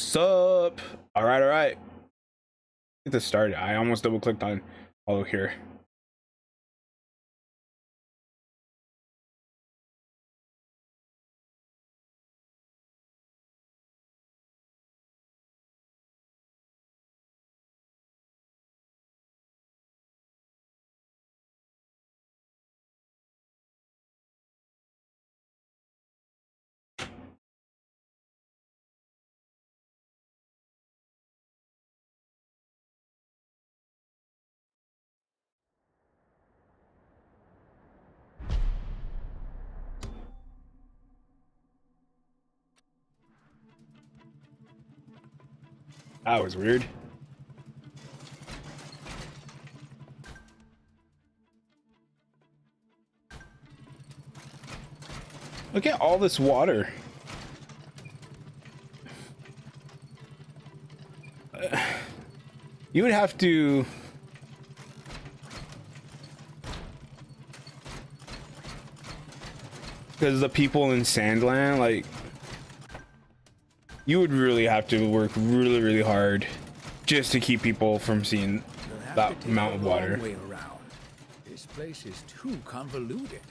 Sup? All right, all right. Get this started. I almost double clicked on follow here. That was weird. Look at all this water. You would have to because the people in Sandland, like, you would really have to work really, really hard just to keep people from seeing that amount of water. Way around. This place is too convoluted.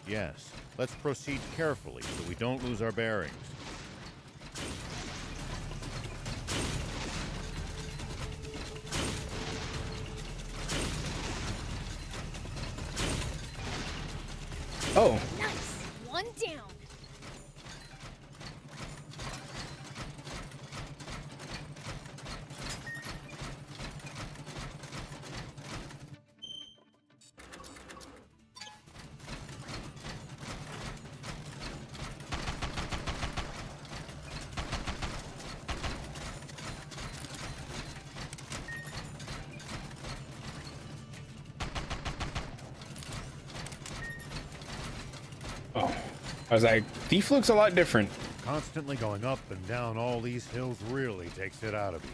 Yes, let's proceed carefully so we don't lose our bearings. Oh, Nice. One down. oh. I was like, Thief looks a lot different. Constantly going up and down all these hills really takes it out of you.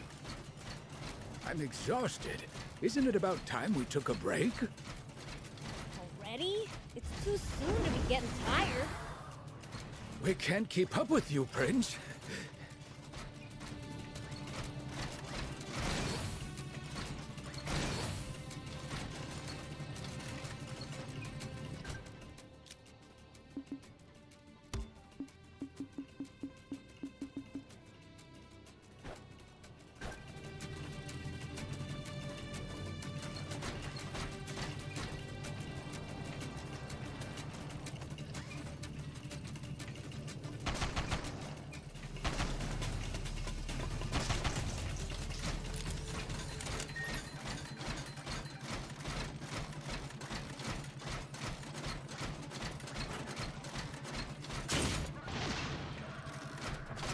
I'm exhausted. Isn't it about time we took a break? Already? It's too soon to be getting tired. We can't keep up with you, Prince.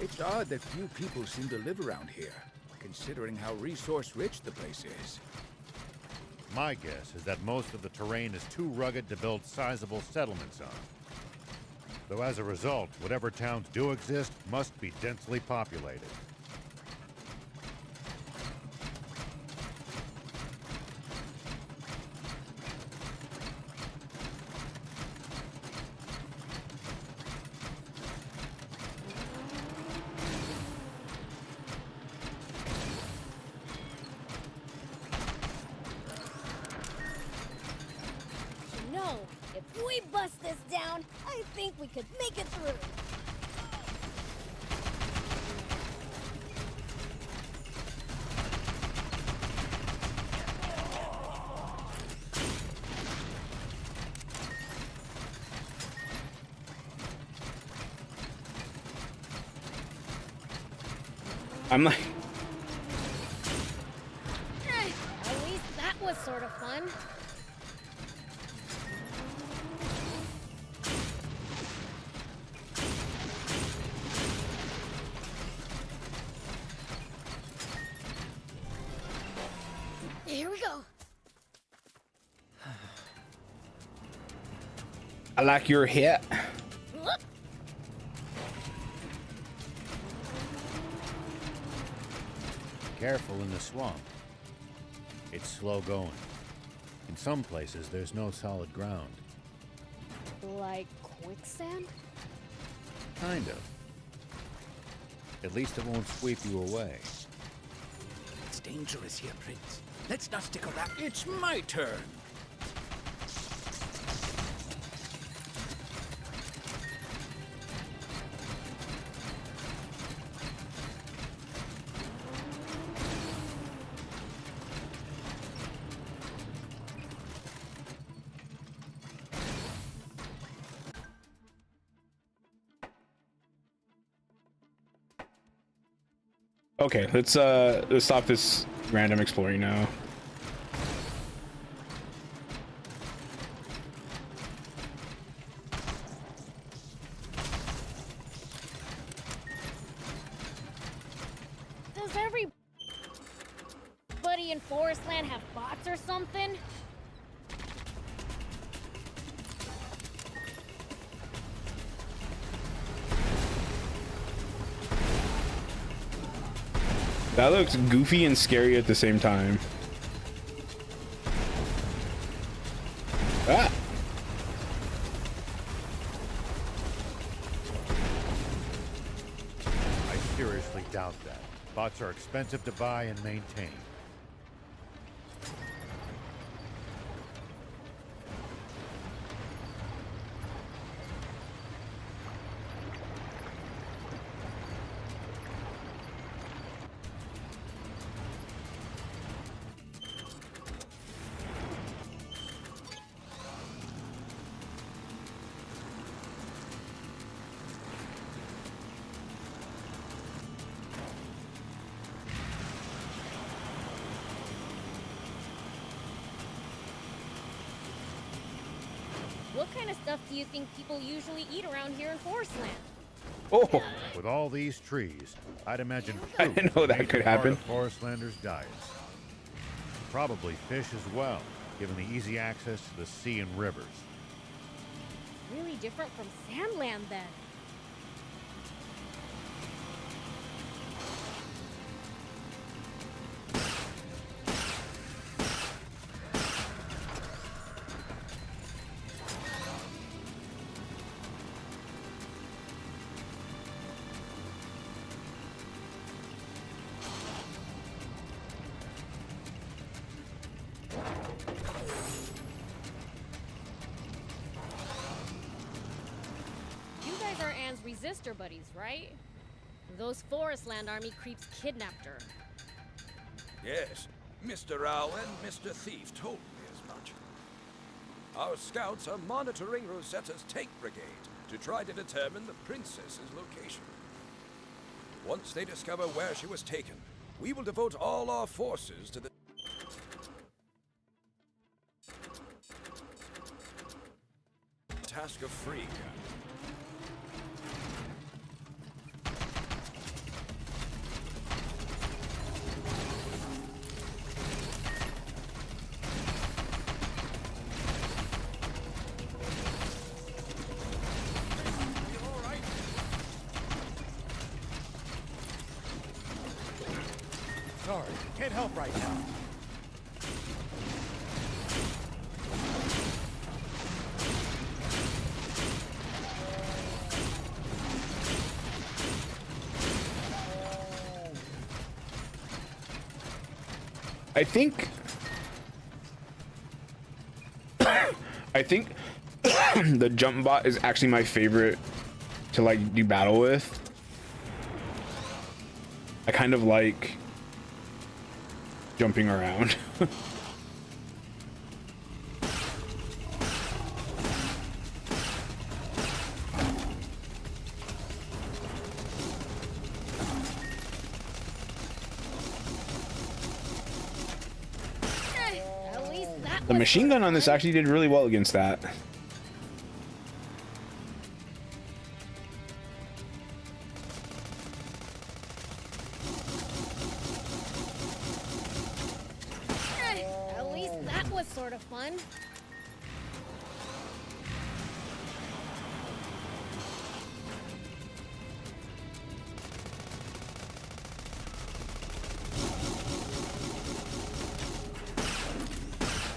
It's odd that few people seem to live around here, considering how resource-rich the place is. My guess is that most of the terrain is too rugged to build sizable settlements on. Though as a result, whatever towns do exist must be densely populated. You know, if we bust this down, I think we could make it through. I'm like, At least that was sort of fun. Here we go. I like your hat. Look. Careful in the swamp. It's slow going. In some places, there's no solid ground. Like quicksand? Kind of. At least it won't sweep you away. It's dangerous here, Prince. Let's not stick around. It's my turn. Okay, let's stop this random exploring now. Does everybody in Forestland have bots or something? That looks goofy and scary at the same time. Ah! I seriously doubt that. Bots are expensive to buy and maintain. What kind of stuff do you think people usually eat around here in Forestland? Oh, With all these trees, I'd imagine I fruit didn't is know a that major could part happen. of Forestlanders' diets. Probably fish as well, given the easy access to the sea and rivers. Really different from Sandland then. You guys are Anne's resistor buddies, right? Those Forestland Army creeps kidnapped her. Yes, Mr. Owl and Mr. Thief told me as much. Our scouts are monitoring Rosetta's tank brigade to try to determine the princess's location. Once they discover where she was taken, we will devote all our forces to the task of freeing her. Sorry, can't help right now. I think the jump bot is actually my favorite to like do battle with. I kind of like jumping around. At least that The was machine gun on this actually did really well against that. At least that was sort of fun.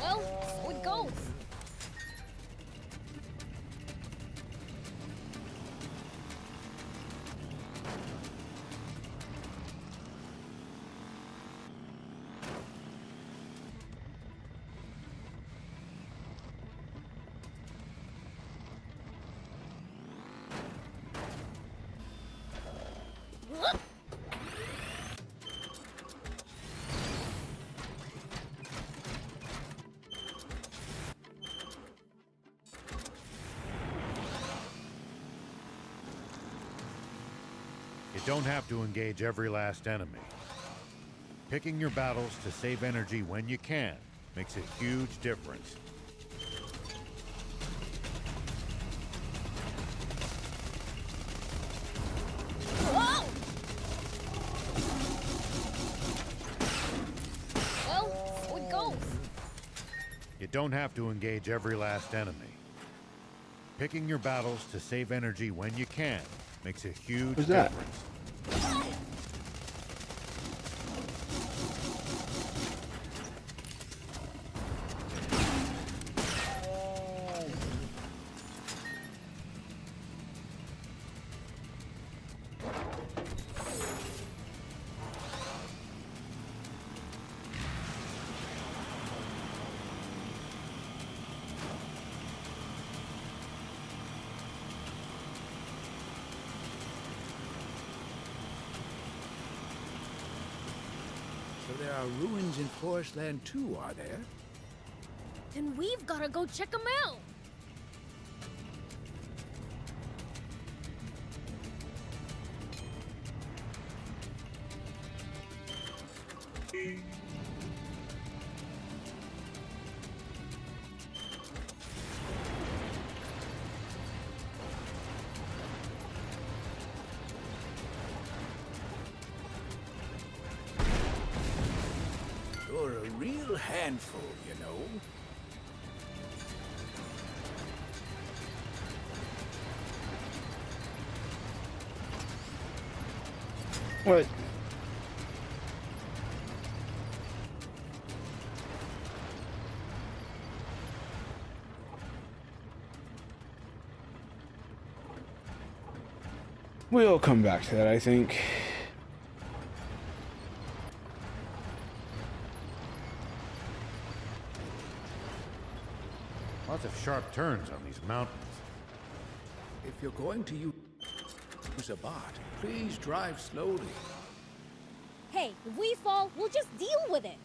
Well, so it goes. don't have to engage every last enemy. Picking your battles to save energy when you can makes a huge difference. Whoa! Well, so it goes. You don't have to engage every last enemy. Picking your battles to save energy when you can makes a huge Who's that? difference. So there are ruins in Forestland too, are there? Then we've gotta go check them out. You're a real handful, you know. What? We'll come back to that, I think. Lots of sharp turns on these mountains. If you're going to use a bot, please drive slowly. Hey, if we fall, we'll just deal with it.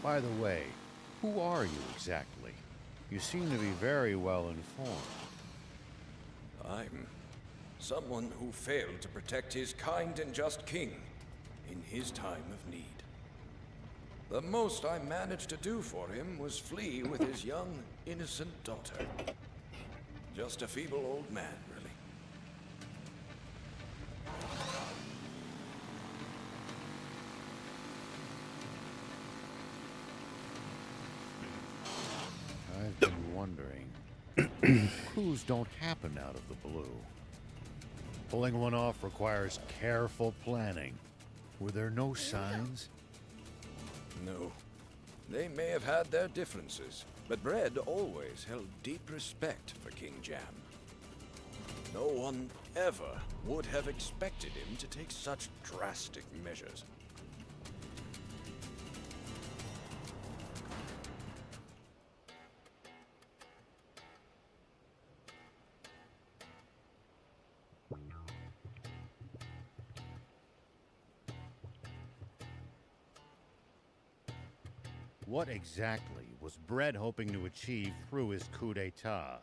By the way, who are you exactly? You seem to be very well informed. I'm someone who failed to protect his kind and just king in his time of need. The most I managed to do for him was flee with his young, innocent daughter. Just a feeble old man, really. I've been wondering. Coups don't happen out of the blue. Pulling one off requires careful planning. Were there no signs? No. They may have had their differences, but Bread always held deep respect for King Jam. No one ever would have expected him to take such drastic measures. What exactly was Bread hoping to achieve through his coup d'etat?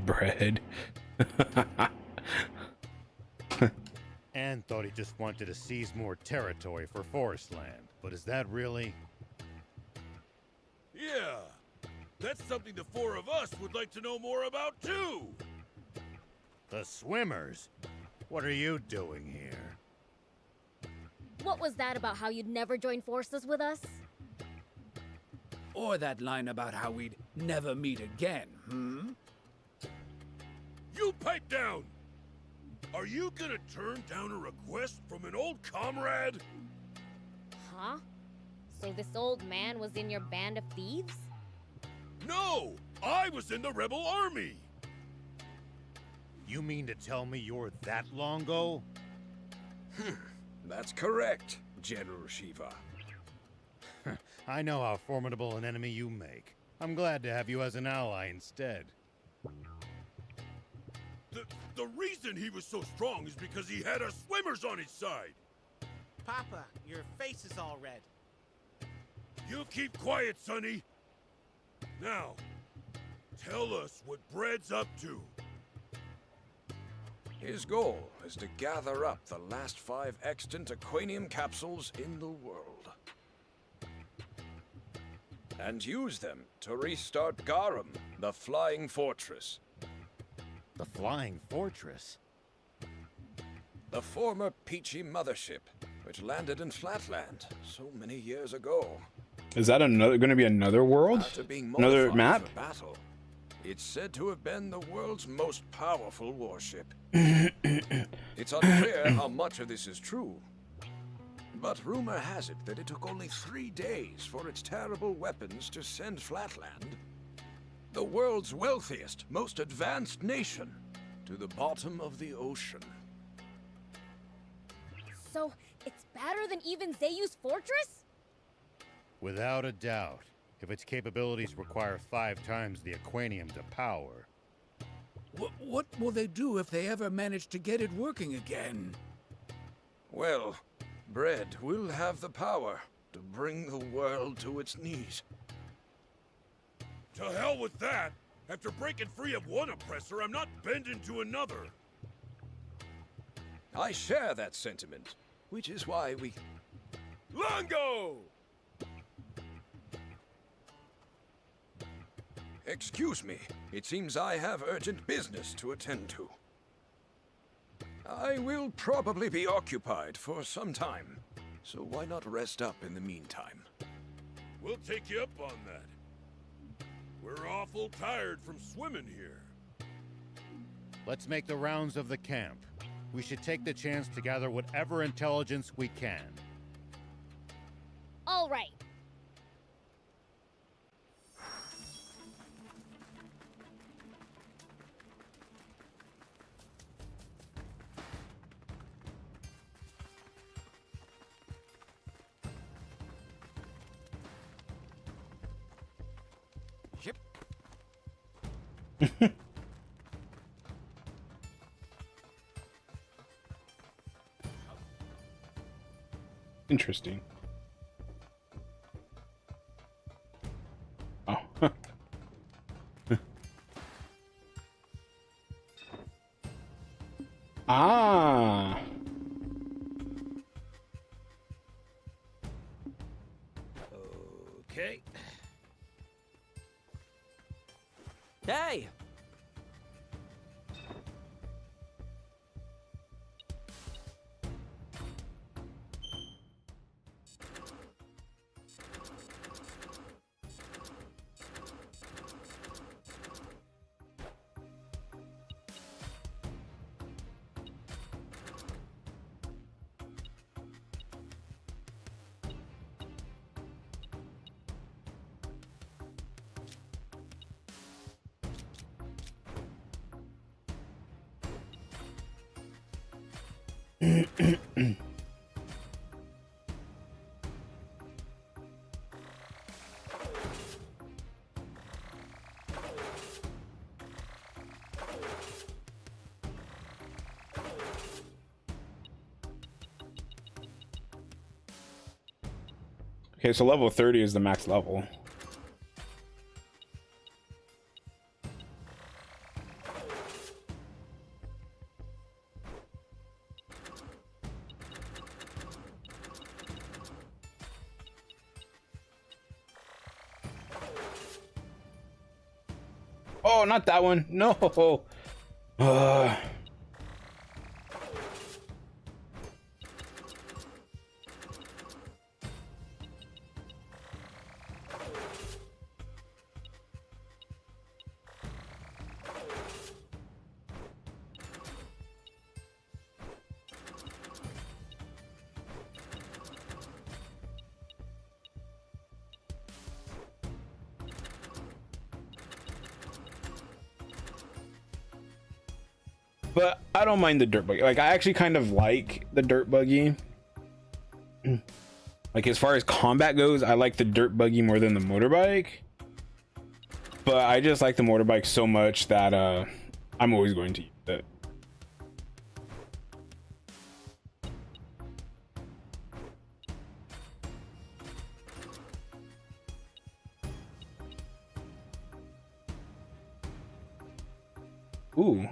Bread. Anne thought he just wanted to seize more territory for Forestland, but is that really? Yeah, that's something the four of us would like to know more about too. The Swimmers? What are you doing here? What was that about how you'd never join forces with us? Or that line about how we'd never meet again, You pipe down! Are you gonna turn down a request from an old comrade? Huh? So this old man was in your band of thieves? No! I was in the rebel army! You mean to tell me you're that Longo? That's correct, General Shiva. I know how formidable an enemy you make. I'm glad to have you as an ally instead. The reason he was so strong is because he had us swimmers on his side! Papa, your face is all red. You keep quiet, Sonny! Now, Tell us what Bread's up to. His goal is to gather up the last 5 extant Aquanium capsules in the world. And use them to restart Garum, the Flying Fortress. The Flying Fortress? The former Peachy mothership, which landed in Flatland so many years ago. Is that going to be another world? After being Another modified map? for battle, it's said to have been the world's most powerful warship. It's unclear how much of this is true, but rumor has it that it took only 3 days for its terrible weapons to send Flatland, the world's wealthiest, most advanced nation, to the bottom of the ocean. So, it's better than even Zayu's fortress? Without a doubt. If its capabilities require 5 times the Aquanium to power. What will they do if they ever manage to get it working again? Well, Bread will have the power to bring the world to its knees. To hell with that! After breaking free of one oppressor, I'm not bending to another. I share that sentiment, which is why we... Longo! Excuse me. It seems I have urgent business to attend to. I will probably be occupied for some time, so why not rest up in the meantime? We'll take you up on that. We're awful tired from swimming here. Let's make the rounds of the camp. We should take the chance to gather whatever intelligence we can. All right. Interesting. Oh. Ah. Okay. Hey! Okay, so level 30 is the max level. Oh, not that one. No. But I don't mind the dirt buggy. Like, I actually kind of like the dirt buggy. Like, as far as combat goes, I like the dirt buggy more than the motorbike. But I just like the motorbike so much that I'm always going to use it. Ooh.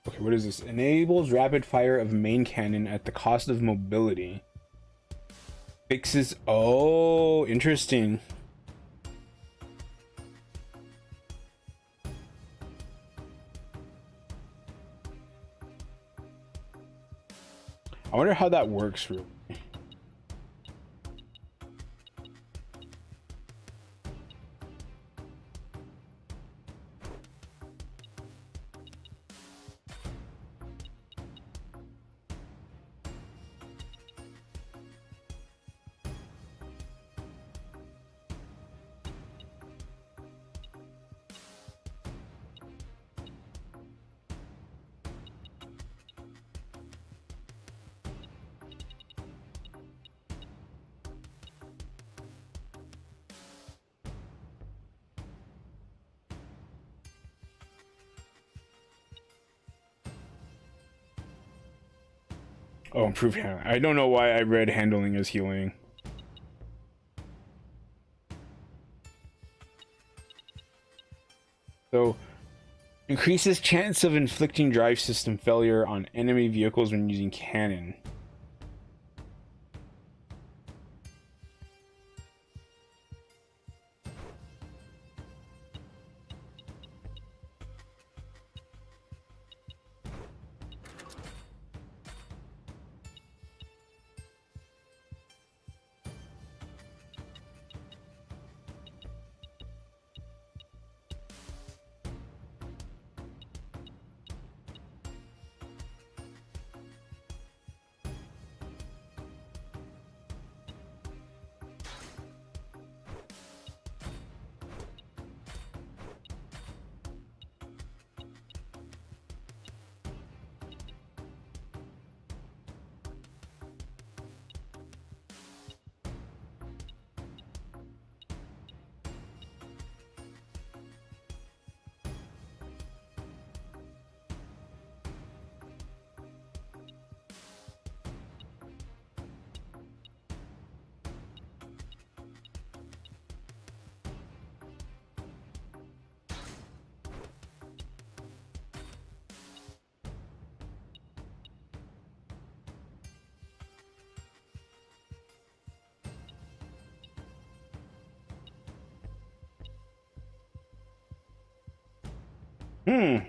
Okay, what is this? Enables rapid fire of main cannon at the cost of mobility. Fixes. Oh, interesting. I wonder how that works really. Oh, improved handling. I don't know why I read handling as healing. So, increases chance of inflicting drive system failure on enemy vehicles when using cannon. Hmm.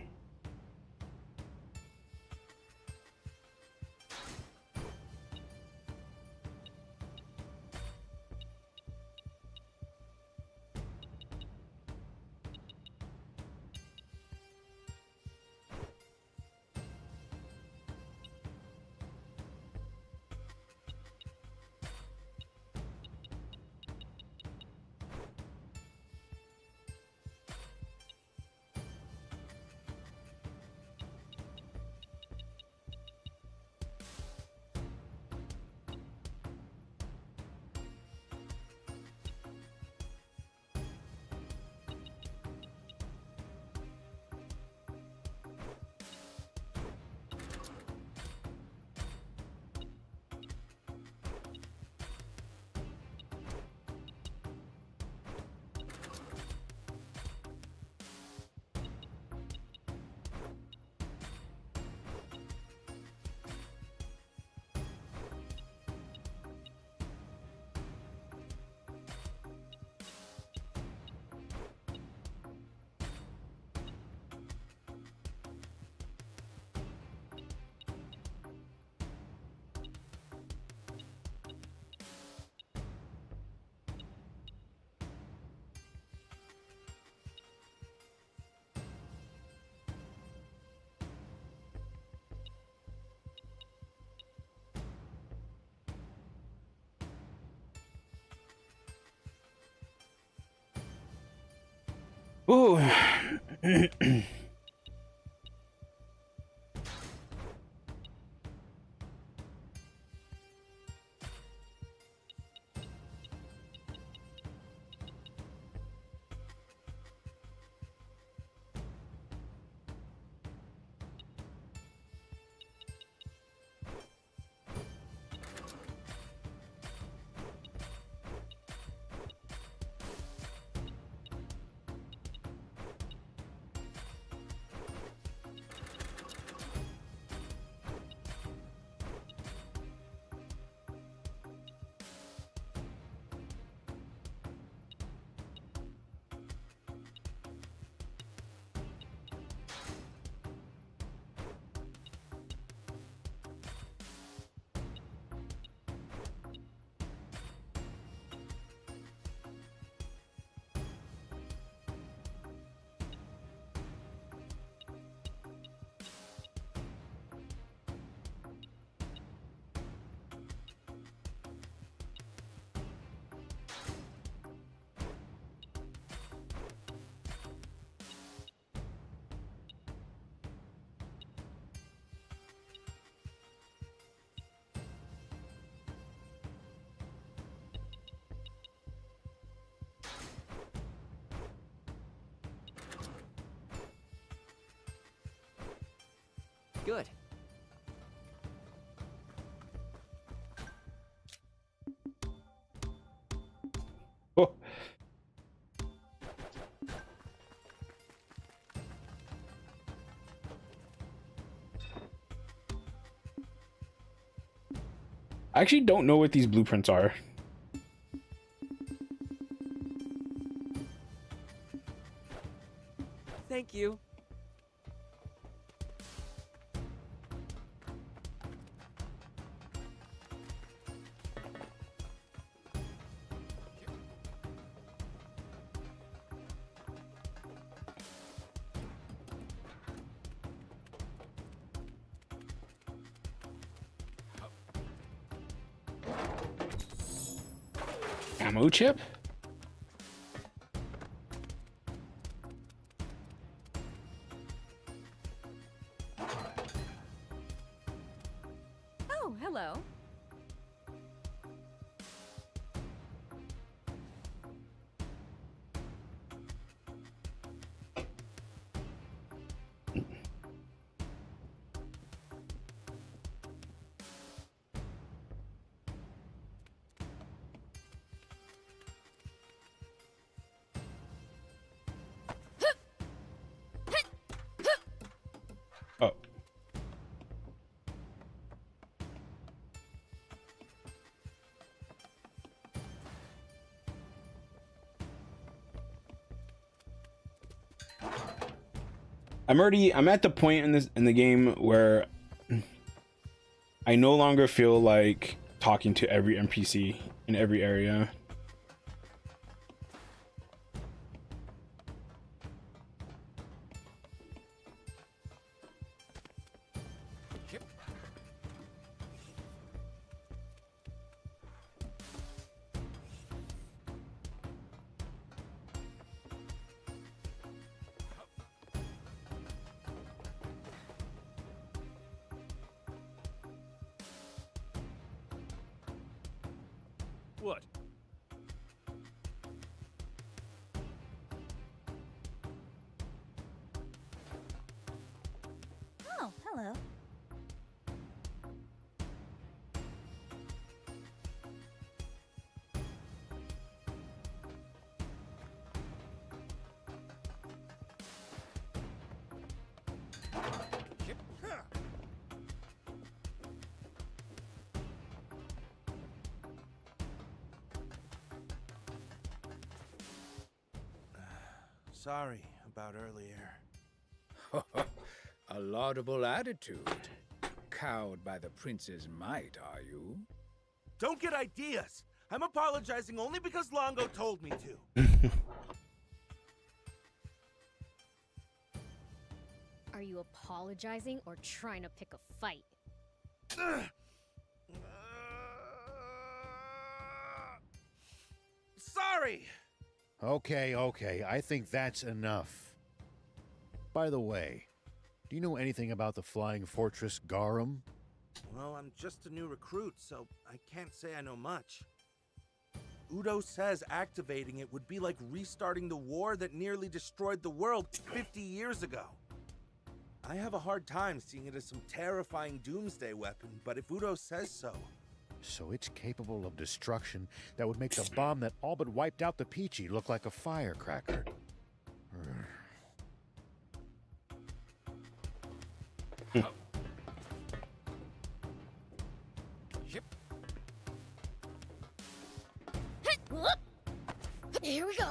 Ooh. Good. Oh. I actually don't know what these blueprints are. Thank you. Ammo chip? Oh, hello. Oh. I'm at the point in the game where I no longer feel like talking to every NPC in every area. What? Oh, hello. Sorry about earlier. A laudable attitude. Cowed by the prince's might, are you? Don't get ideas. I'm apologizing only because Longo told me to. Are you apologizing or trying to pick a fight? Sorry. Okay, I think that's enough. By the way, do you know anything about the Flying Fortress Garum? Well, I'm just a new recruit, so I can't say I know much. Udo says activating it would be like restarting the war that nearly destroyed the world 50 years ago. I have a hard time seeing it as some terrifying doomsday weapon, but if Udo says so... So it's capable of destruction that would make the bomb that all but wiped out the Peachy look like a firecracker. Here we go.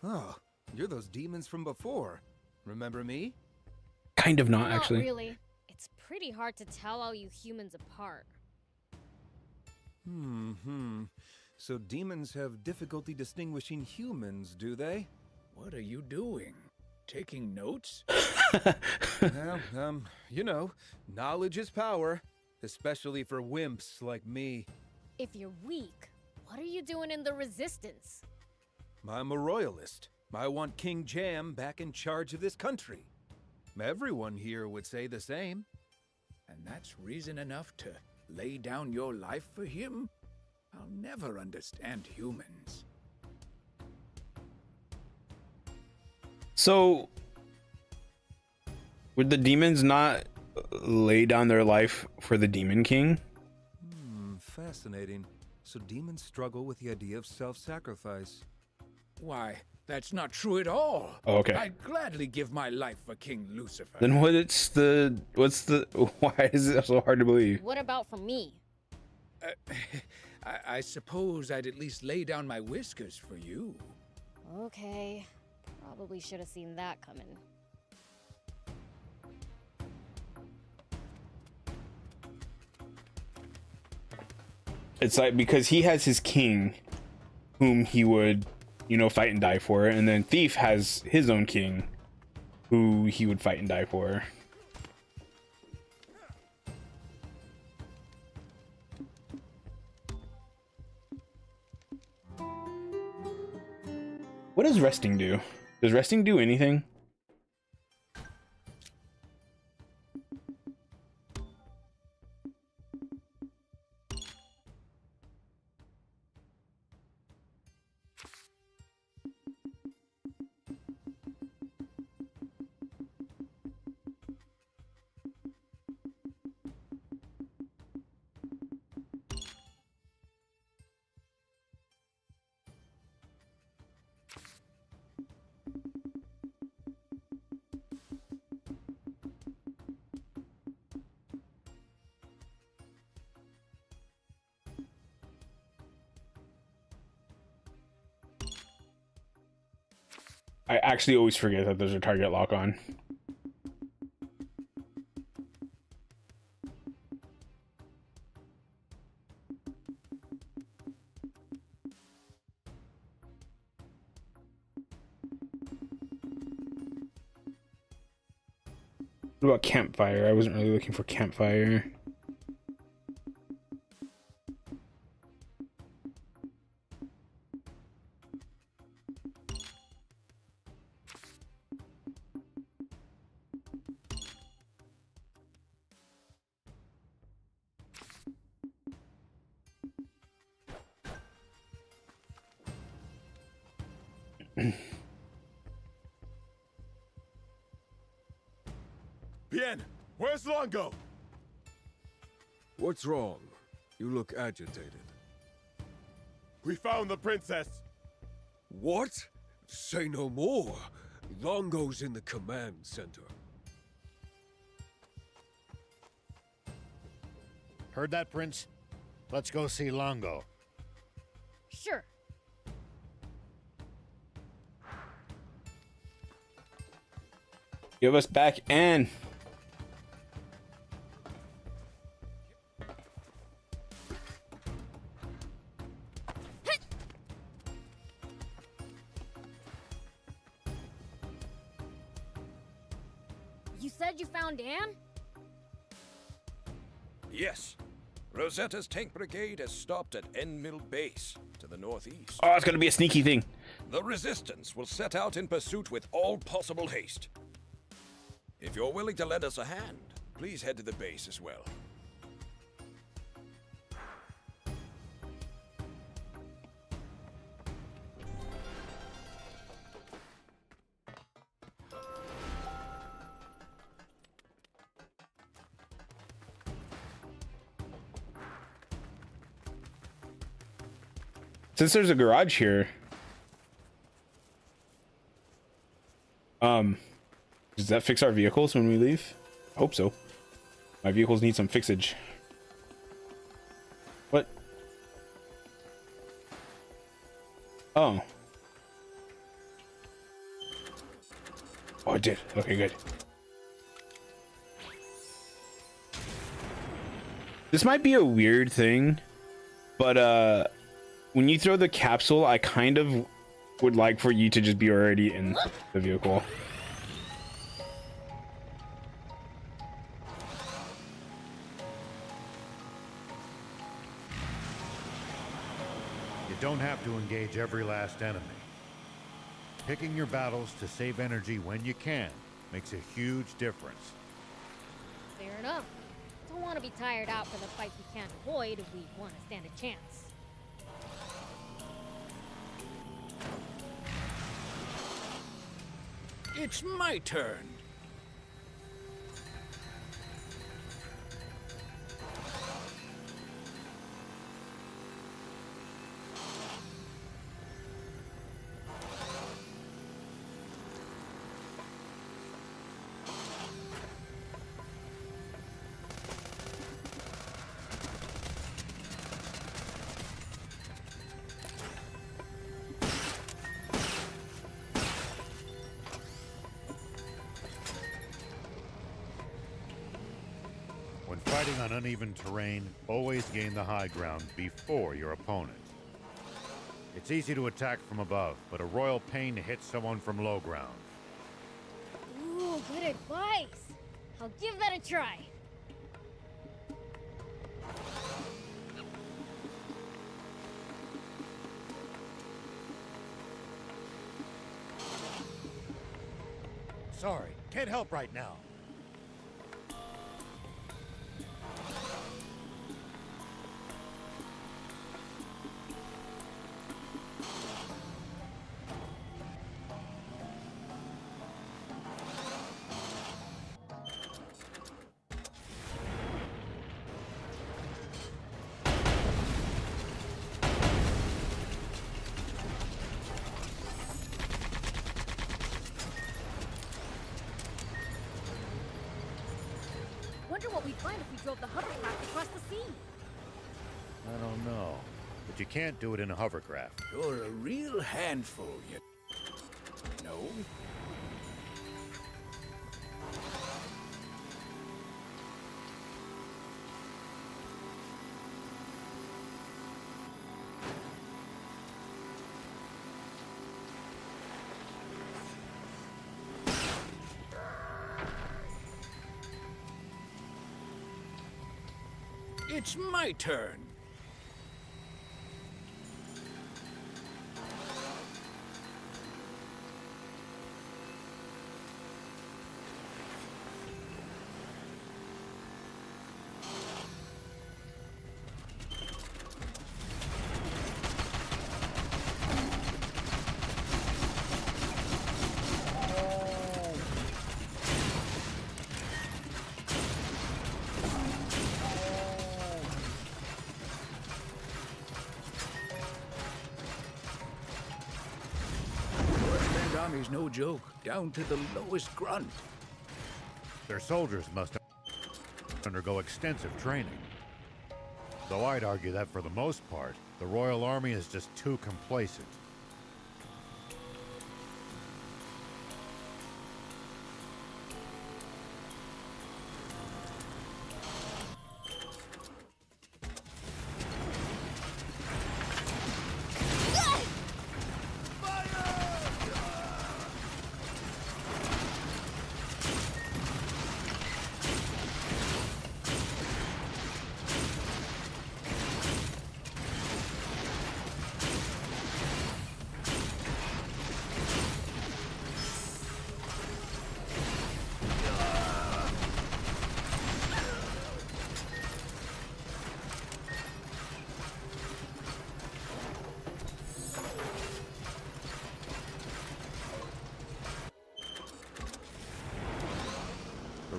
Oh, you're those demons from before. Remember me? Kind of not, Not actually. really. It's pretty hard to tell all you humans apart. So demons have difficulty distinguishing humans, do they? What are you doing? Taking notes? Well, you know, knowledge is power, especially for wimps like me. If you're weak, what are you doing in the Resistance? I'm a royalist. I want King Jam back in charge of this country. Everyone here would say the same. And that's reason enough to lay down your life for him? I'll never understand humans. So, would the demons not lay down their life for the Demon King? Fascinating. So demons struggle with the idea of self-sacrifice. Why, that's not true at all. Oh, okay. I'd gladly give my life for King Lucifer. Then what's the why is it so hard to believe? What about for me? I suppose I'd at least lay down my whiskers for you. Okay. Probably should have seen that coming. It's like because he has his king whom he would, you know, fight and die for, and then Thief has his own king who he would fight and die for. What does resting do? Does resting do anything? I actually always forget that there's a target lock on. What about campfire? I wasn't really looking for campfire. Bien, where's Longo? What's wrong? You look agitated. We found the princess. What? Say no more. Longo's in the command center. Heard that, Prince? Let's go see Longo. Sure. Give us back Anne. You said you found Anne? Yes. Rosetta's tank brigade has stopped at Endmill Base, to the northeast. Oh, it's gonna be a sneaky thing. The Resistance will set out in pursuit with all possible haste. If you're willing to lend us a hand, please head to the base as well. Since there's a garage here, does that fix our vehicles when we leave? I hope so. My vehicles need some fixage. What? Oh. Oh, it did. Okay, good. This might be a weird thing, but when you throw the capsule, I kind of would like for you to just be already in the vehicle. You don't have to engage every last enemy. Picking your battles to save energy when you can makes a huge difference. Fair enough. Don't want to be tired out for the fights we can't avoid if we want to stand a chance. It's my turn. When fighting on uneven terrain, always gain the high ground before your opponent. It's easy to attack from above, but a royal pain to hit someone from low ground. Ooh, good advice. I'll give that a try. Sorry, can't help right now. Wonder what we'd find if we drove the hovercraft across the sea. I don't know, but you can't do it in a hovercraft. You're a real handful, you know. It's my turn. Northland Army's no joke, down to the lowest grunt. Their soldiers must undergo extensive training. Though I'd argue that for the most part, the Royal Army is just too complacent.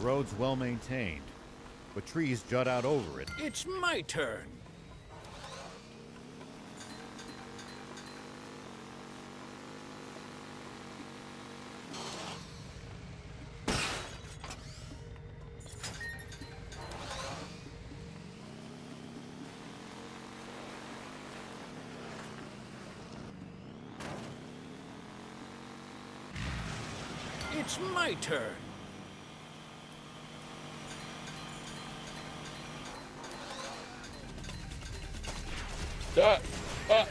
road's well maintained, but trees jut out over it. It's my turn. It's my turn. Ah, ah.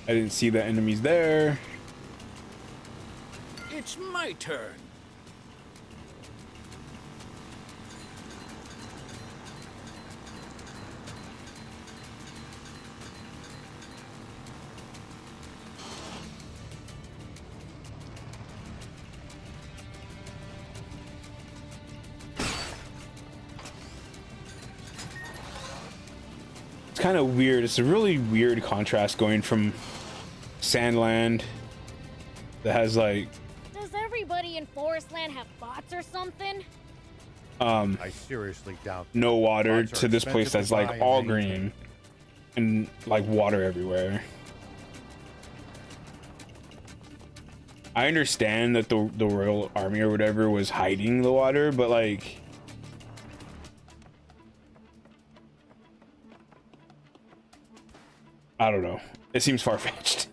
I didn't see the enemies there. It's my turn. It's kind of weird. It's a really weird contrast going from Sandland that has like Does everybody in Forestland have bots or something? I seriously doubt that. no water Bots are to this place expensive that's to buy like and all maintain. green and like water everywhere. I understand that the Royal Army or whatever was hiding the water, but like I don't know. It seems far-fetched.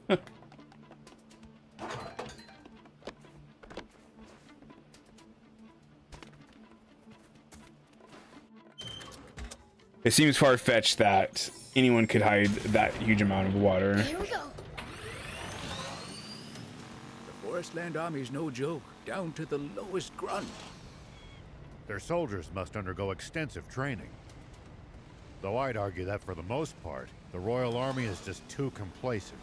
It seems far-fetched that anyone could hide that huge amount of water. Here we go. The Forestland Army's no joke, down to the lowest grunt. Their soldiers must undergo extensive training. Though I'd argue that for the most part, the Royal Army is just too complacent.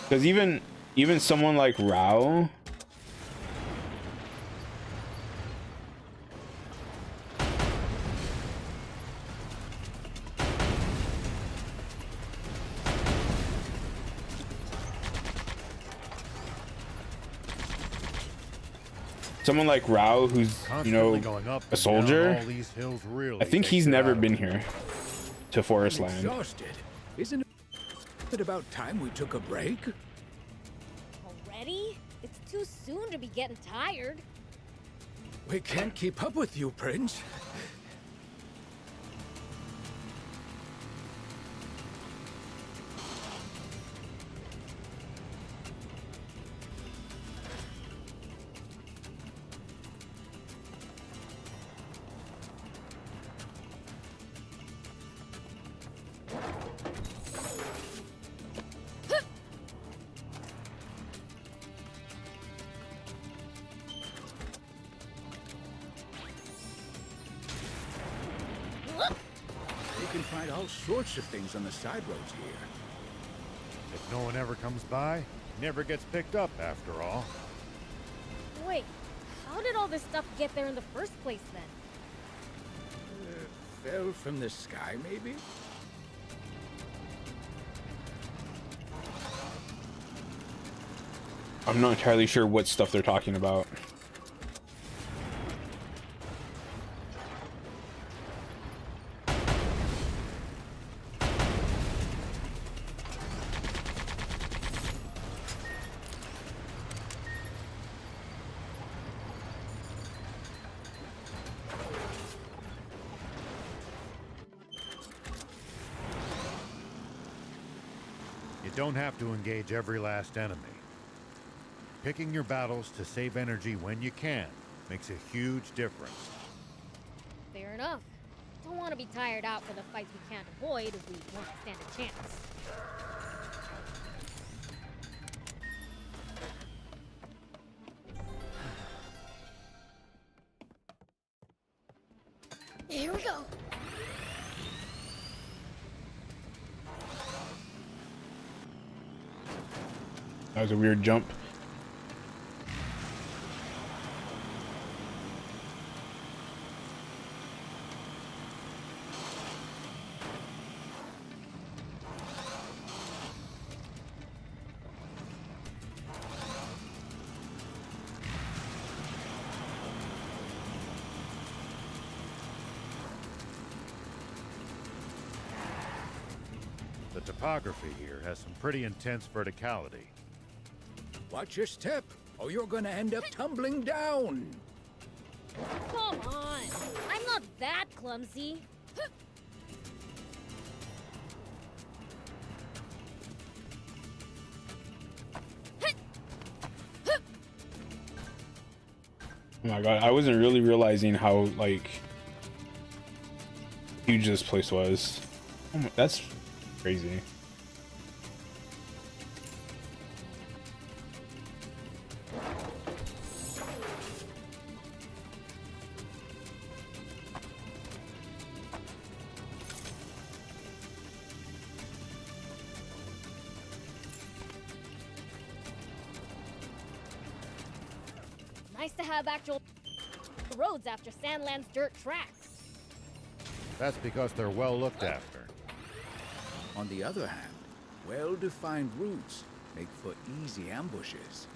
Because even someone like Rao, someone like Rao, who's Constantly going up a and down soldier, all these hills really I think takes he's it never out of been me. here to Forest I'm Land. exhausted. Isn't it about time we took a break? Already? It's too soon to be getting tired. We can't keep up with you, Prince. You can find all sorts of things on the side roads here. If no one ever comes by, it never gets picked up after all. Wait, how did all this stuff get there in the first place then? Fell from the sky, maybe? I'm not entirely sure what stuff they're talking about. You don't have to engage every last enemy. Picking your battles to save energy when you can makes a huge difference. Fair enough. Don't want to be tired out for the fights we can't avoid if we want to stand a chance. Here we go. That was a weird jump. The topography here has some pretty intense verticality. Watch your step, or you're gonna end up tumbling down. Come on. I'm not that clumsy. Oh my god, I wasn't really realizing how like huge this place was. Oh my, that's crazy. Nice to have actual roads after Sandland's dirt tracks. That's because they're well looked after. On the other hand, well-defined routes make for easy ambushes.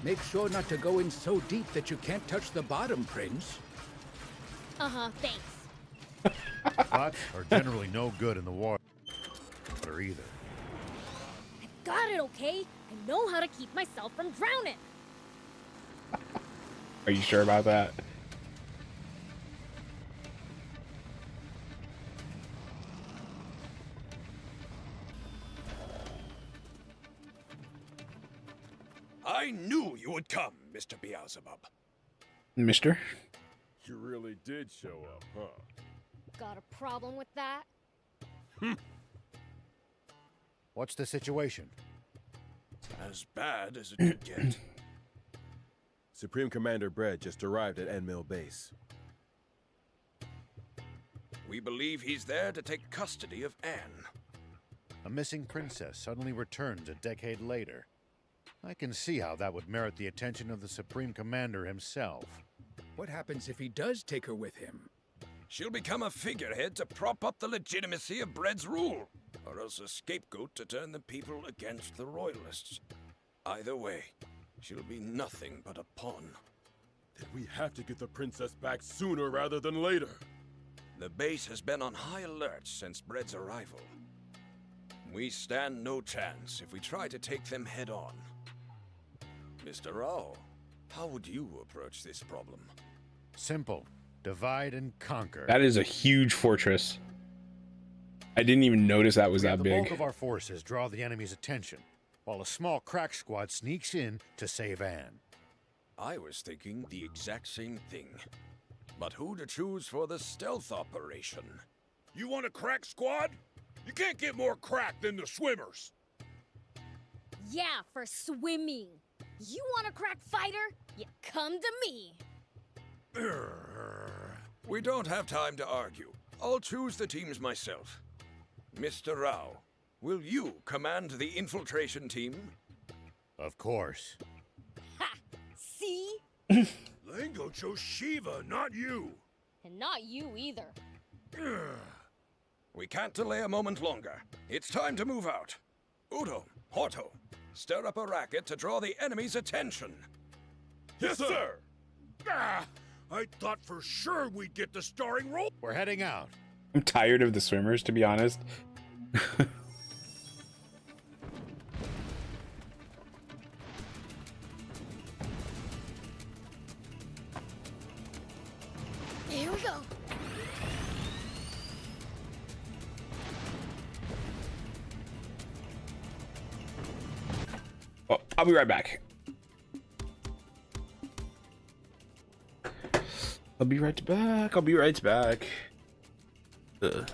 Make sure not to go in so deep that you can't touch the bottom, Prince. Uh-huh, thanks. Pots are generally no good in the water either. Got it, okay? I know how to keep myself from drowning. Are you sure about that? I knew you would come, Mr. Beelzebub. Mister? You really did show up, huh? Got a problem with that? What's the situation? As bad as it could get. Supreme Commander Brett just arrived at Enmil Base. We believe he's there to take custody of Anne. A missing princess suddenly returns a decade later. I can see how that would merit the attention of the Supreme Commander himself. What happens if he does take her with him? She'll become a figurehead to prop up the legitimacy of Bread's rule, or else a scapegoat to turn the people against the Royalists. Either way, she'll be nothing but a pawn. Then we have to get the princess back sooner rather than later. The base has been on high alert since Bread's arrival. We stand no chance if we try to take them head on. Mr. Rao, how would you approach this problem? Simple. Divide and conquer. That is a huge fortress. I didn't even notice that was that The big. bulk of our forces draw the enemy's attention, while a small crack squad sneaks in to save Anne. I was thinking the exact same thing. But who to choose for the stealth operation? You want a crack squad? You can't get more crack than the swimmers. Yeah, for swimming. You want a crack fighter? You come to me. We don't have time to argue. I'll choose the teams myself. Mr. Rao, will you command the infiltration team? Of course. Ha! See? Lango chose Shiva, not you. And not you either. We can't delay a moment longer. It's time to move out. Udo, Horto, stir up a racket to draw the enemy's attention. Yes, sir. I thought for sure we'd get the starring role. We're heading out. I'm tired of the swimmers, to be honest. Here we go. Oh, I'll be right back. I'll be right back. I'll be right back. Ugh.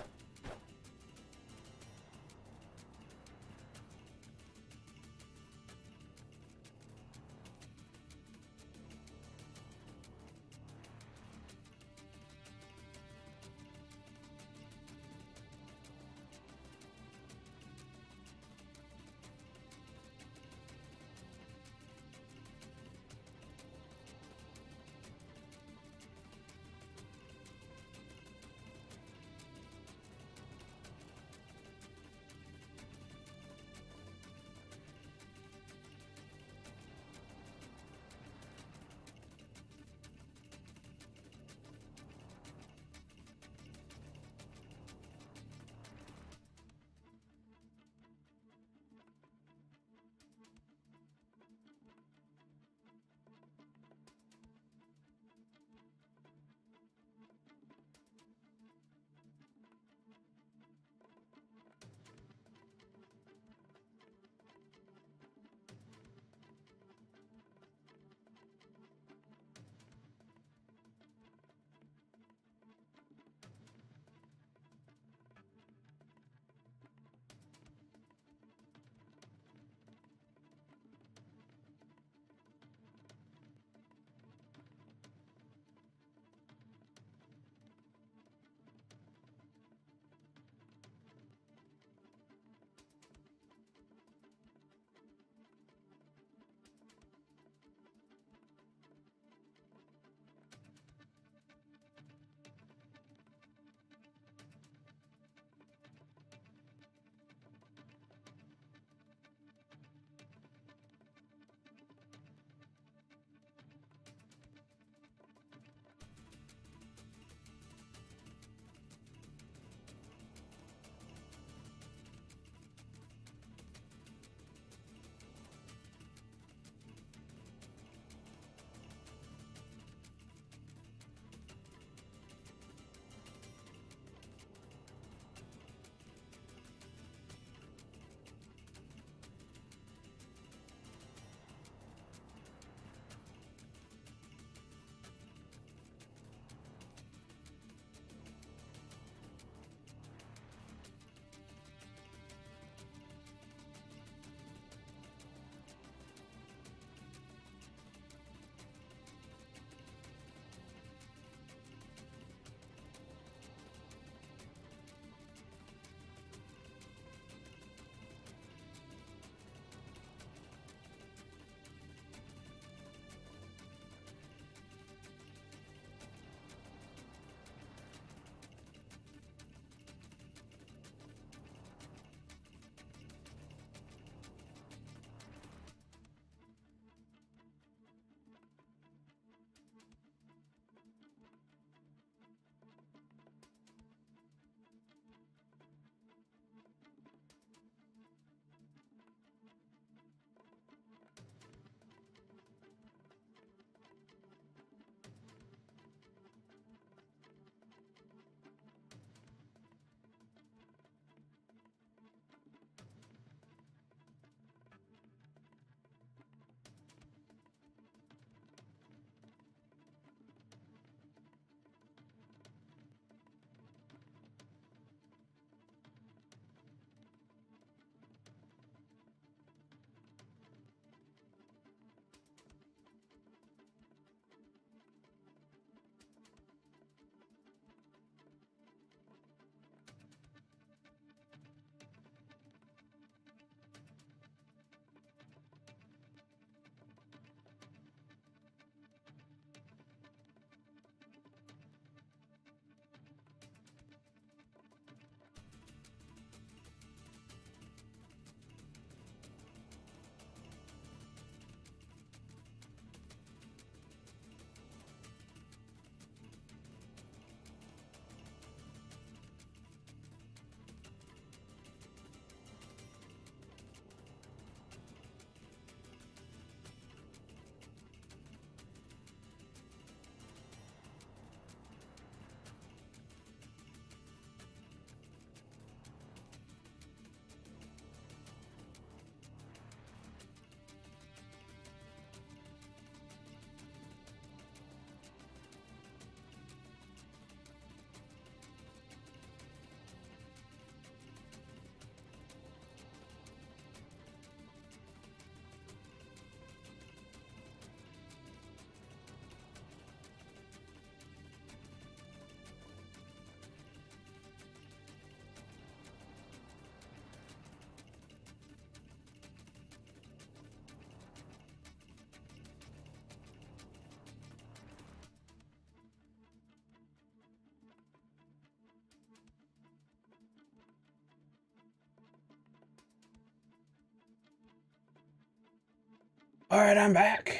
All right, I'm back.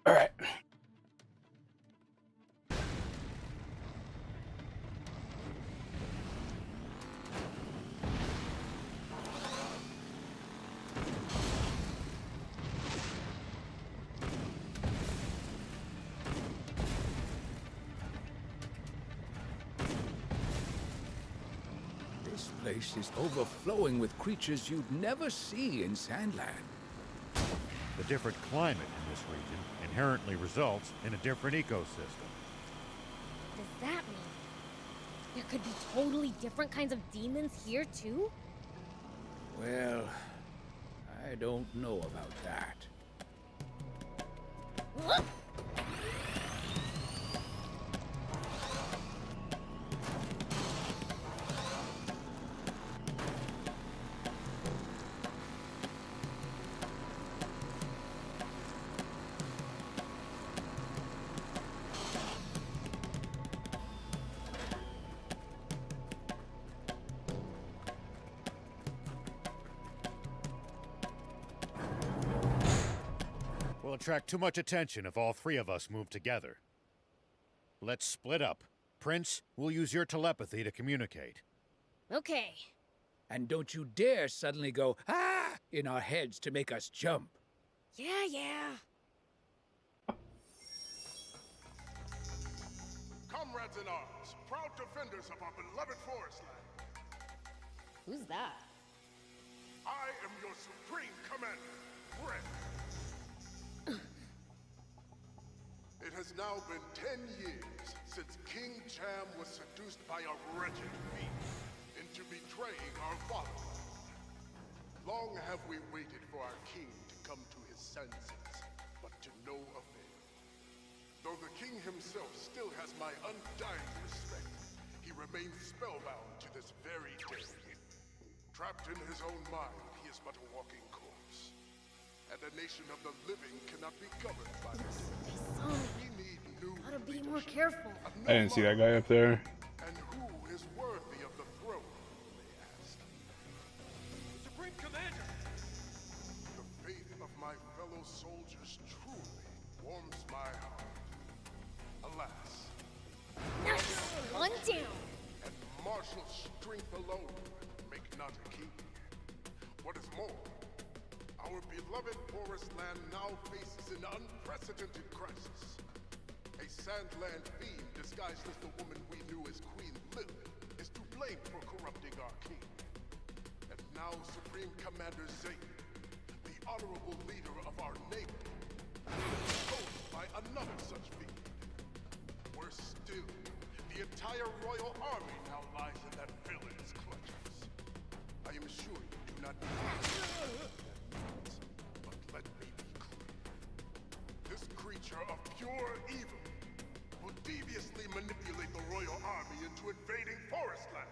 All right. This place is overflowing with creatures you'd never see in Sandland. The different climate in this region inherently results in a different ecosystem. Does that mean there could be totally different kinds of demons here too? Well, I don't know about that. What? Will attract too much attention if all three of us move together. Let's split up. Prince, we'll use your telepathy to communicate. Okay. And don't you dare suddenly go, ah, in our heads to make us jump. Yeah. Comrades in arms, proud defenders of our beloved forest land, Who's that? I am your supreme commander, Brett. It has now been 10 years since King Cham was seduced by a wretched fiend into betraying our fatherland. Long have we waited for our king to come to his senses, but to no avail. Though the king himself still has my undying respect, he remains spellbound to this very day. Trapped in his own mind, he is but a walking corpse. And a nation of the living cannot be governed by the dead. We need new Gotta be more leadership. careful. I didn't see that guy up there. And who is worthy of the throne, they ask. Supreme Commander! The faith of my fellow soldiers truly warms my heart. Alas, Nice! One down! and martial strength alone make not a king. What is more, our beloved forest land now faces an unprecedented crisis. A Sandland fiend disguised as the woman we knew as Queen Lilith is to blame for corrupting our king. And now Supreme Commander Zayden, the honorable leader of our neighbor, is exposed by another such fiend. Worse still, the entire royal army now lies in that villain's clutches. I am sure you do not but let me be clear. This creature of pure evil will deviously manipulate the royal army into invading Forestland.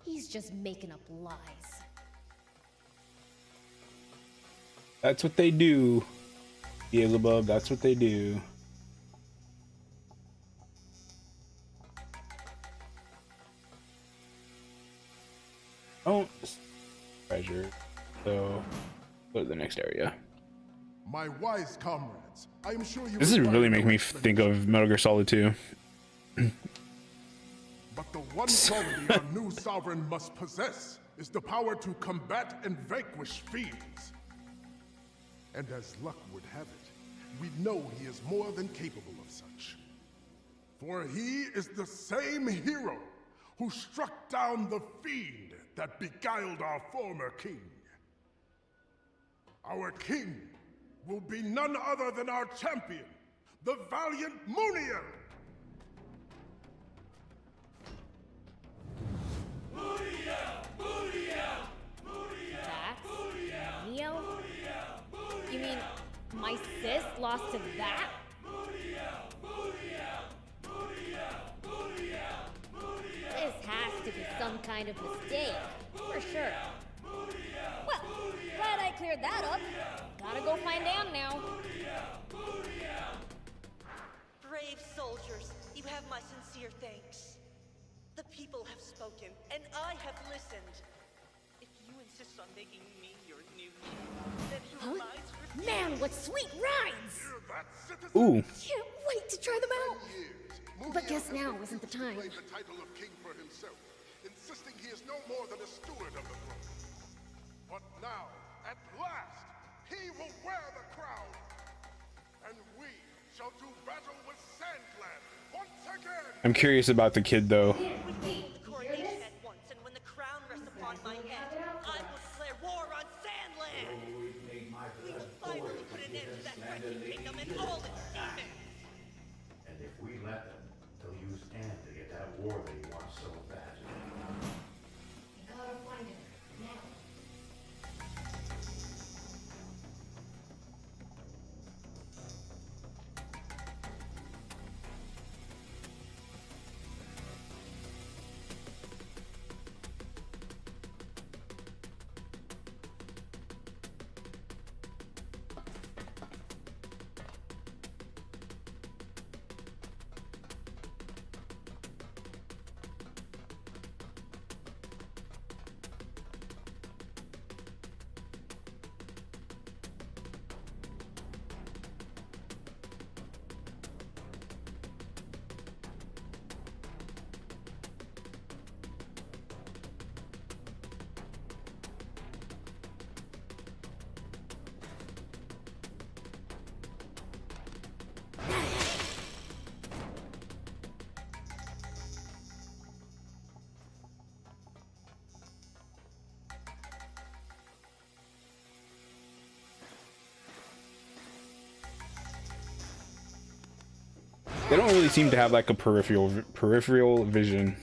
He's just making up lies. That's what they do. Beelzebub, that's what they do. Oh, treasure. So, go to the next area. My wise comrades, I am sure you This is will really find making no me think of Metal Gear Solid 2. But the one quality our new sovereign must possess is the power to combat and vanquish fiends. And as luck would have it, we know he is more than capable of such. For he is the same hero who struck down the fiend that beguiled our former king. Our king will be none other than our champion, the valiant Muniel! That's Neo? You mean my sis lost to that? This has to be some kind of mistake, for sure. Well, glad I cleared that up. Gotta go find Anne now. Brave soldiers, you have my sincere thanks. The people have spoken, and I have listened. If you insist on making me your new king, then your lives refuse. Man, what sweet rides! Ooh. Can't wait to try them out. But guess now isn't the time. Claimed the title of king for himself, insisting he is no more than a steward of the throne. But now, at last, he will wear the crown, and we shall do battle with Sandland once again. I'm curious about the kid though. We need the coronation at once, and when the crown rests upon my head, I will declare war on Sandland. We will finally put an end to that wretched kingdom and all its demons. And if we let them, they'll use Anne to get that war they want so bad. You gotta find him now. They don't really seem to have like a peripheral vision.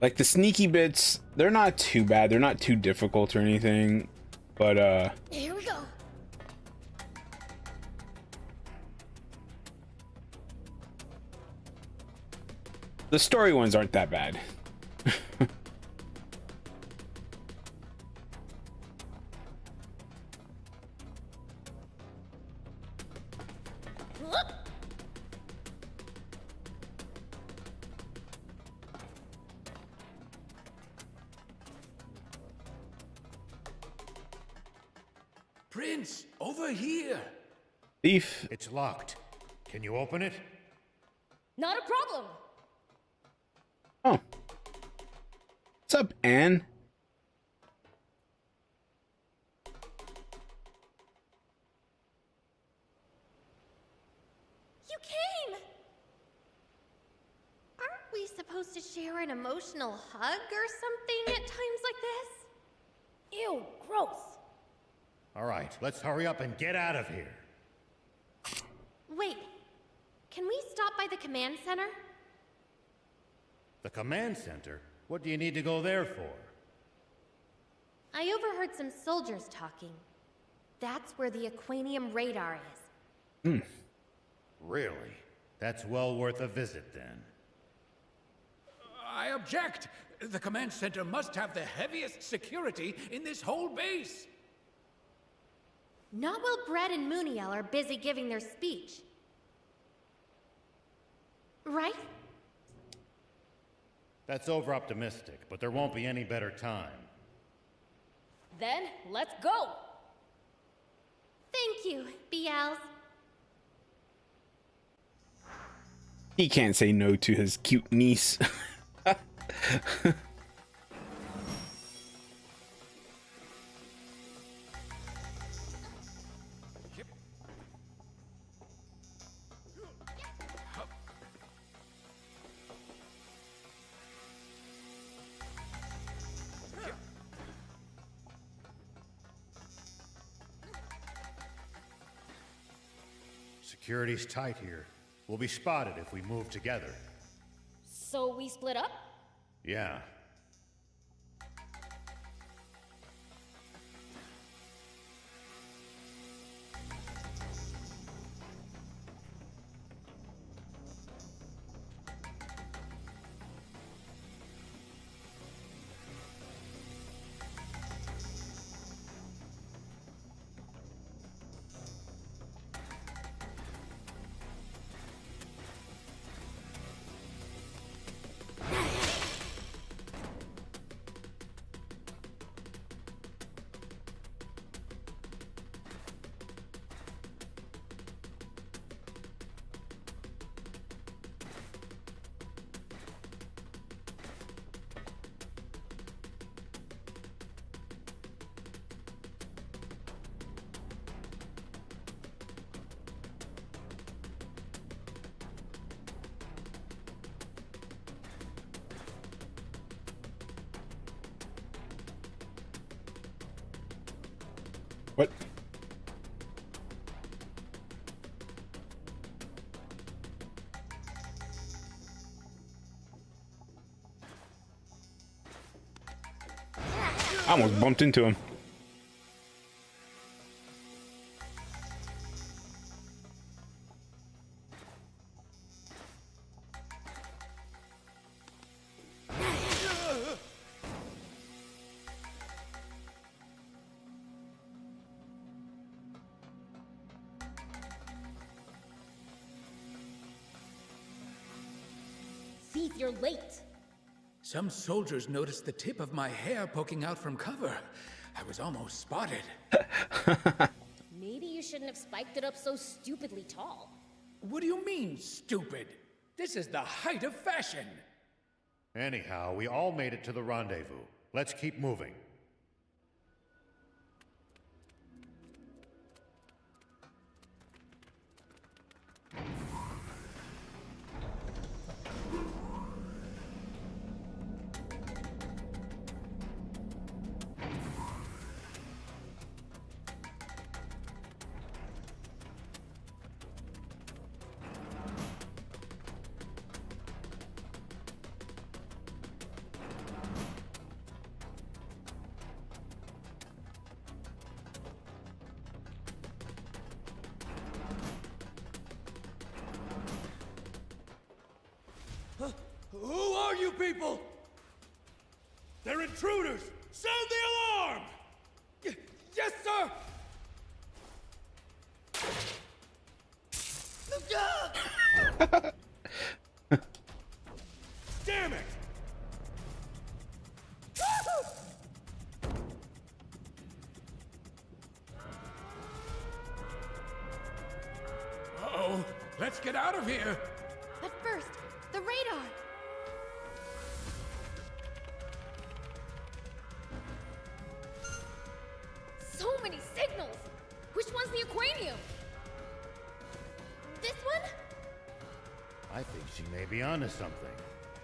Like the sneaky bits, they're not too bad. They're not too difficult or anything. But Here we go. the story ones aren't that bad. Prince, over here. Thief. It's locked. Can you open it? Not a problem. Oh. What's up, Anne? You came! Aren't we supposed to share an emotional hug or something at times like this? Ew, gross. All right, let's hurry up and get out of here. Wait, can we stop by the command center? The command center? What do you need to go there for? I overheard some soldiers talking. That's where the Aquanium radar is. Really? That's well worth a visit then. I object. The command center must have the heaviest security in this whole base. Not while Brett and Muniel are busy giving their speech. Right? That's over-optimistic, but there won't be any better time. Then, let's go! Thank you, BLs. He can't say no to his cute niece. Security's tight here. We'll be spotted if we move together. So we split up? Yeah. What? I almost bumped into him. Thief, you're late. Some soldiers noticed the tip of my hair poking out from cover. I was almost spotted. Maybe you shouldn't have spiked it up so stupidly tall. What do you mean, stupid? This is the height of fashion. Anyhow, we all made it to the rendezvous. Let's keep moving. Who are you people? They're intruders! Sound the alarm! Yes, sir! Damn it! Uh-oh, let's get out of here. But first, the radar. So many signals! Which one's the Aquanium? This one? I think she may be onto something.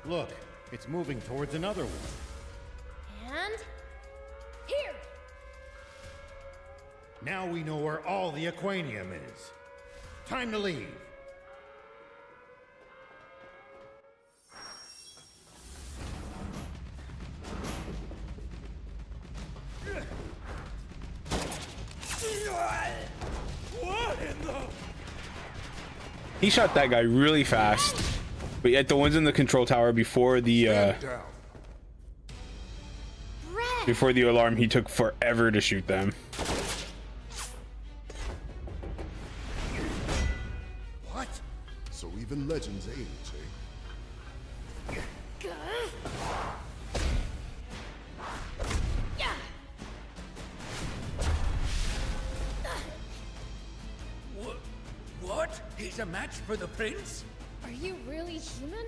Look, it's moving towards another one. And... here! Now we know where all the Aquanium is. Time to leave. What in the... He shot that guy really fast, but yet the ones in the control tower before the alarm, he took forever to shoot them. What? So even legends age, eh? What? He's a match for the prince? I Are you really human?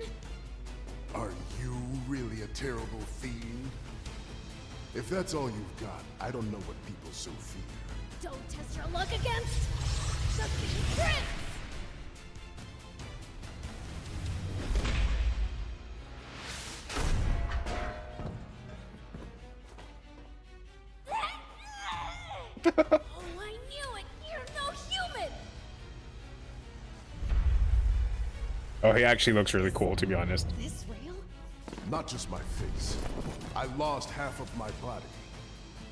Are you really a terrible fiend? If that's all you've got, I don't know what people so fear. Don't test your luck against the prince! Oh, I knew it! You're no human! Oh, he actually looks really cool, to be honest. This real? Not just my face. I lost half of my body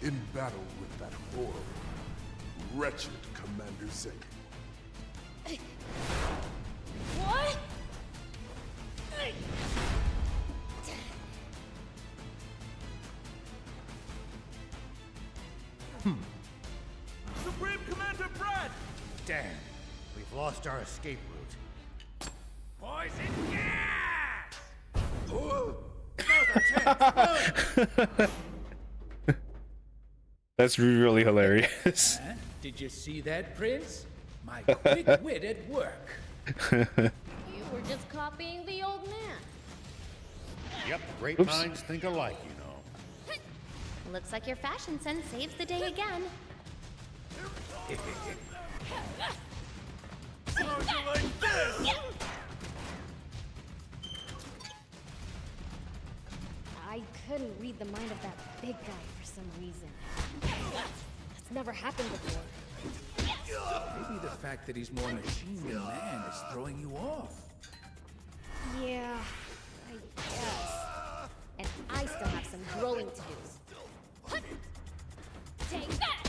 in battle with that horrible, wretched Commander Zane. What? Supreme Commander Brett! Damn, we've lost our escape route. Poison gas! That's really hilarious. Huh? Did you see that, Prince? My quick wit at work. You were just copying the old man. Yep, great Oops. minds think alike, you know. Looks like your fashion sense saves the day again. I couldn't read the mind of that big guy for some reason. That's never happened before. Maybe the fact that he's more machine than man is throwing you off. Yeah, I guess. And I still have some growing to do. Take that!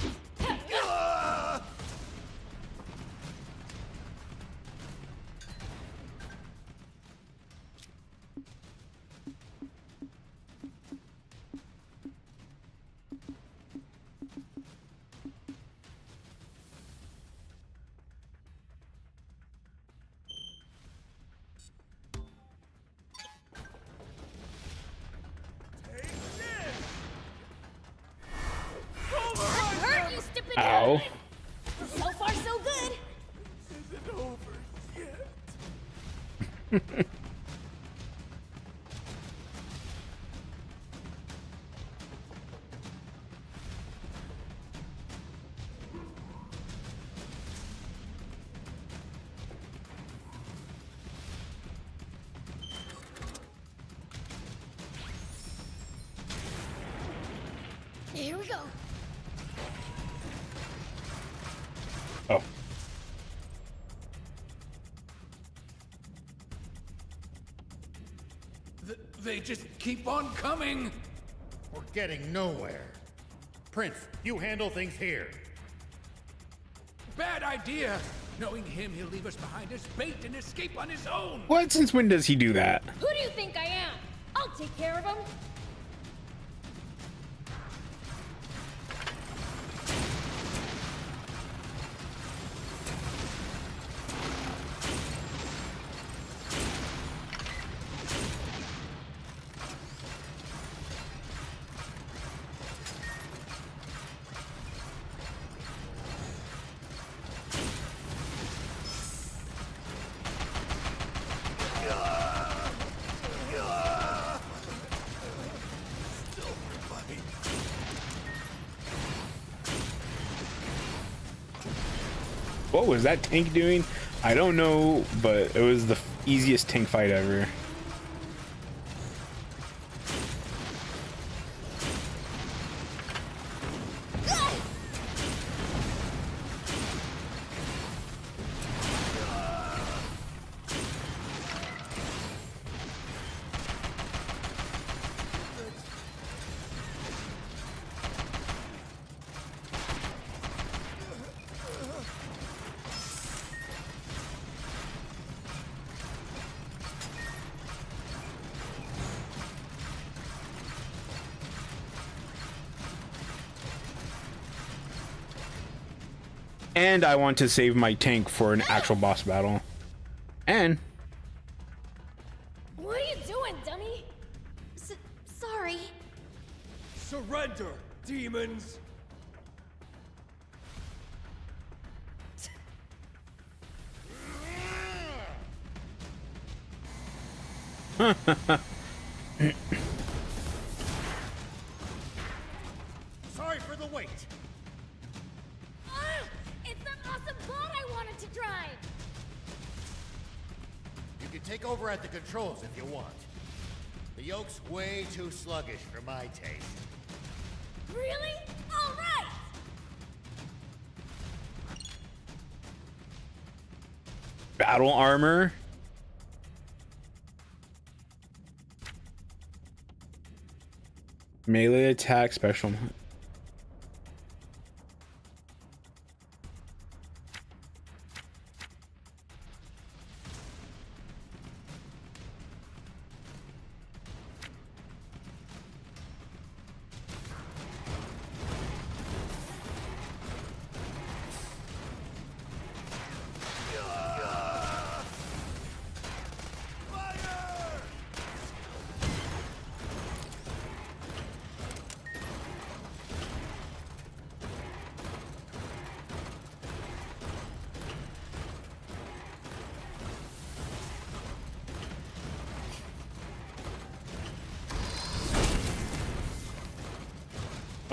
Hurt, you stupid Ow. guy. So far, so good. Isn't over yet. Here we go. Oh. They just keep on coming. We're getting nowhere. Prince, you handle things here. Bad idea. Knowing him, he'll leave us behind as bait and escape on his own. What? Since when does he do that? Who do you think I am? I'll take care of him. What was that tank doing? I don't know, but it was the easiest tank fight ever. And I want to save my tank for an actual boss battle. And What are you doing, dummy? Sorry. Surrender, demons! Sorry for the wait. Ah! It's that awesome bot I wanted to drive! You can take over at the controls if you want. The yoke's way too sluggish for my taste. Really? All right! Battle armor. Melee attack special.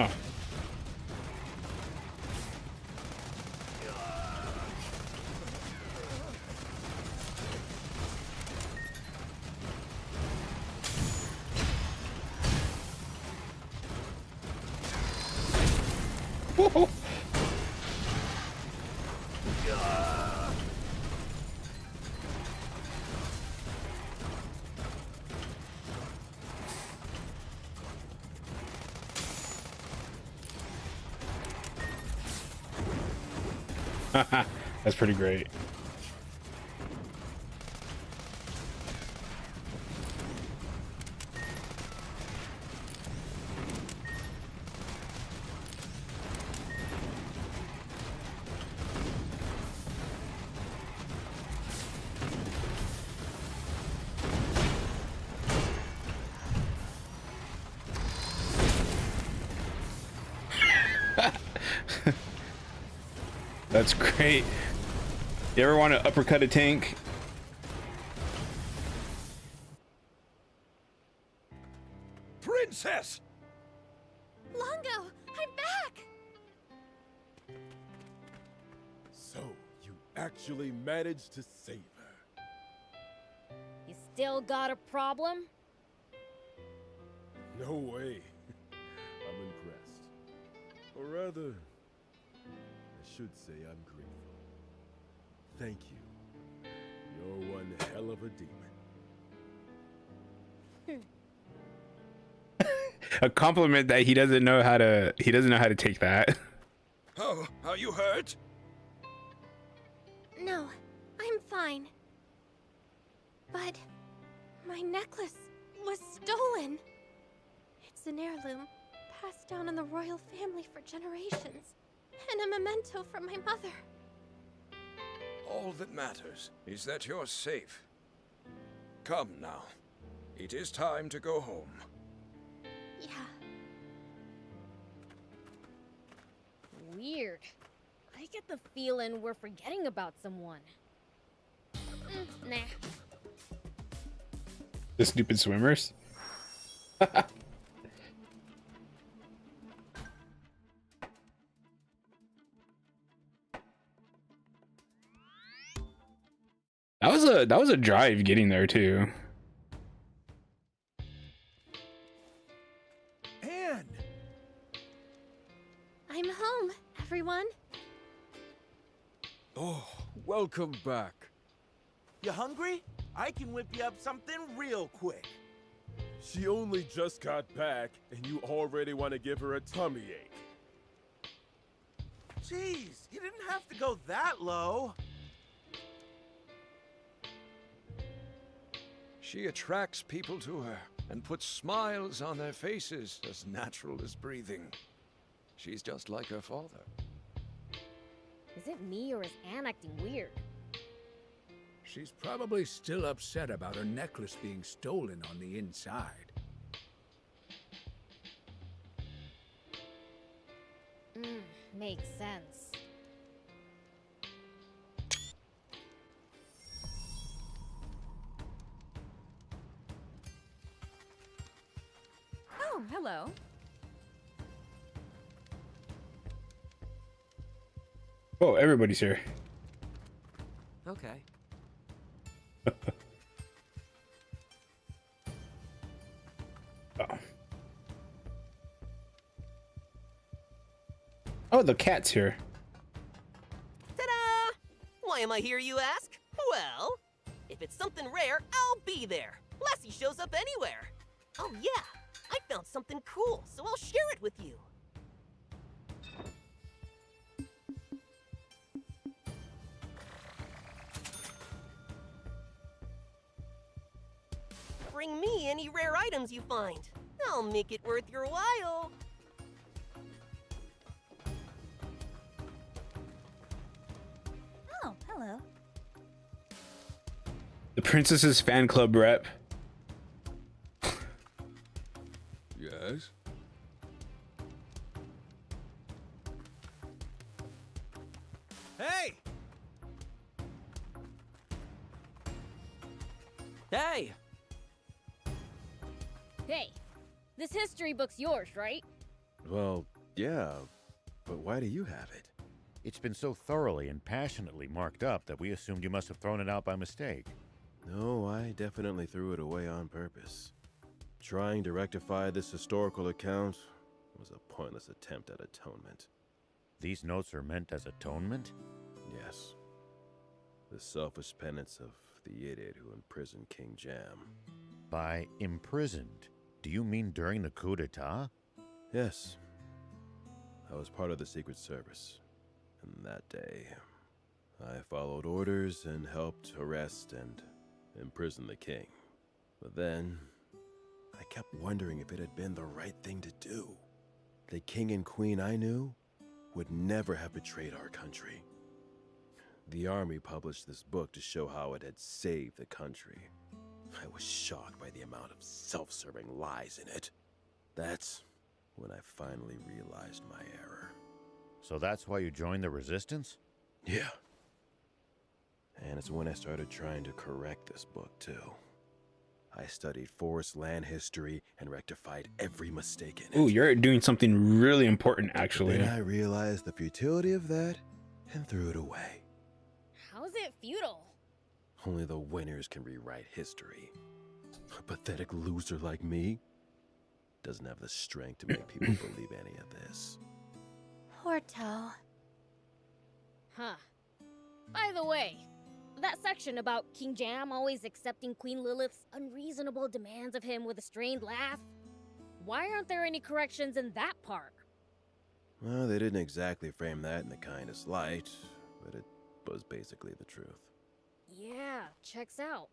Oh. Whoa. That's pretty great. That's great. You ever want to uppercut a tank? Princess! Longo, I'm back! So, you actually managed to save her. You still got a problem? No way. I'm impressed. Or rather, I should say I'm grateful. Thank you. You're one hell of a demon. A compliment that he doesn't know how to take that. Oh, are you hurt? No, I'm fine. But my necklace was stolen. It's an heirloom passed down in the royal family for generations, and a memento from my mother. All that matters is that you're safe. Come now. It is time to go home. Yeah. Weird. I get the feeling we're forgetting about someone. Nah. The stupid swimmers. That was a drive getting there too. Anne! I'm home, everyone. Oh, welcome back. You hungry? I can whip you up something real quick. She only just got back, and you already want to give her a tummy ache. Jeez, you didn't have to go that low. She attracts people to her and puts smiles on their faces as natural as breathing. She's just like her father. Is it me or is Anne acting weird? She's probably still upset about her necklace being stolen on the inside. Makes sense. hello. Oh, everybody's here. Okay. Oh, the cat's here. Ta-da! Why am I here, you ask? Well, if it's something rare, I'll be there. Lassie shows up anywhere. Oh yeah, I found something cool, so I'll share it with you. Bring me any rare items you find. I'll make it worth your while. Oh, hello. The princess's fan club rep. Yes? Hey! Hey! Hey, this history book's yours, right? Well, yeah, but why do you have it? It's been so thoroughly and passionately marked up that we assumed you must have thrown it out by mistake. No, I definitely threw it away on purpose. Trying to rectify this historical account was a pointless attempt at atonement. These notes are meant as atonement? Yes. The selfish penance of the idiot who imprisoned King Jam. By imprisoned, do you mean during the coup d'etat? Yes. I was part of the Secret Service. And that day, I followed orders and helped arrest and imprison the king. But then, I kept wondering if it had been the right thing to do. The king and queen I knew would never have betrayed our country. The army published this book to show how it had saved the country. I was shocked by the amount of self-serving lies in it. That's when I finally realized my error. So that's why you joined the resistance? Yeah. And it's when I started trying to correct this book, too. I studied forest land history and rectified every mistake in it. Ooh, you're doing something really important, actually. Then I realized the futility of that and threw it away. How's it futile? Only the winners can rewrite history. A pathetic loser like me doesn't have the strength to make people believe any of this. Porto. Huh. By the way, that section about King Jam always accepting Queen Lilith's unreasonable demands of him with a strained laugh, why aren't there any corrections in that part? Well, they didn't exactly frame that in the kindest light, but it was basically the truth. Yeah, checks out.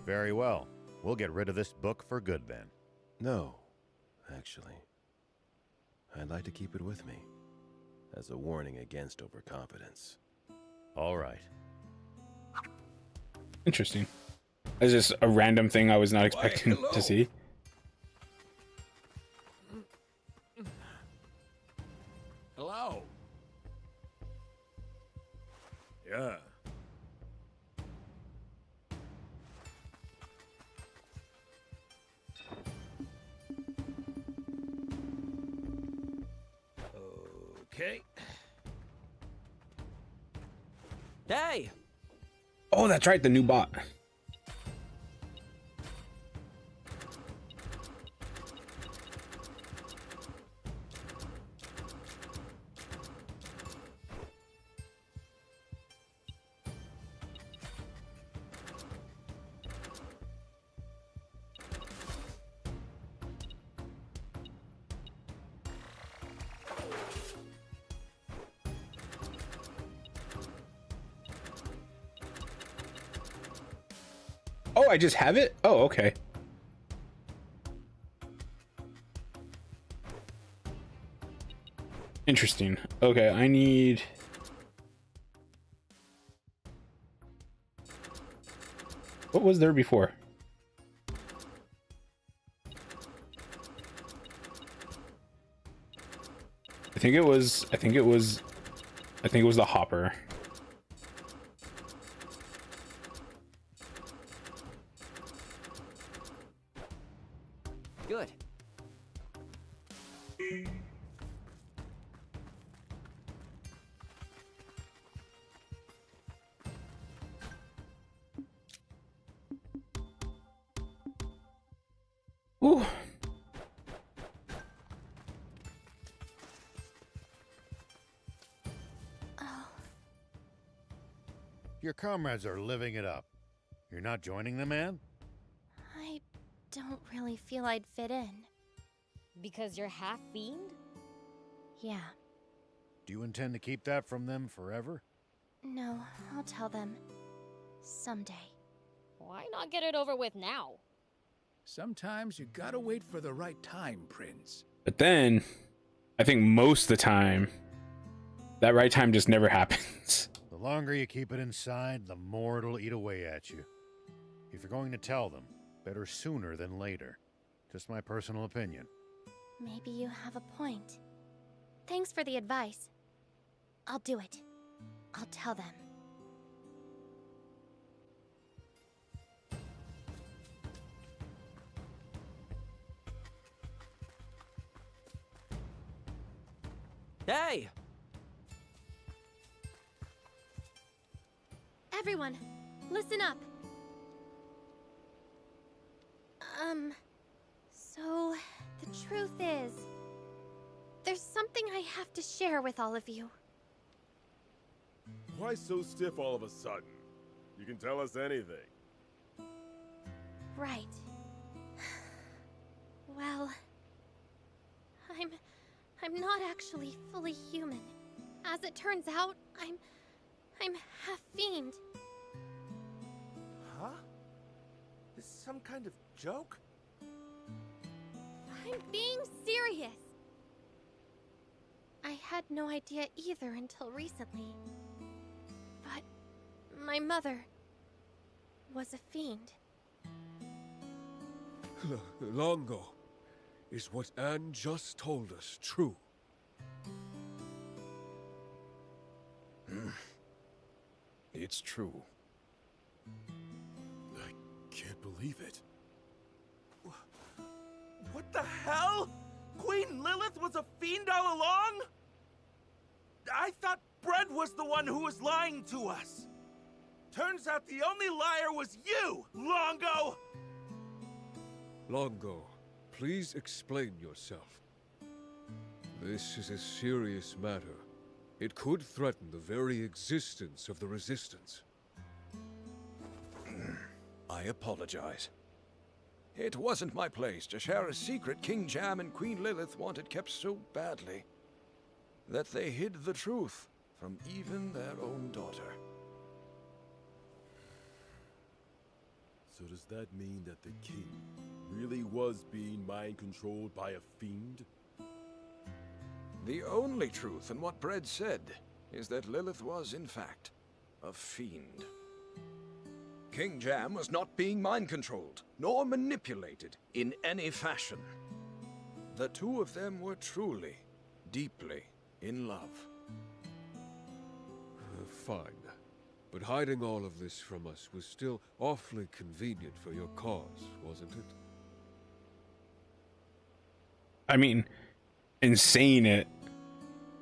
Very well. We'll get rid of this book for good then. No, actually. I'd like to keep it with me, as a warning against overconfidence. All right. Interesting. It's just a random thing I was not expecting to see. Hello. Yeah. Okay. Hey! Oh, that's right, the new bot. Oh, I just have it? Oh, okay. Interesting. Okay, I need... What was there before? I think it was the hopper. Good. Ooh. Your comrades are living it up. You're not joining the man? I don't really feel I'd fit in. Because you're half fiend? Yeah. Do you intend to keep that from them forever? No, I'll tell them. Someday. Why not get it over with now? Sometimes you gotta wait for the right time, Prince. But then, I think most of the time, that right time just never happens. The longer you keep it inside, the more it'll eat away at you. If you're going to tell them, better sooner than later. Just my personal opinion. Maybe you have a point. Thanks for the advice. I'll do it. I'll tell them. Hey! Everyone, listen up. So the truth is, there's something I have to share with all of you. Why so stiff all of a sudden? You can tell us anything. Right. Well, I'm not actually fully human. As it turns out, I'm half fiend. Huh? This is some kind of joke? I'm being serious. I had no idea either until recently. But my mother was a fiend. Longo, is what Anne just told us true? It's true. I can't believe it. What the hell? Queen Lilith was a fiend all along? I thought Brent was the one who was lying to us. Turns out the only liar was you, Longo! Longo, please explain yourself. This is a serious matter. It could threaten the very existence of the Resistance. I apologize. It wasn't my place to share a secret King Jam and Queen Lilith wanted kept so badly that they hid the truth from even their own daughter. So does that mean that the king really was being mind-controlled by a fiend? The only truth in what Bredd said is that Lilith was, in fact, a fiend. King Jam was not being mind-controlled, nor manipulated in any fashion. The two of them were truly, deeply in love. Fine. But hiding all of this from us was still awfully convenient for your cause, wasn't it? I mean, and saying it,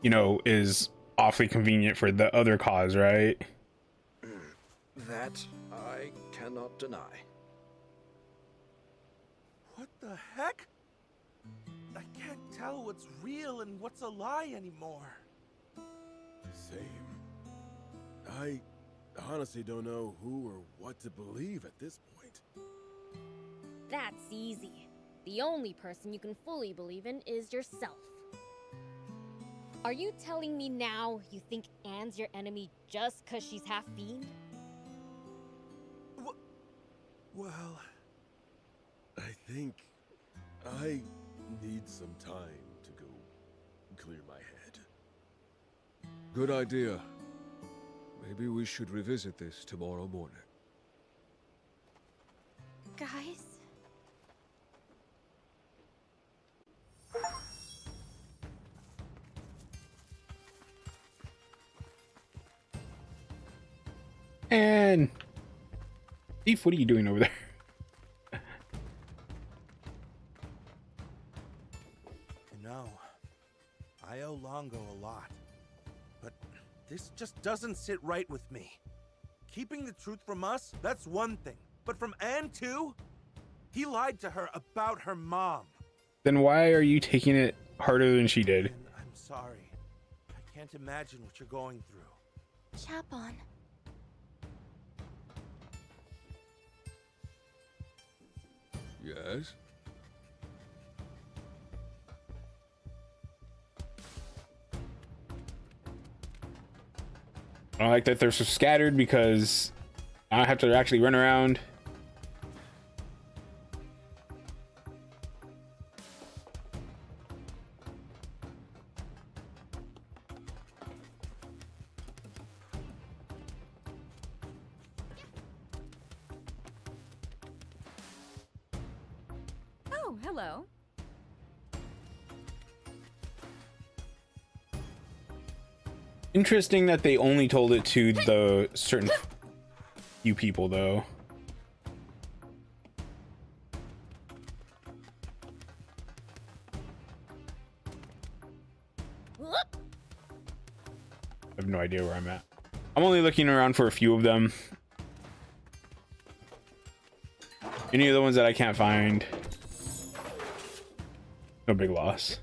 you know, is awfully convenient for the other cause, right? That I cannot deny. What the heck? I can't tell what's real and what's a lie anymore. Same. I honestly don't know who or what to believe at this point. That's easy. The only person you can fully believe in is yourself. Are you telling me now you think Anne's your enemy just because she's half fiend? Well, I think I need some time to go clear my head. Good idea. Maybe we should revisit this tomorrow morning. Guys? And Thief, what are you doing over there? No, Longo a lot, but this just doesn't sit right with me. Keeping the truth from us, that's one thing. But from Anne too? He lied to her about her mom. Then why are you taking it harder than she did? And I'm sorry. I can't imagine what you're going through. Chapon. Yes? I don't like that they're so scattered because I have to actually run around. Oh, hello. Interesting that they only told it to the certain few people, though. I have no idea where I'm at. I'm only looking around for a few of them. Any of the ones that I can't find, no big loss.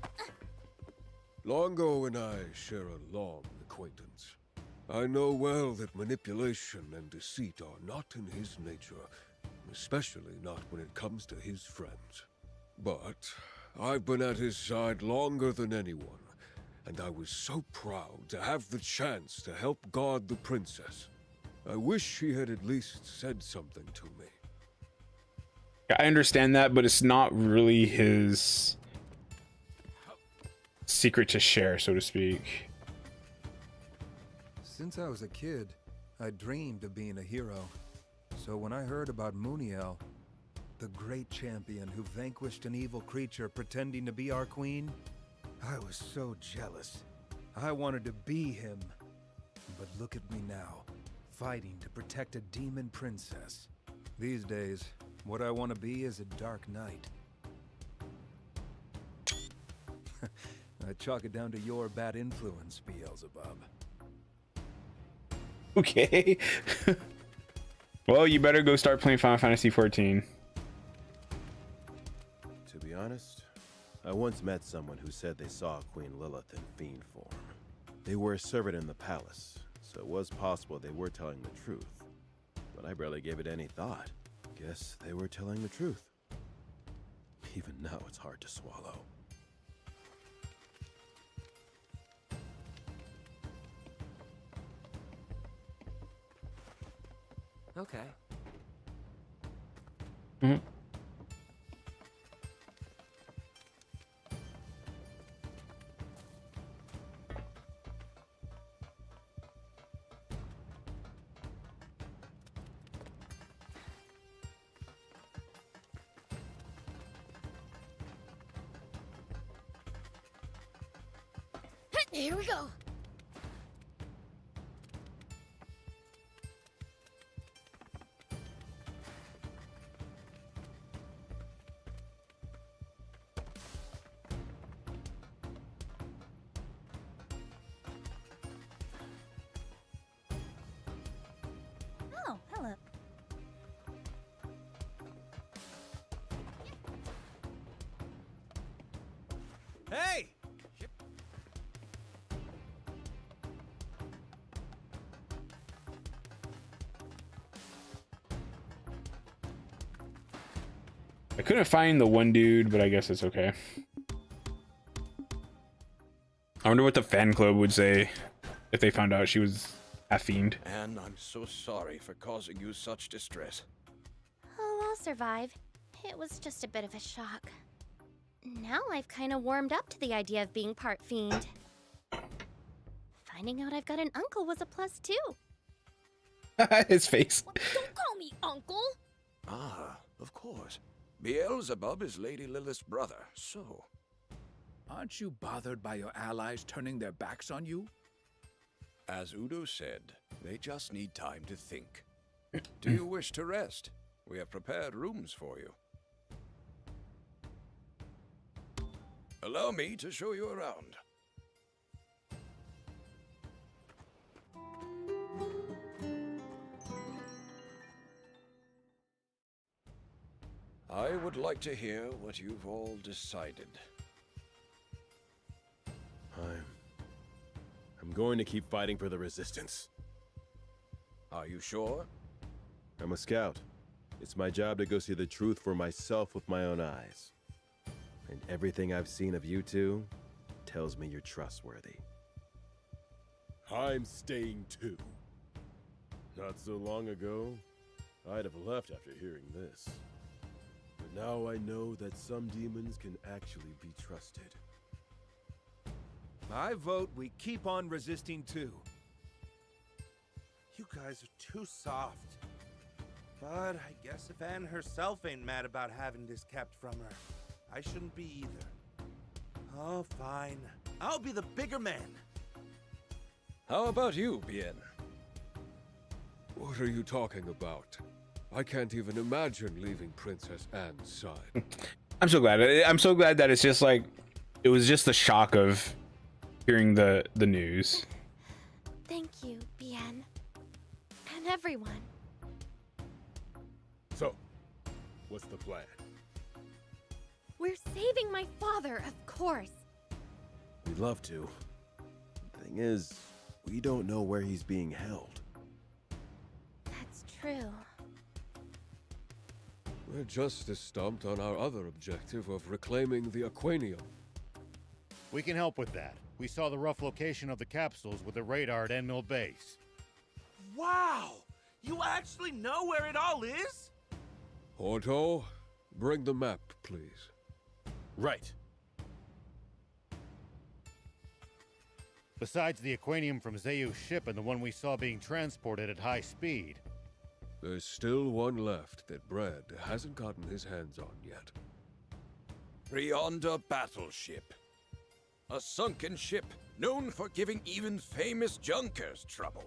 Longo and I share a long acquaintance. I know well that manipulation and deceit are not in his nature, especially not when it comes to his friends. But I've been at his side longer than anyone, and I was so proud to have the chance to help guard the princess. I wish he had at least said something to me. I understand that, but it's not really his secret to share, so to speak. Since I was a kid, I dreamed of being a hero. So when I heard about Muniel, the great champion who vanquished an evil creature pretending to be our queen, I was so jealous. I wanted to be him. But look at me now, fighting to protect a demon princess. These days, what I want to be is a dark knight. I chalk it down to your bad influence, Beelzebub. Okay. Well, you better go start playing Final Fantasy XIV. To be honest, I once met someone who said they saw Queen Lilith in fiend form. They were a servant in the palace, so it was possible they were telling the truth. But I barely gave it any thought. Guess they were telling the truth. Even now, it's hard to swallow. Okay. Mm-hmm. Here we go. Oh, hello. Hey! I couldn't find the one dude, but I guess it's okay. I wonder what the fan club would say if they found out she was a fiend. And I'm so sorry for causing you such distress. Oh, I'll survive. It was just a bit of a shock. Now I've kind of warmed up to the idea of being part fiend. Finding out I've got an uncle was a plus too. His face. Don't call me uncle. Ah, of course. Beelzebub is Lady Lilith's brother, so... Aren't you bothered by your allies turning their backs on you? As Udo said, they just need time to think. Do you wish to rest? We have prepared rooms for you. Allow me to show you around. I would like to hear what you've all decided. I'm going to keep fighting for the Resistance. Are you sure? I'm a scout. It's my job to go see the truth for myself with my own eyes. And everything I've seen of you two tells me you're trustworthy. I'm staying too. Not so long ago, I'd have left after hearing this. But now I know that some demons can actually be trusted. I vote we keep on resisting too. You guys are too soft. But I guess if Anne herself ain't mad about having this kept from her, I shouldn't be either. Oh, fine. I'll be the bigger man. How about you, Bien? What are you talking about? I can't even imagine leaving Princess Anne's side. I'm so glad. I'm so glad that it's just like, it was just the shock of hearing the news. Thank you, Bien. And everyone. So, what's the plan? We're saving my father, of course. We'd love to. Thing is, we don't know where he's being held. That's true. We're just as stumped on our other objective of reclaiming the Aquanium. We can help with that. We saw the rough location of the capsules with the radar at Endmill Base. Wow! You actually know where it all is? Otto, bring the map, please. Right. Besides the Aquanium from Zayu's ship and the one we saw being transported at high speed. There's still one left that Brad hasn't gotten his hands on yet. Beyond battleship. A sunken ship known for giving even famous junkers trouble.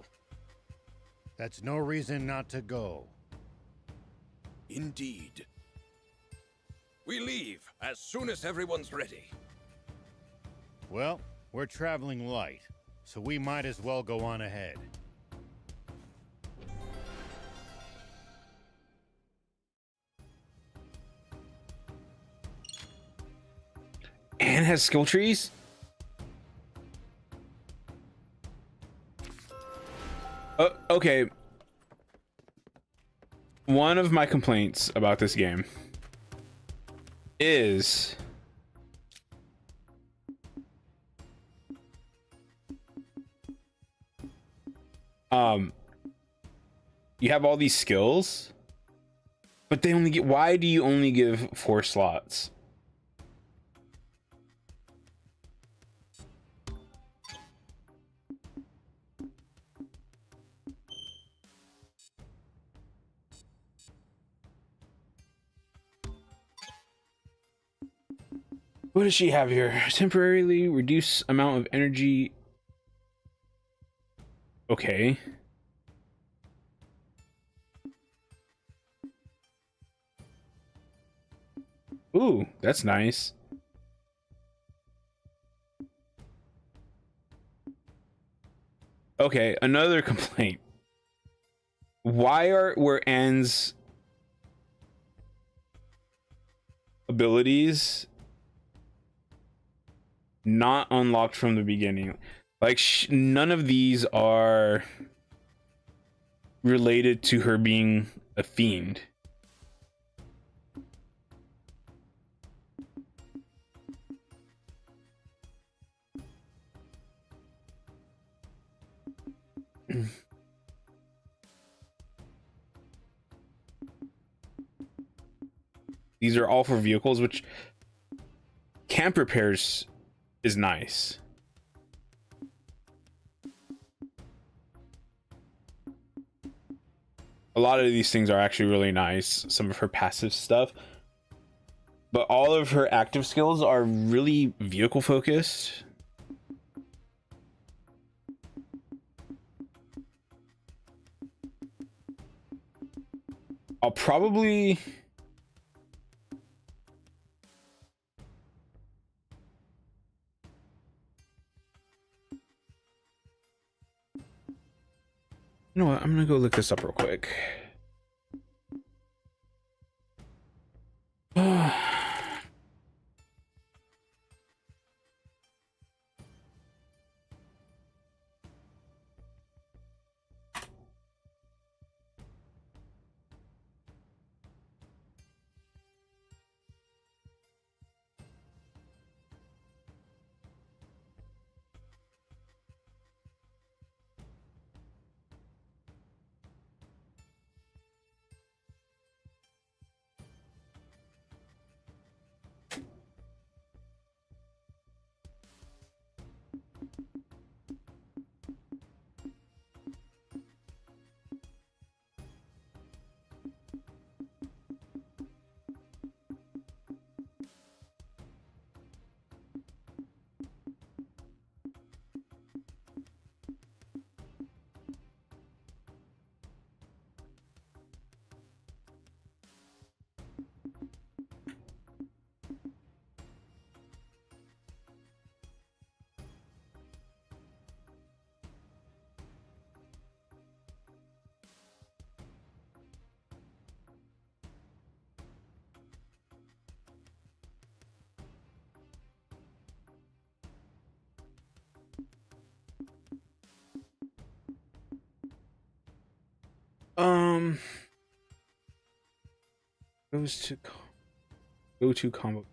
That's no reason not to go. Indeed. We leave as soon as everyone's ready. Well, we're traveling light, so we might as well go on ahead. Anne has skill trees? Okay. One of my complaints about this game is you have all these skills, but they only get, why do you only give 4 slots? What does she have here? Temporarily reduce amount of energy. Okay. Ooh, that's nice. Okay, another complaint. Why were Anne's abilities not unlocked from the beginning? Like, none of these are related to her being a fiend. These are all for vehicles, which camp repairs is nice. A lot of these things are actually really nice, some of her passive stuff, but all of her active skills are really vehicle focused. I'll probably you know what? I'm gonna go look this up real quick. Goes to go to combo.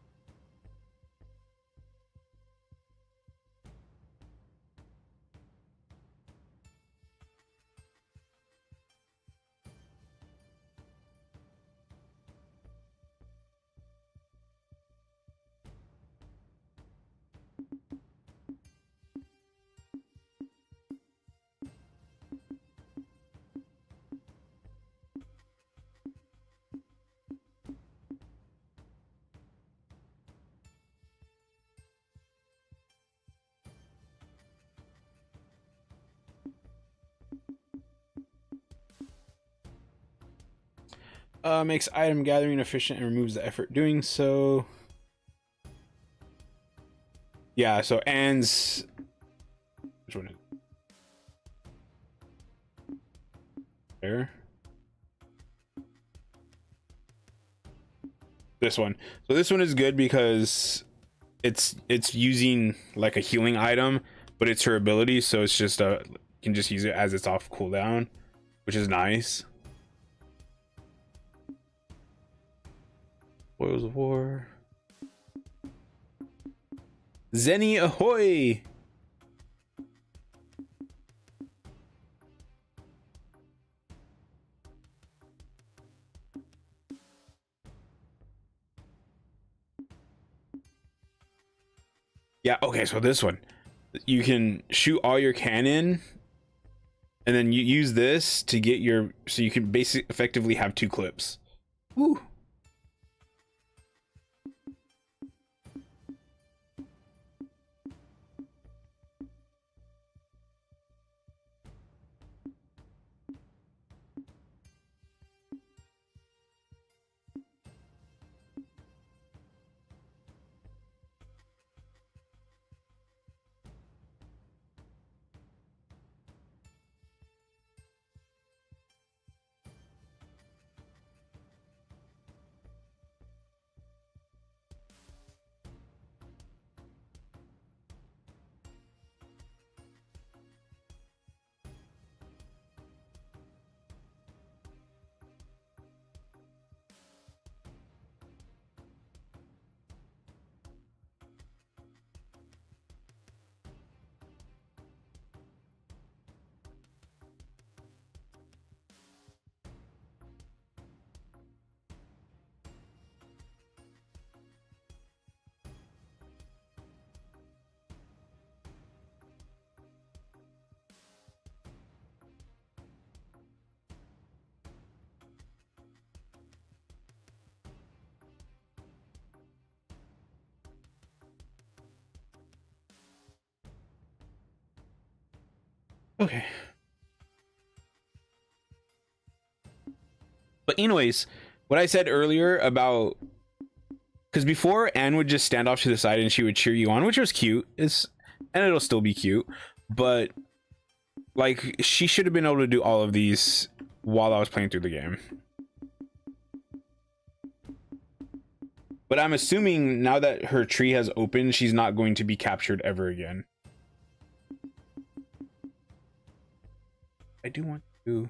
Makes item gathering efficient and removes the effort doing so. Yeah, so Anne's... Which one is it? There. This one. So this one is good because it's using like a healing item, but it's her ability, so it's just you can just use it as it's off cooldown, which is nice. Spoils of War. Zenny ahoy! Yeah, okay, so this one. You can shoot all your cannon, and then you use this to get your... So you can basically effectively have 2 clips. Woo! Okay. But anyways, what I said earlier about, because before Anne would just stand off to the side and she would cheer you on, which was cute, and it'll still be cute, but like she should have been able to do all of these while I was playing through the game. But I'm assuming now that her tree has opened, she's not going to be captured ever again. I do want to.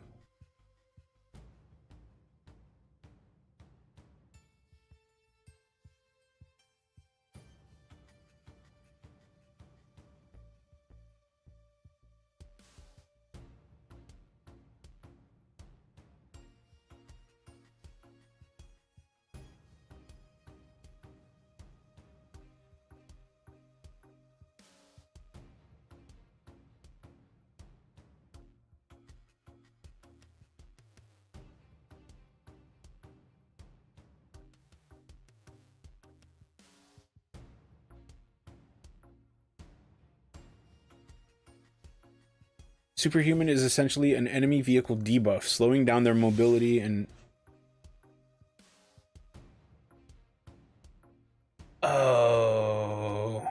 Superhuman is essentially an enemy vehicle debuff, slowing down their mobility and... Oh...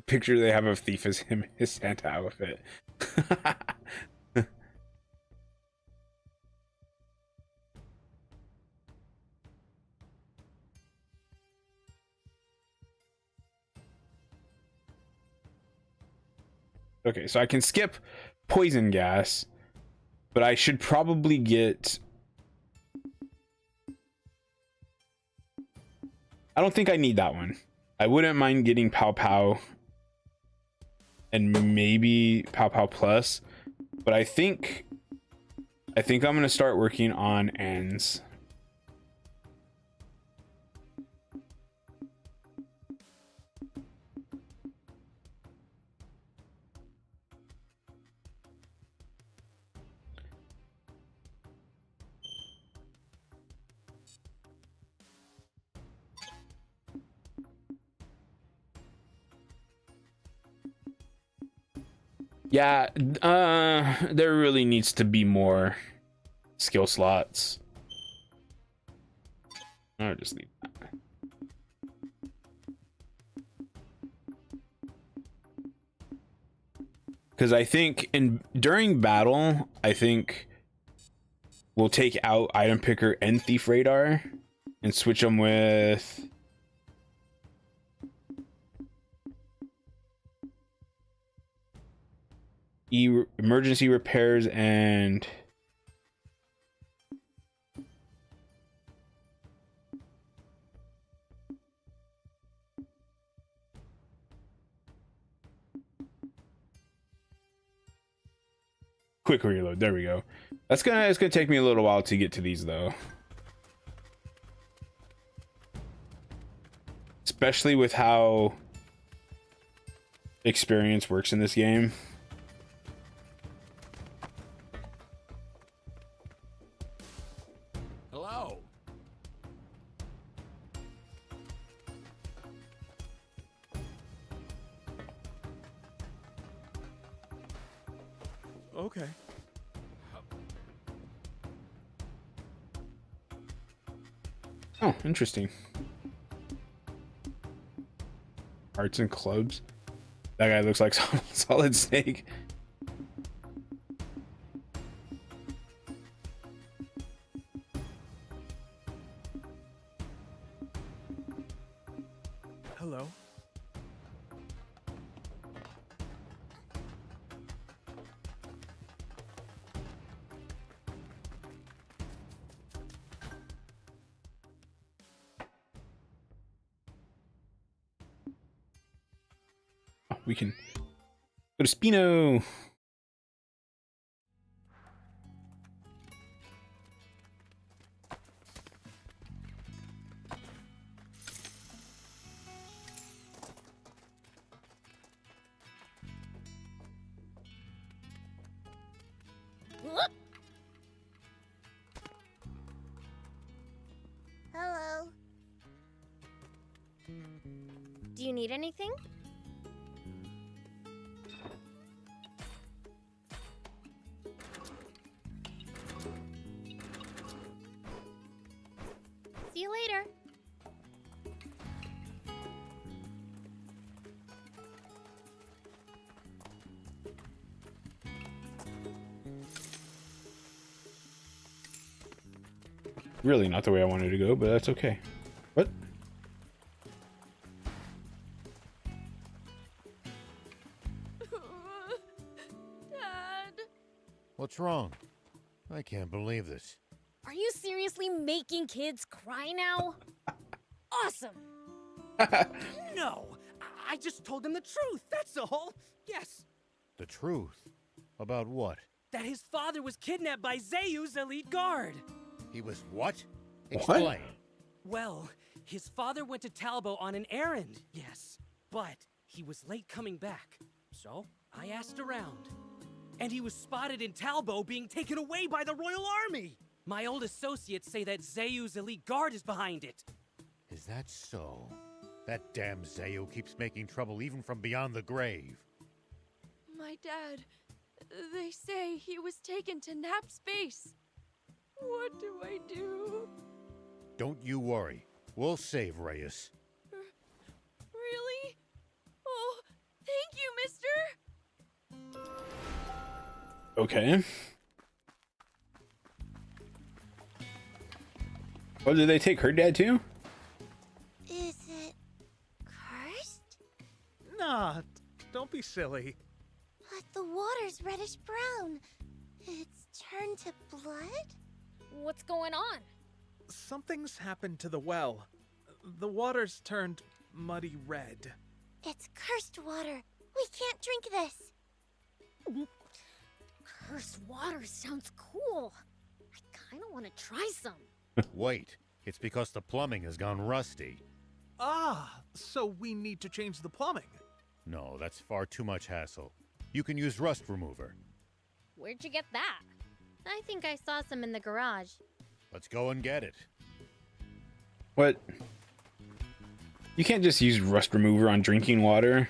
Picture they have of Thief as him, his Santa outfit. Okay, so I can skip poison gas, but I should probably get... I don't think I need that one. I wouldn't mind getting Pow Pow and maybe Pow Pow Plus, but I think I'm gonna start working on ends. Yeah, there really needs to be more skill slots. I'll just leave that. Because I think during battle, I think we'll take out Item Picker and Thief Radar and switch them with... emergency repairs and quick reload. There we go. It's gonna take me a little while to get to these though, especially with how experience works in this game. Okay. Oh, interesting. Arts and clubs. That guy looks like Solid Snake. Hello. We can go to Spino. Hello. Do you need anything? you later. Really not the way I wanted to go, but that's okay. What? Dad, What's wrong? I can't believe this. are you seriously making kids cry now? Awesome. No! I just told him the truth, that's all! Yes, The truth? About what? that his father was kidnapped by Zayu's elite guard! He was what? Explain. Well, his father went to Talbo on an errand, yes. But he was late coming back. So, I asked around. And he was spotted in Talbo being taken away by the Royal Army! My old associates say that Zayu's elite guard is behind it. Is that so? That damn Zayu keeps making trouble even from beyond the grave. My dad, they say he was taken to Nap's base. What do I do? Don't you worry. We'll save Reyes. Really? Oh, thank you, mister! Okay. Oh, did they take her dad too? Is it cursed? Nah, don't be silly. But the water's reddish brown. It's turned to blood? What's going on? Something's happened to the well. The water's turned muddy red. It's cursed water. We can't drink this. Cursed water sounds cool. I kind of want to try some. Wait, it's because the plumbing has gone rusty. Ah, so we need to change the plumbing. No, that's far too much hassle. You can use rust remover. Where'd you get that? I think I saw some in the garage. Let's go and get it. What? You can't just use rust remover on drinking water.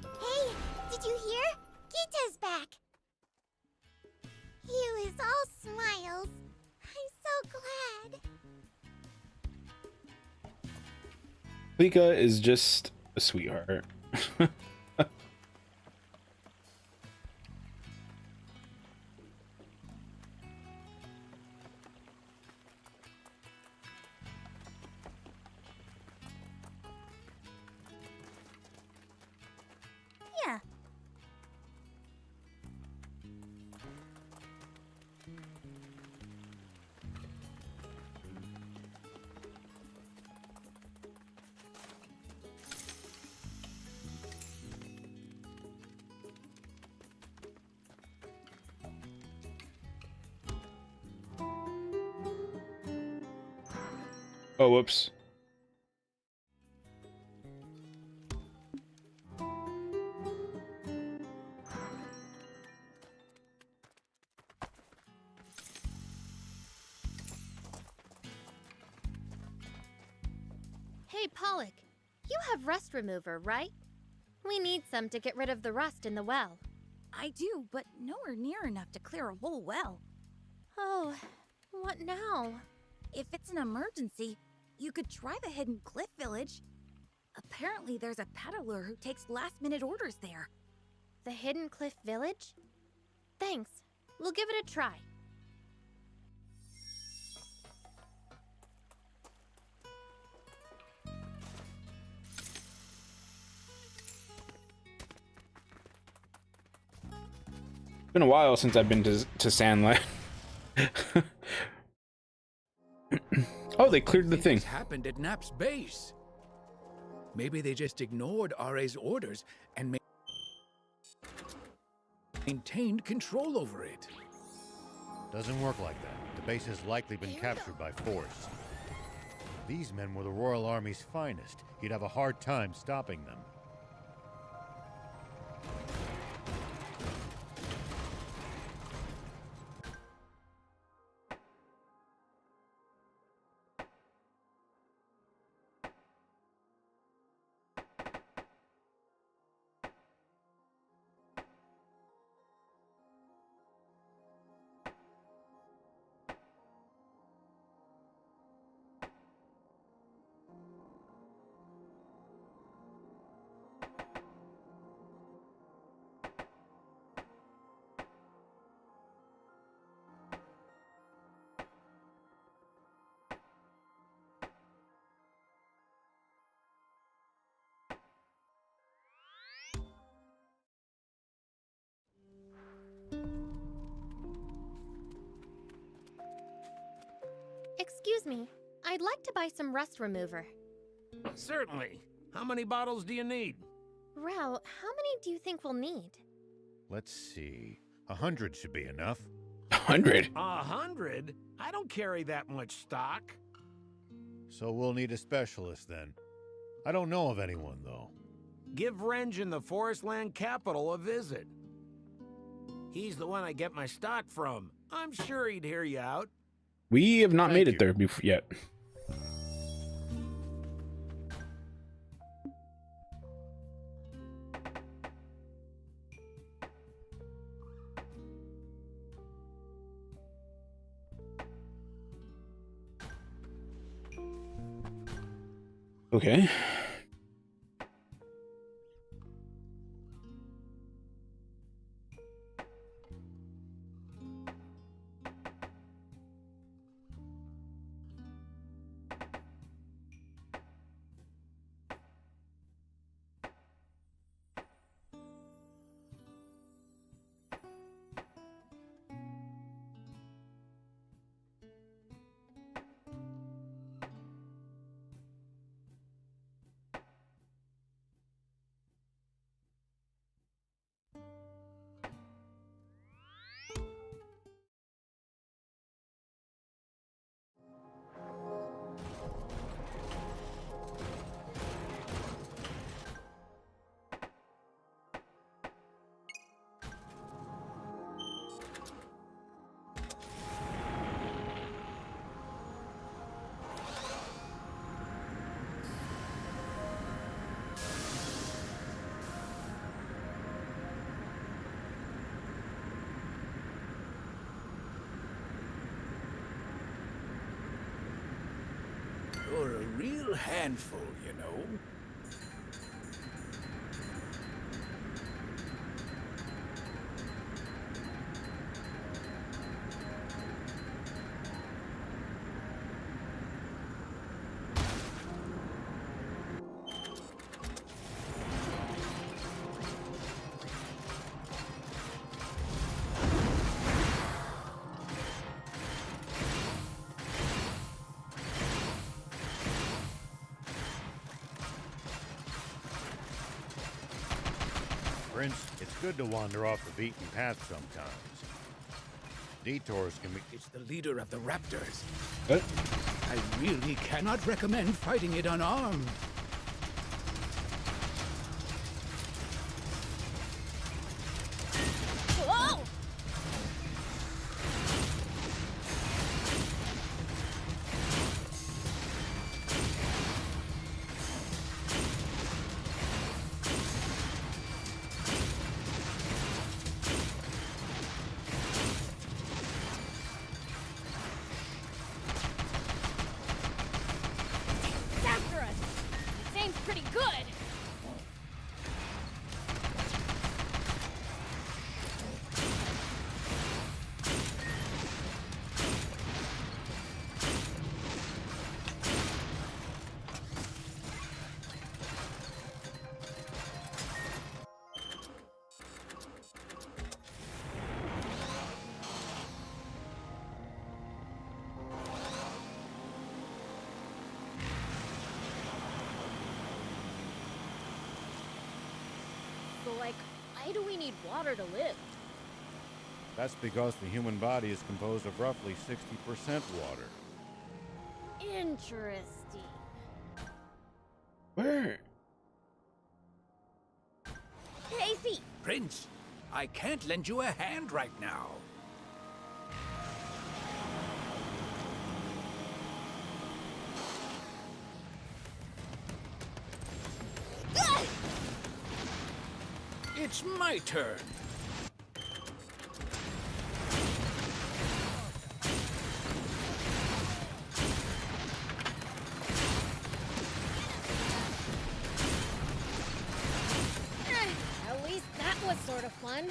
Hey, did you hear? Gita's back. He is all smiles. I'm so glad. Lika is just a sweetheart. Yeah. Oh, whoops. Hey, Pollock. You have rust remover, right? We need some to get rid of the rust in the well. I do, but nowhere near enough to clear a whole well. Oh, what now? If it's an emergency, you could try the Hidden Cliff Village. Apparently, there's a peddler who takes last-minute orders there. The Hidden Cliff Village? Thanks. We'll give it a try. It's been a while since I've been to Sandland. Oh, they cleared the thing. This happened at Nap's base. Maybe they just ignored RA's orders and maintained control over it. Doesn't work like that. The base has likely been captured by force. These men were the Royal Army's finest. He'd have a hard time stopping them. Excuse me. I'd like to buy some rust remover. Certainly. How many bottles do you need? Rao, how many do you think we'll need? Let's see. 100 should be enough. 100? 100? I don't carry that much stock. So we'll need a specialist then. I don't know of anyone, though. Give Renge in the Forestland capital a visit. He's the one I get my stock from. I'm sure he'd hear you out. We have not Thank made you. it there yet. Okay. You're a real handful, you know. Prince, it's good to wander off the beaten path sometimes. Detours can be... It's the leader of the Raptors. What? I really cannot recommend fighting it unarmed. Whoa! It's after us! It seems pretty good! So, like, why do we need water to live? That's because the human body is composed of roughly 60% water. Interesting. Where? Hey, Thief! Prince, I can't lend you a hand right now. It's my turn. At least that was sort of fun.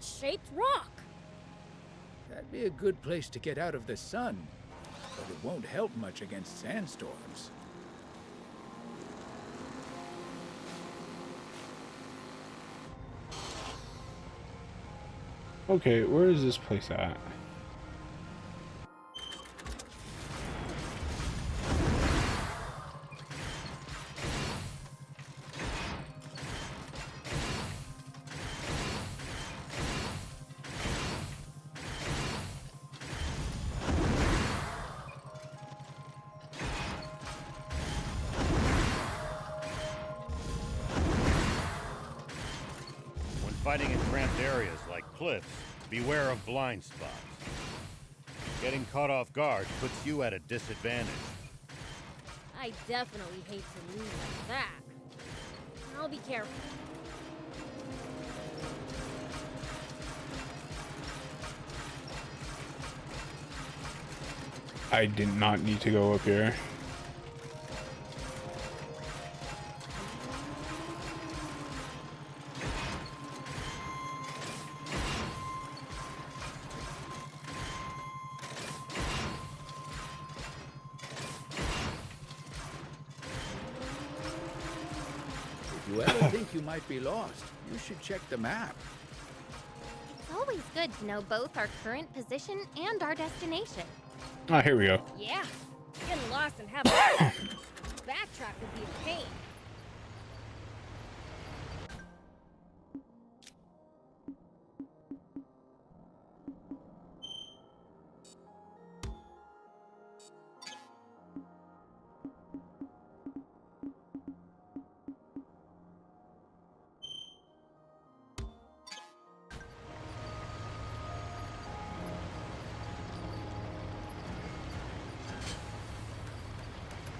heart-shaped rock. That'd be a good place to get out of the sun, but it won't help much against sandstorms. Okay, where is this place at? When fighting in cramped areas like cliffs, beware of blind spots. Getting caught off guard puts you at a disadvantage. I definitely hate to lose like that. I'll be careful. I did not need to go up here. If you ever think you might be lost, you should check the map. It's always good to know both our current position and our destination. Ah, here we go. Yeah, getting lost and having backtrack would be a pain.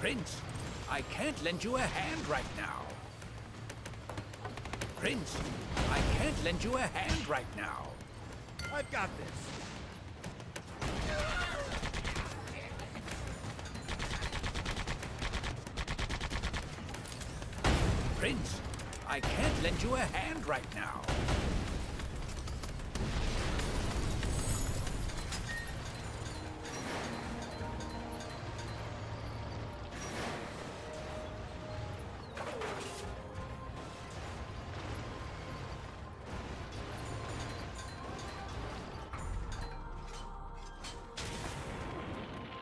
Prince, I can't lend you a hand right now. Prince, I can't lend you a hand right now. I've got this. Prince, I can't lend you a hand right now.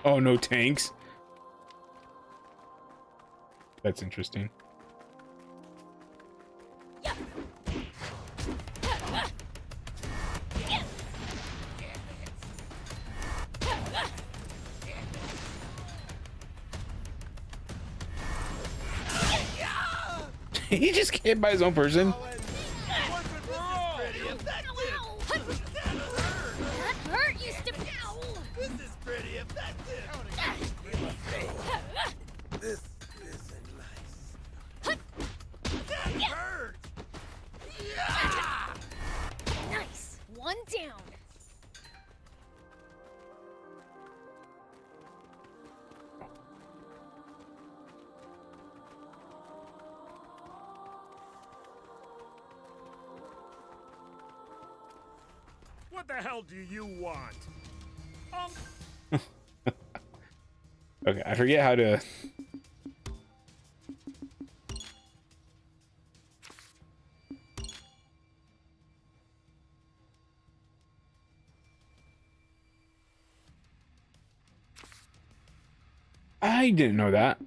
Oh, no tanks. That's interesting. He just came by his own person. That hurt, you stupid owl! This is pretty effective. This isn't nice. That hurt. Nice! One down. What the hell do you want? Okay, I forget how to. I didn't know that.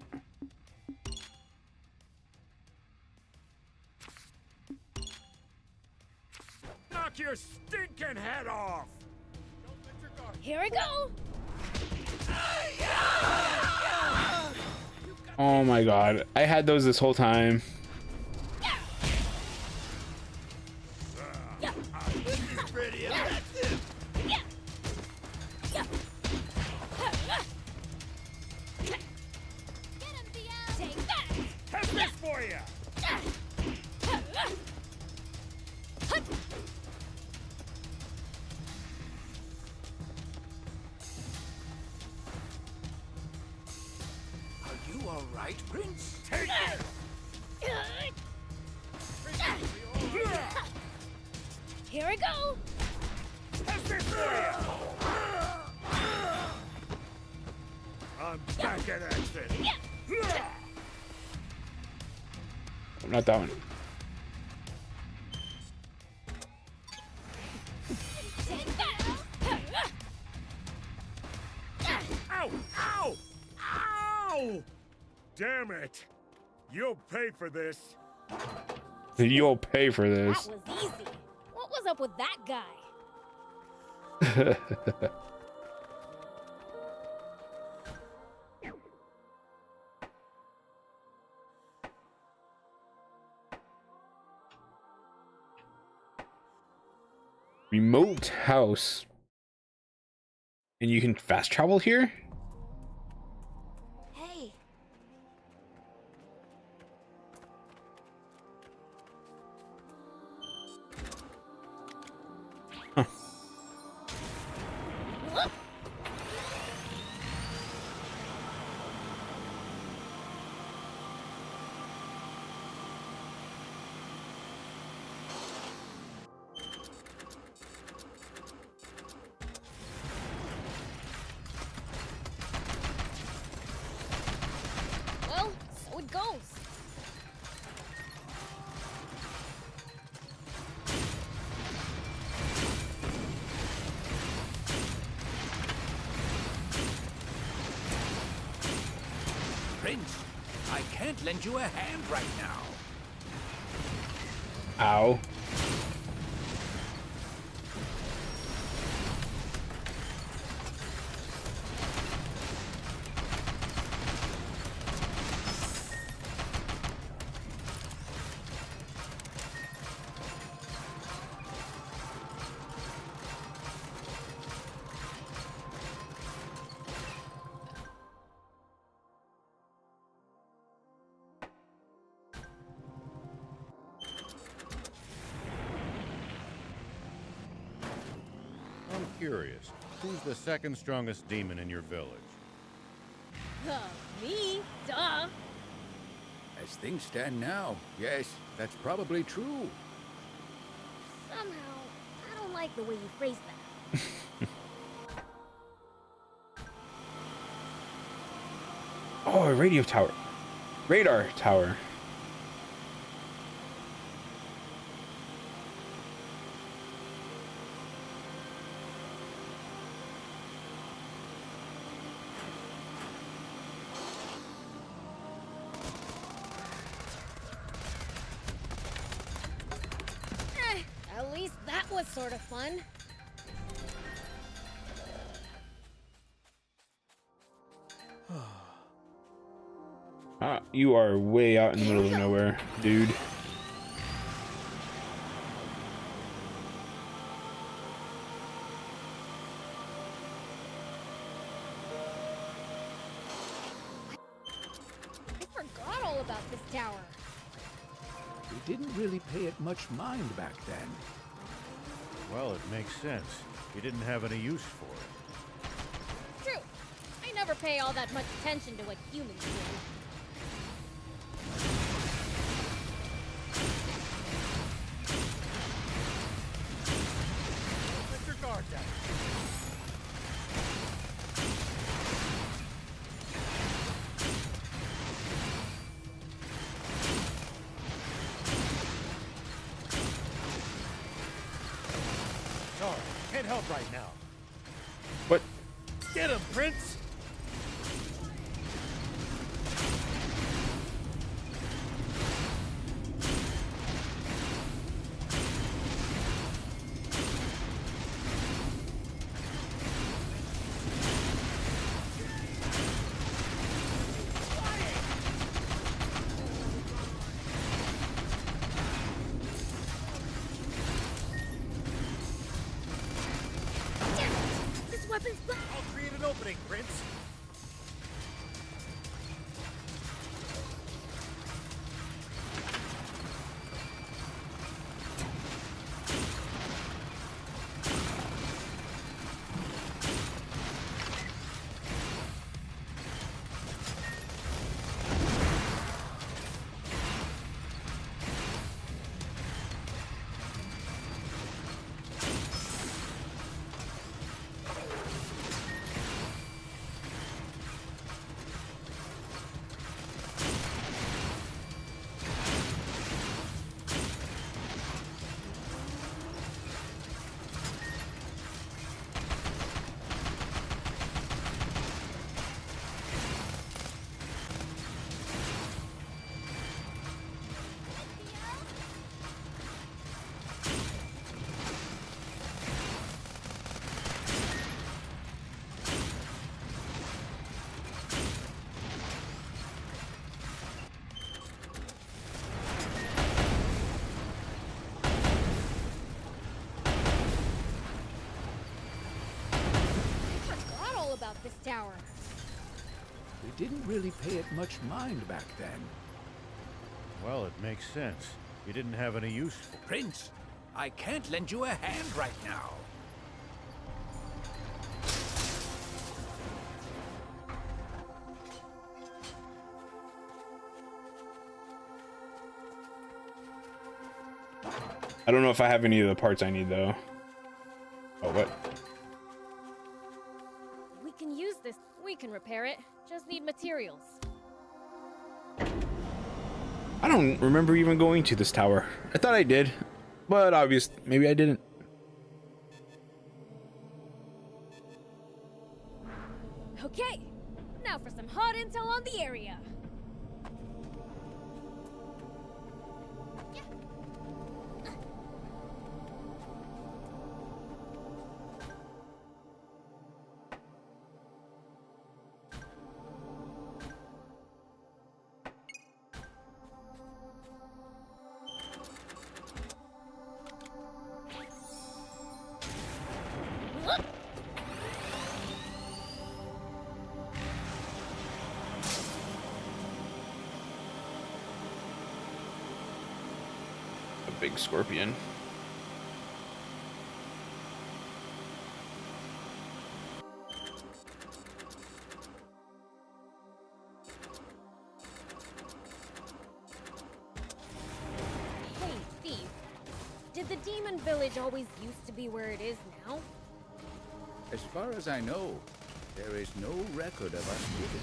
Knock your stinking head off! Here I go! Oh my god, I had those this whole time. This is pretty effective. Take that! Have this for you! Are you all right, Prince? Take it! Here we go! I'm back at action. Not that one. Ow! Ow! Ow! Damn it! You'll pay for this. You'll pay for this. That was easy. What was up with that guy? Remote house. And you can fast travel here? Hey. Well, so it goes. Prince, I can't lend you a hand right now. Ow. I'm curious. Who's the second strongest demon in your village? Me? Duh. As things stand now, yes, that's probably true. Somehow, I don't like the way you phrase that. Oh, a radio tower. Radar tower. At least that was sort of fun. You are way out in the middle of nowhere, dude. I forgot all about this tower. We didn't really pay it much mind back then. Well, it makes sense. You didn't have any use for it. True. I never pay all that much attention to what humans do. Let your guard down. Sorry, can't help right now. What? Get him, Prince! This weapon's I'll create an opening, Prince. tower. We didn't really pay it much mind back then. Well, it makes sense. You didn't have any use for it. Prince, I can't lend you a hand right now. I don't know if I have any of the parts I need though. Oh, what? We can use this. We can repair it. Just need materials. I don't remember even going to this tower. I thought I did, but obviously maybe I didn't. Okay, now for some hot intel on the area. A big scorpion. Hey, Steve. Did the demon village always used to be where it is now? As far as I know, there is no record of us living.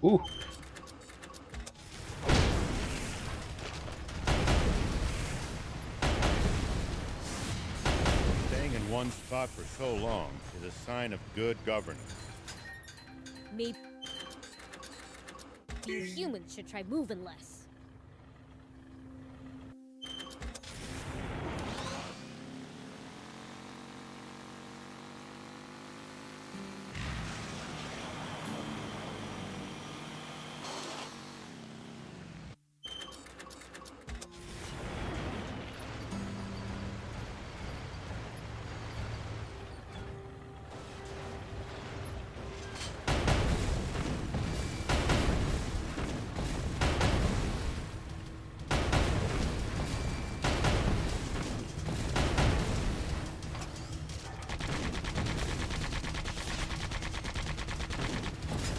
Ooh. Staying in one spot for so long is a sign of good governance. Maybe you humans should try moving less.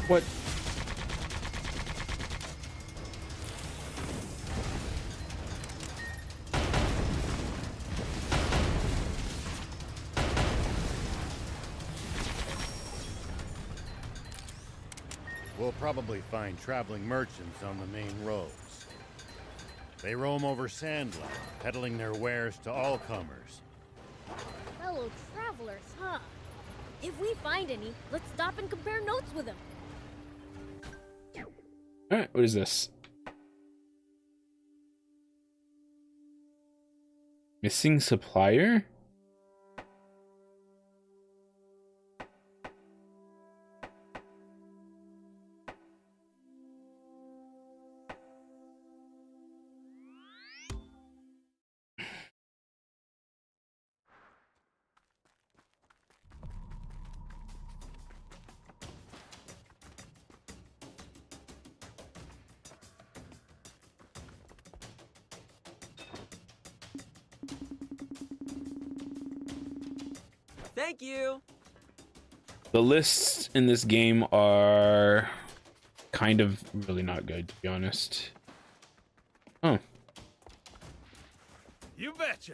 What? We'll probably find traveling merchants on the main roads. They roam over Sandland, peddling their wares to all comers. Fellow travelers, huh? If we find any, let's stop and compare notes with them. All right, what is this? Missing supplier? Thank you. The lists in this game are kind of really not good, to be honest. Oh. You betcha.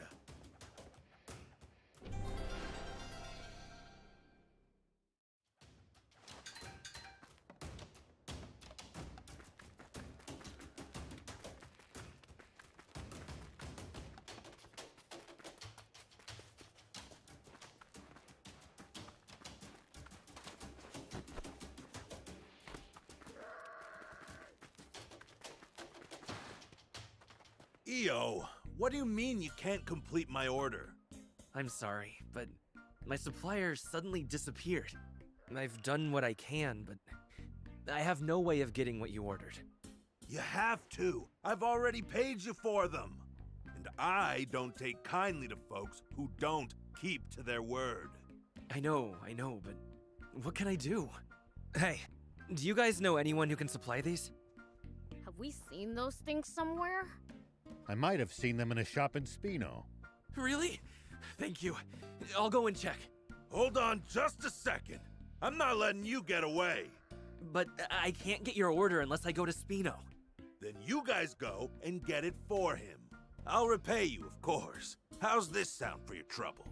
EO, what do you mean you can't complete my order? I'm sorry, but my supplier suddenly disappeared. I've done what I can, but I have no way of getting what you ordered. You have to. I've already paid you for them. And I don't take kindly to folks who don't keep to their word. I know, but what can I do? Hey, do you guys know anyone who can supply these? Have we seen those things somewhere? I might have seen them in a shop in Spino. Really? Thank you. I'll go and check. Hold on just a second. I'm not letting you get away. But I can't get your order unless I go to Spino. Then you guys go and get it for him. I'll repay you, of course. How's this sound for your trouble?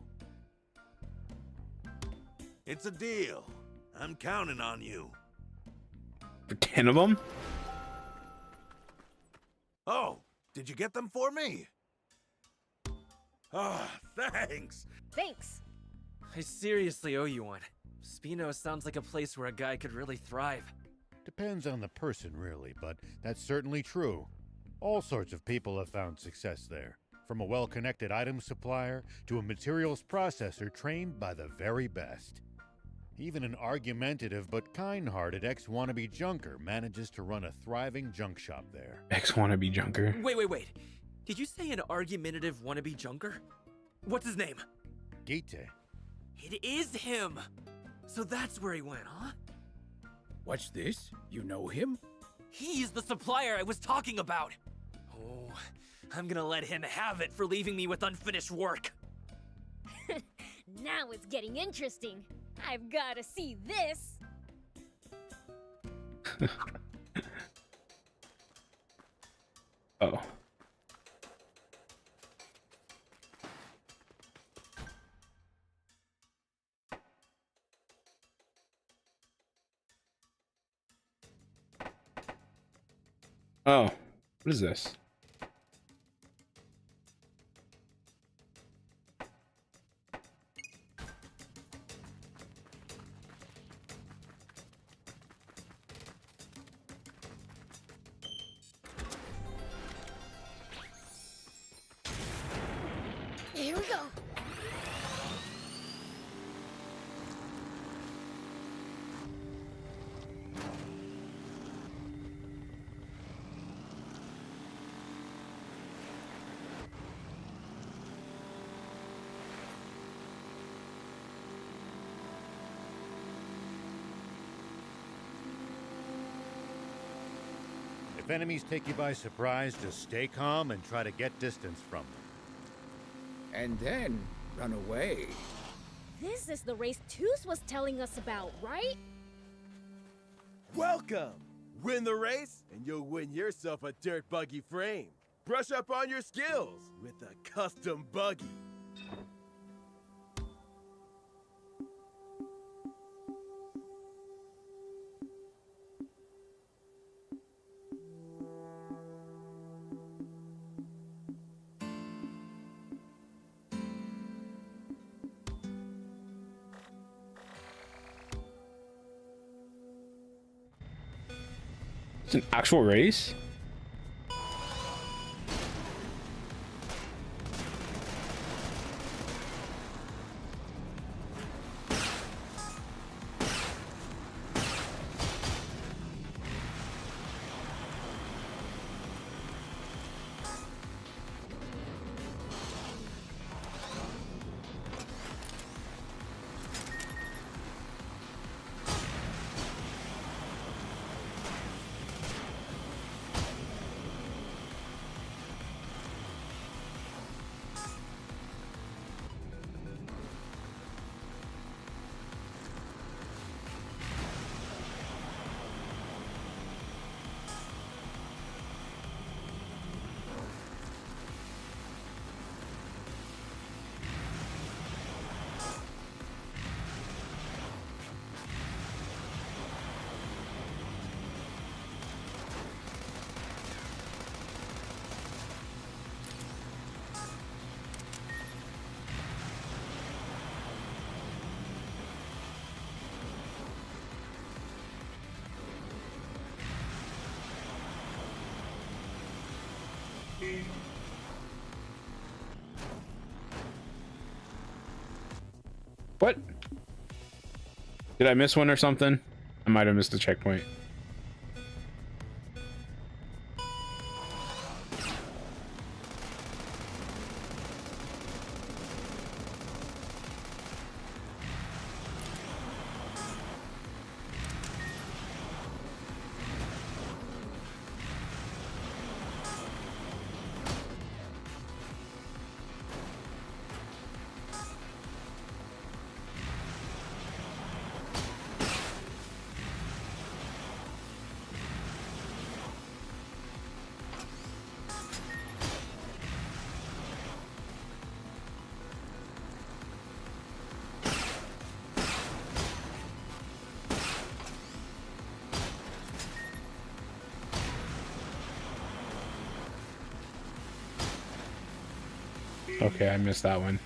It's a deal. I'm counting on you. For 10 of them? Oh, did you get them for me? Ah, thanks. Thanks. I seriously owe you one. Spino sounds like a place where a guy could really thrive. Depends on the person, really, but that's certainly true. All sorts of people have found success there, from a well-connected item supplier to a materials processor trained by the very best. Even an argumentative but kind-hearted ex-wannabe junker manages to run a thriving junk shop there. Ex-wannabe junker. Wait. Did you say an argumentative wannabe junker? What's his name? Gite. It is him! So that's where he went, huh? What's this? You know him? He's the supplier I was talking about! Oh, I'm gonna let him have it for leaving me with unfinished work. Now it's getting interesting. I've gotta see this. Oh. Oh, what is this? Here we go. If enemies take you by surprise, just stay calm and try to get distance from them. And then run away. This is the race Toos was telling us about, right? Welcome! Win the race, and you'll win yourself a dirt buggy frame. Brush up on your skills with a custom buggy. It's an actual race? What? Did I miss one or something? I might have missed a checkpoint. Okay, I missed that one.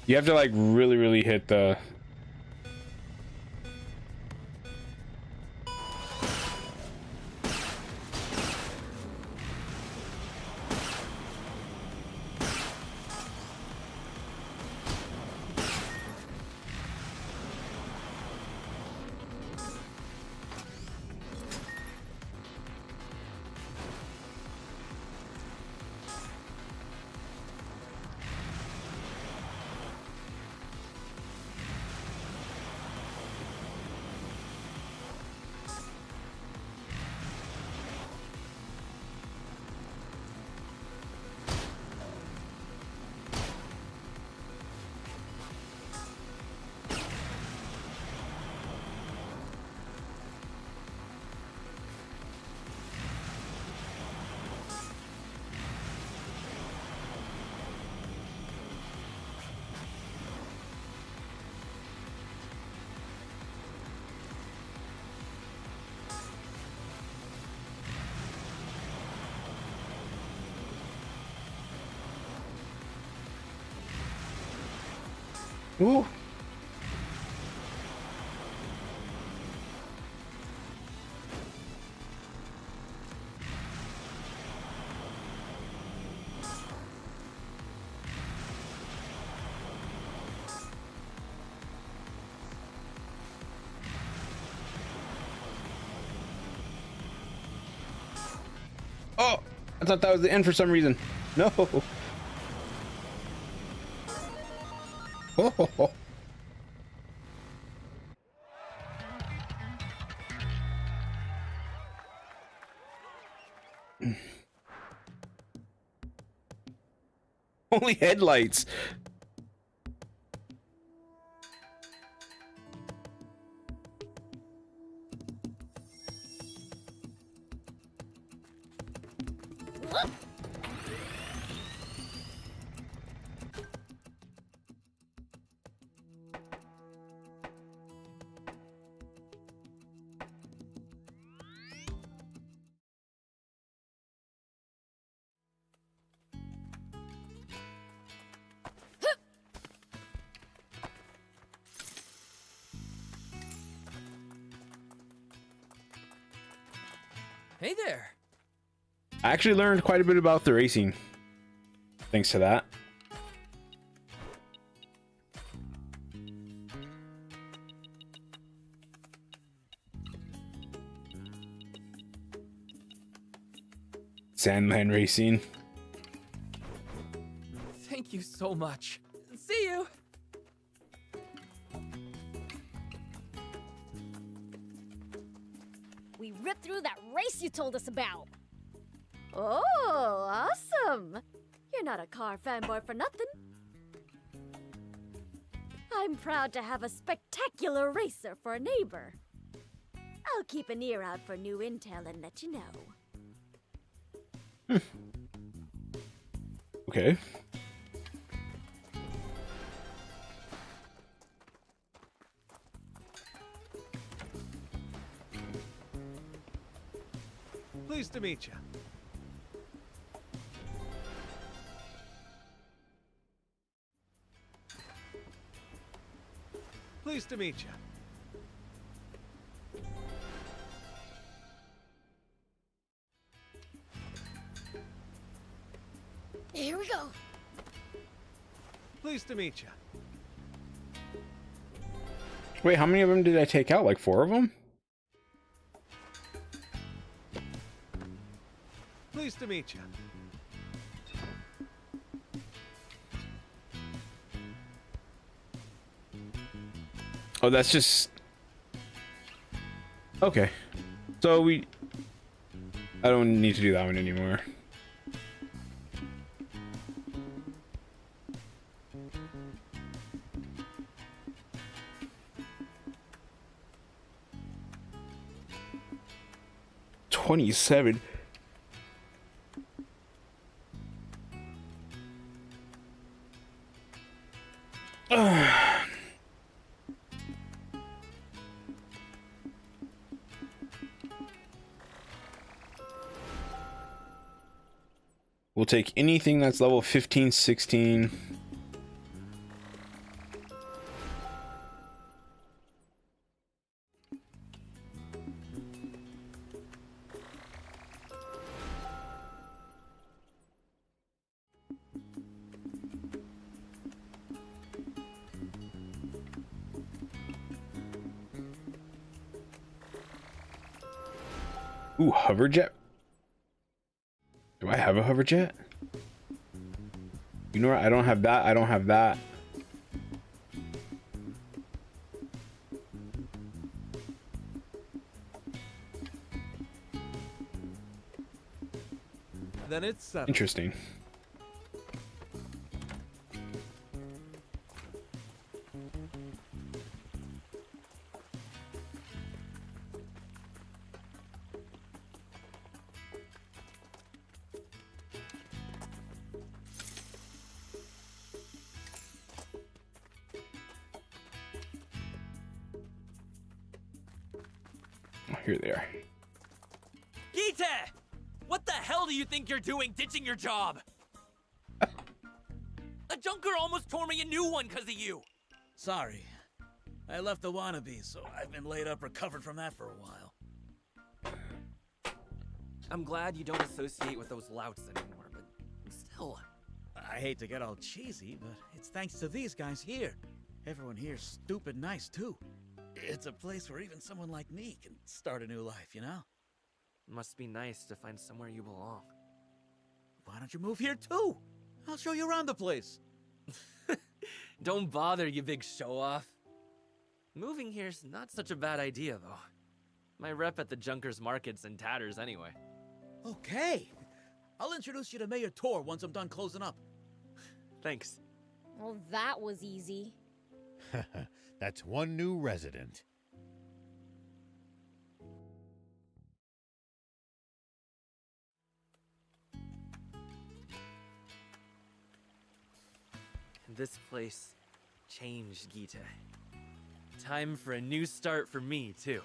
You have to like really hit the... Ooh. Oh, I thought that was the end for some reason. No. Oh. Only headlights. Hey there. I actually learned quite a bit about the racing thanks to that. Sandland racing. Thank you so much. See you. We ripped through that race you told us about. Oh, awesome! You're not a car fanboy for nothing. I'm proud to have a spectacular racer for a neighbor. I'll keep an ear out for new intel and let you know. Okay. Pleased to meet you. Pleased to meet you. Here we go. Pleased to meet you. Wait, how many of them did I take out? Like 4 of them? Pleased to meet you. Oh, that's just... Okay. So I don't need to do that one anymore. $27. We'll take anything that's level 15, 16. Ooh, hoverjet. Do I have a hoverjet? You know what? I don't have that. I don't have that. Then it's settled. Interesting. Here they are. Gita! What the hell do you think you're doing ditching your job? A junker almost tore me a new one because of you. Sorry. I left the wannabe, so I've been laid up recovered from that for a while. I'm glad you don't associate with those louts anymore, but still. I hate to get all cheesy, but it's thanks to these guys here. Everyone here's stupid nice, too. It's a place where even someone like me can start a new life, you know? Must be nice to find somewhere you belong. Why don't you move here, too? I'll show you around the place. Don't bother, you big show-off. Moving here's not such a bad idea, though. My rep at the Junkers Market's in tatters anyway. Okay. I'll introduce you to Mayor Tor once I'm done closing up. Thanks. Well, that was easy. That's one new resident. This place changed, Gita. Time for a new start for me, too.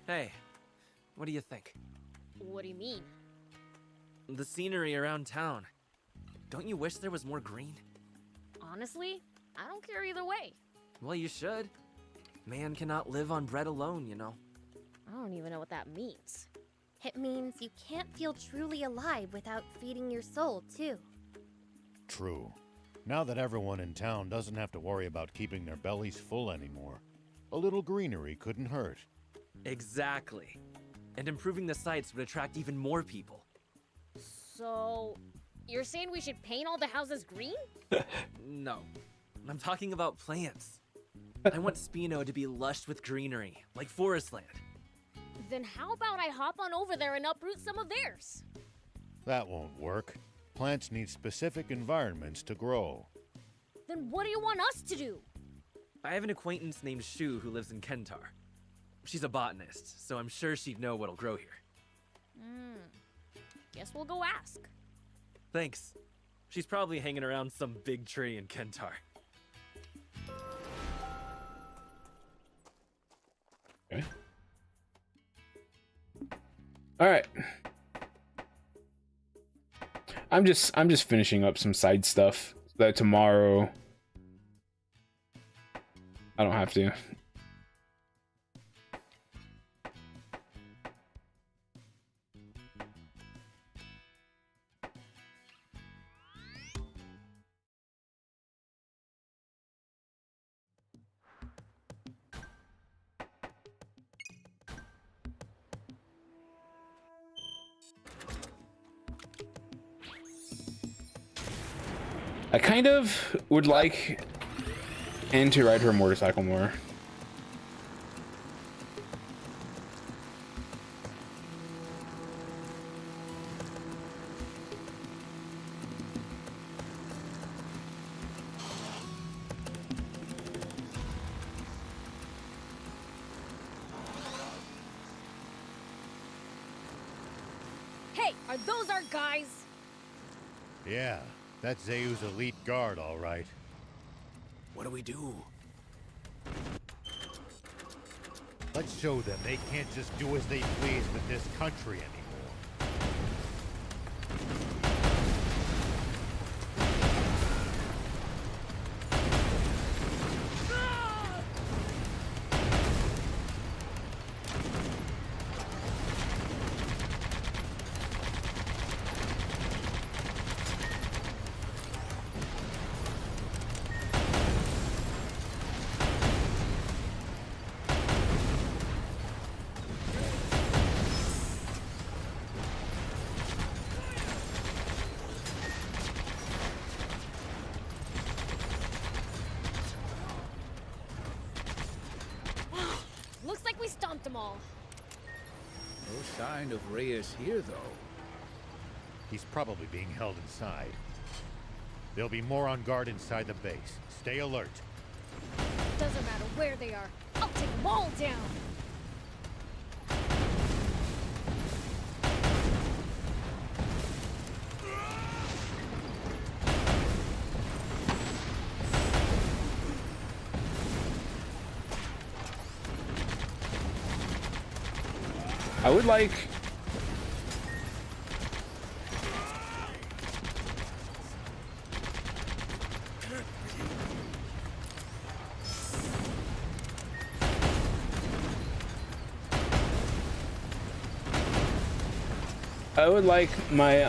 Hey, what do you think? What do you mean? The scenery around town. Don't you wish there was more green? Honestly, I don't care either way. Well, you should. Man cannot live on bread alone, you know. I don't even know what that means. It means you can't feel truly alive without feeding your soul, too. True. Now that everyone in town doesn't have to worry about keeping their bellies full anymore, a little greenery couldn't hurt. Exactly. And improving the sights would attract even more people. So, you're saying we should paint all the houses green? No. I'm talking about plants. I want Spino to be lush with greenery, like forest land. Then how about I hop on over there and uproot some of theirs? That won't work. Plants need specific environments to grow. Then what do you want us to do? I have an acquaintance named Shu who lives in Kentar. She's a botanist, so I'm sure she'd know what'll grow here. Guess we'll go ask. Thanks. She's probably hanging around some big tree in Kentar. Okay. All right. I'm just finishing up some side stuff so that tomorrow I don't have to. I kind of would like Anne to ride her motorcycle more. Hey, are those our guys? Yeah, that's Zeu's elite guard, all right. What do we do? Let's show them they can't just do as they please with this country anymore. Looks like we stomped them all. No sign of Reyes here, though. He's probably being held inside. There'll be more on guard inside the base. Stay alert. Doesn't matter where they are. I'll take them all down. I would like my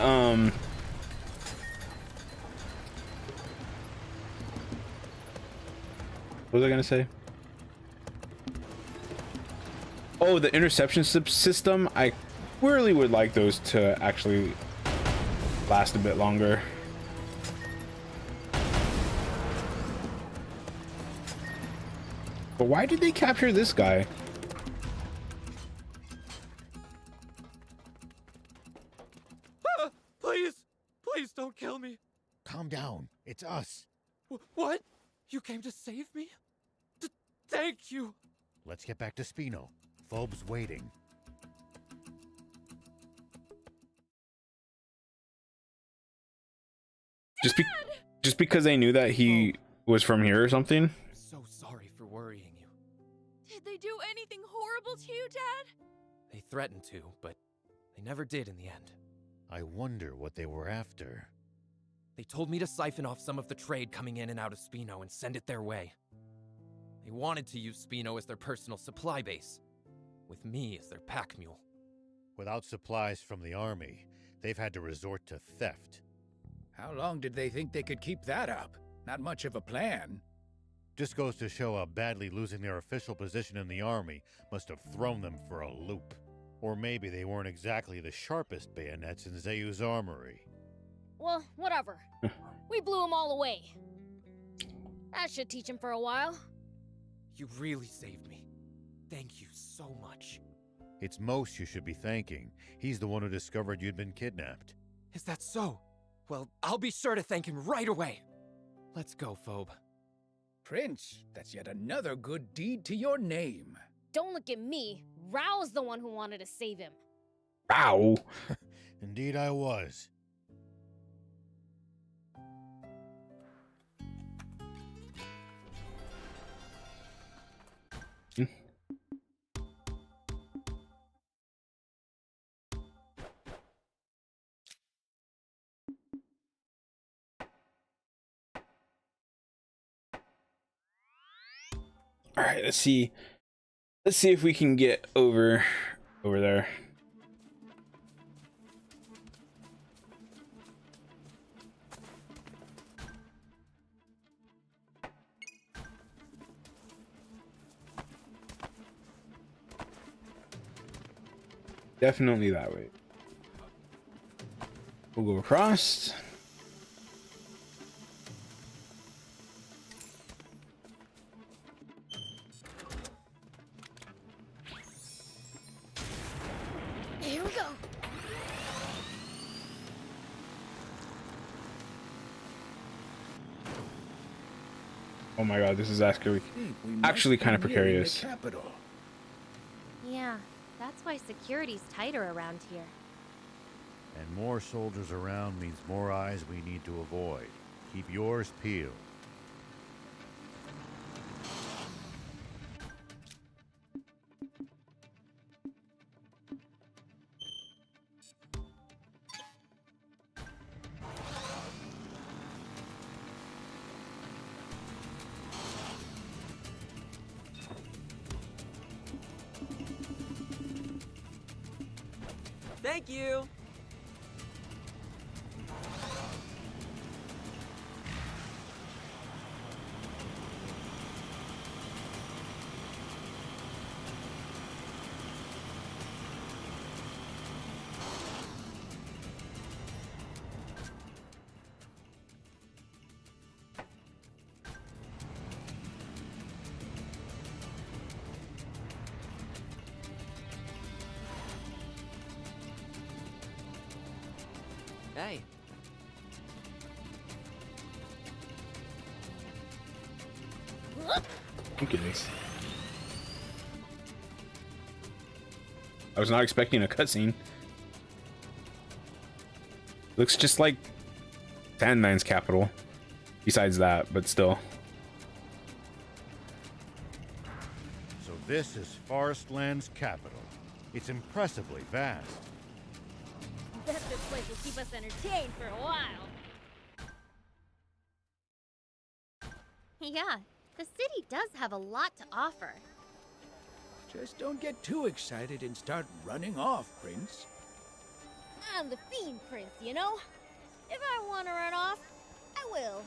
what was I gonna say? Oh, the interception system. I really would like those to actually last a bit longer. But why did they capture this guy? Please don't kill me. Calm down. It's us. What? You came to save me? Thank you. Let's get back to Spino. Phob's waiting. Just because they knew that he was from here or something? So sorry for worrying you. Did they do anything horrible to you, Dad? They threatened to, but they never did in the end. I wonder what they were after. They told me to siphon off some of the trade coming in and out of Spino and send it their way. They wanted to use Spino as their personal supply base, with me as their pack mule. Without supplies from the army, they've had to resort to theft. How long did they think they could keep that up? Not much of a plan. Just goes to show how badly losing their official position in the army must have thrown them for a loop. Or maybe they weren't exactly the sharpest bayonets in Zeu's armory. Well, whatever. We blew them all away. That should teach him for a while. You really saved me. Thank you so much. It's Mos you should be thanking. He's the one who discovered you'd been kidnapped. Is that so? Well, I'll be sure to thank him right away. Let's go, Phobe. Prince, that's yet another good deed to your name. Don't look at me. Rao's the one who wanted to save him. Rao. Indeed I was. All right, let's see if we can get over there. Definitely that way. We'll go across. Oh my god, this is actually think we might kind of be nearing the precarious. capital. Yeah, that's why security's tighter around here. And more soldiers around means more eyes we need to avoid. Keep yours peeled. Thank you. Hey. I'm kidding. I was not expecting a cutscene. Looks just like Sandman's capital. Besides that, but still. So this is Forestland's capital. It's impressively vast. Bet this place will keep us entertained for a while. Yeah, the city does have a lot to offer. Just don't get too excited and start running off, Prince. I'm the Fiend Prince, you know? If I want to run off, I will.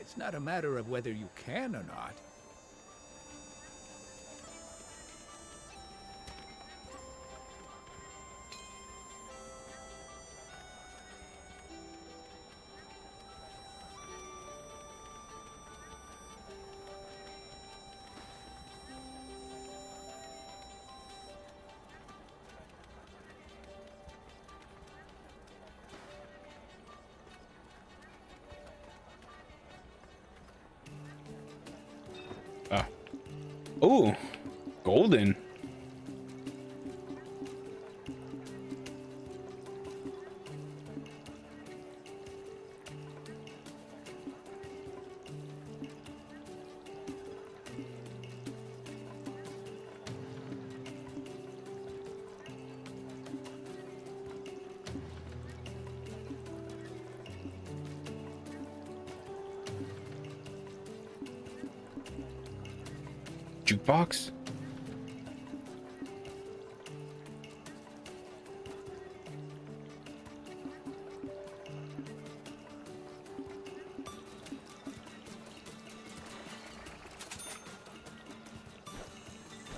It's not a matter of whether you can or not. Oh, golden. Jukebox?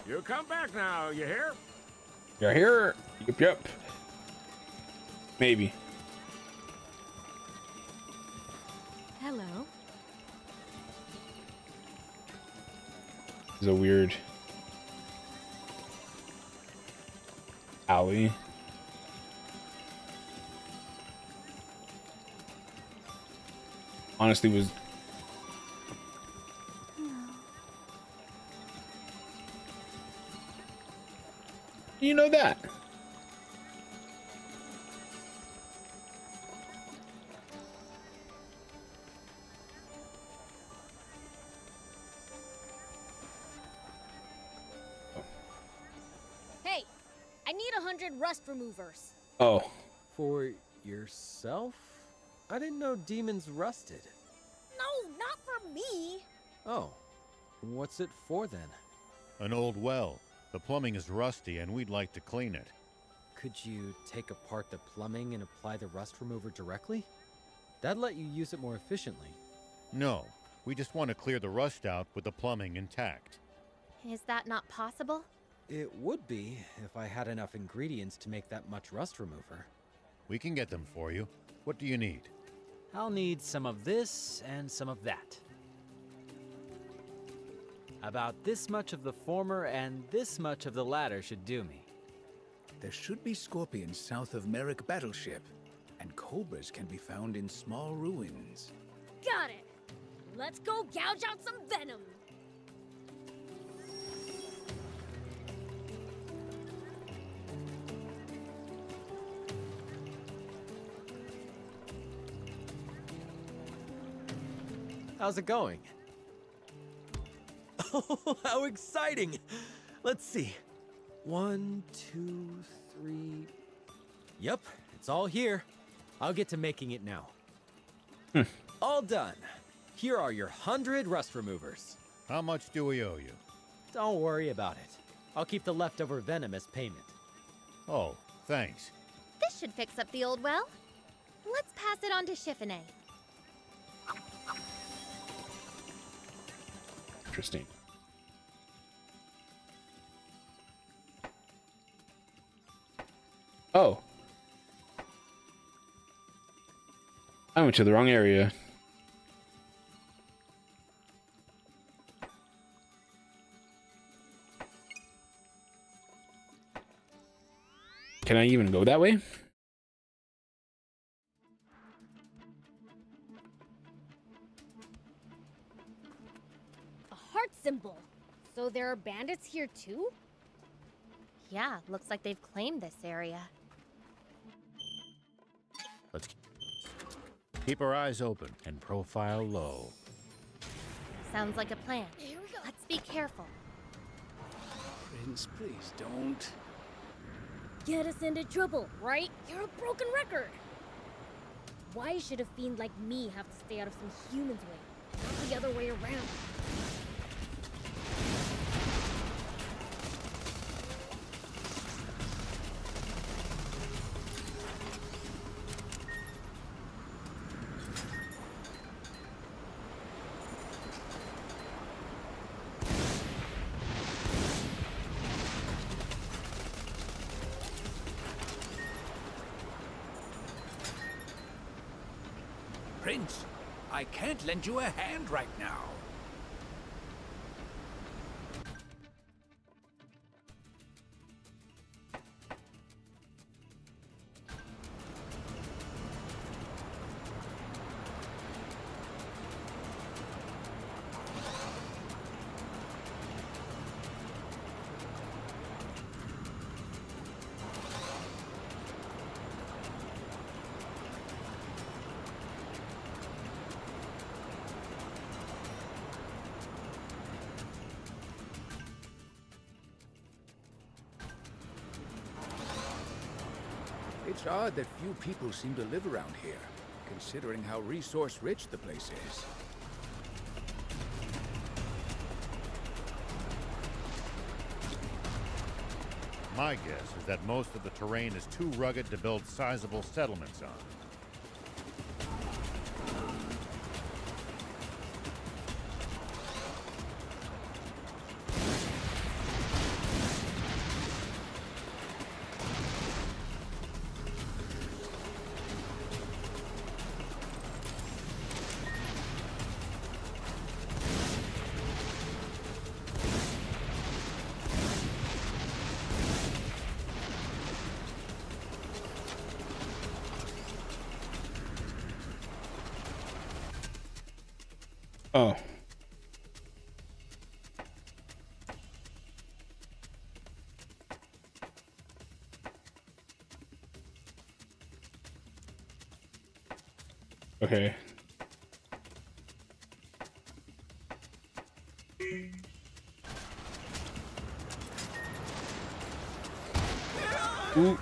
You come back now, you hear? You're here? Yep. Maybe. Hello. It's a weird alley. Honestly, was you know that? Hey, I need 100 rust removers. Oh. For yourself? I didn't know demons rusted. No, not for me. Oh. What's it for then? An old well. The plumbing is rusty and we'd like to clean it. Could you take apart the plumbing and apply the rust remover directly? That'd let you use it more efficiently. No, we just want to clear the rust out with the plumbing intact. Is that not possible? It would be if I had enough ingredients to make that much rust remover. We can get them for you. What do you need? I'll need some of this and some of that. About this much of the former and this much of the latter should do me. There should be scorpions south of Merrick Battleship, and cobras can be found in small ruins. Got it. Let's go gouge out some venom. How's it going? Oh, how exciting! Let's see. 1, 2, 3. Yep, it's all here. I'll get to making it now. All done. Here are your 100 rust removers. How much do we owe you? Don't worry about it. I'll keep the leftover venom as payment. Oh, thanks. This should fix up the old well. Let's pass it on to Chiffonnet. Interesting. Oh. I went to the wrong area. Can I even go that way? A heart symbol. So there are bandits here too? Yeah, looks like they've claimed this area. Let's keep our eyes open and profile low. Sounds like a plan. Here we go. Let's be careful. Prince, please don't. Get us into trouble, right? You're a broken record. Why should a fiend like me have to stay out of some human's way, not the other way around? Prince, I can't lend you a hand right now. It's odd that few people seem to live around here, considering how resource-rich the place is. My guess is that most of the terrain is too rugged to build sizable settlements on. Oh. Okay. Ooh.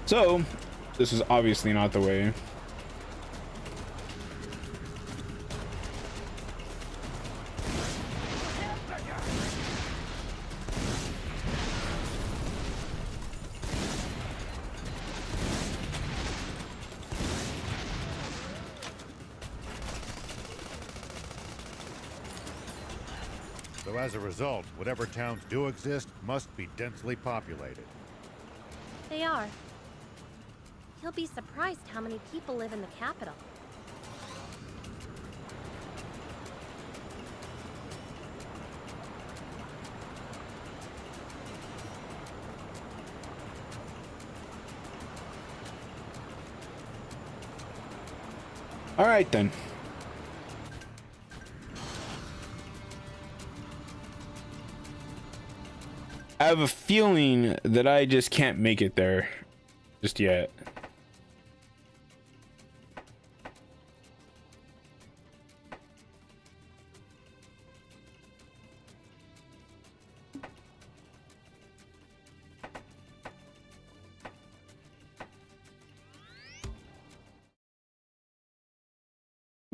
So, this is obviously not the way. So as a result, whatever towns do exist must be densely populated. They are. You'll be surprised how many people live in the capital. All right then. I have a feeling that I just can't make it there just yet.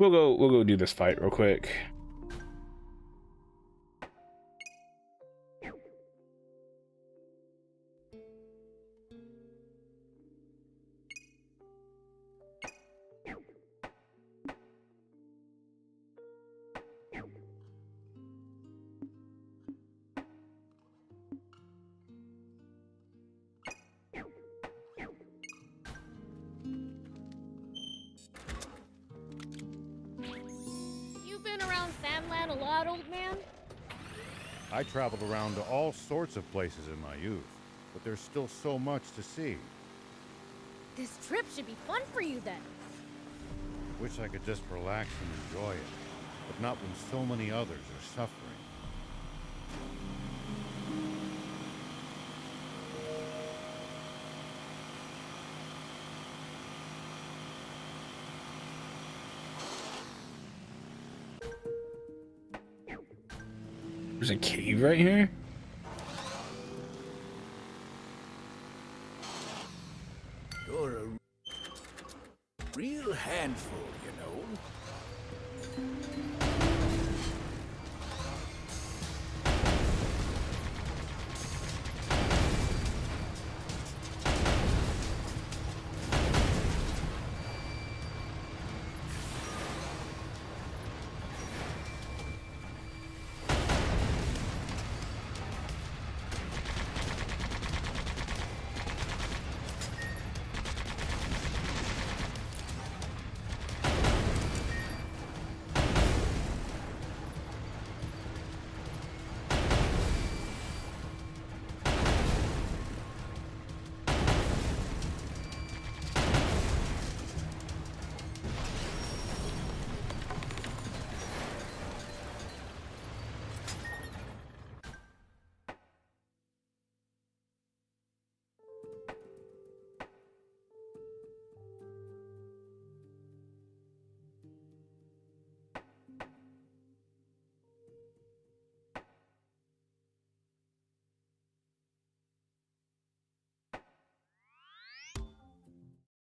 We'll go do this fight real quick. A lot, old man? I traveled around to all sorts of places in my youth, but there's still so much to see. This trip should be fun for you then. Wish I could just relax and enjoy it, but not when so many others are suffering. There's a cave right here? You're a real handful, you know.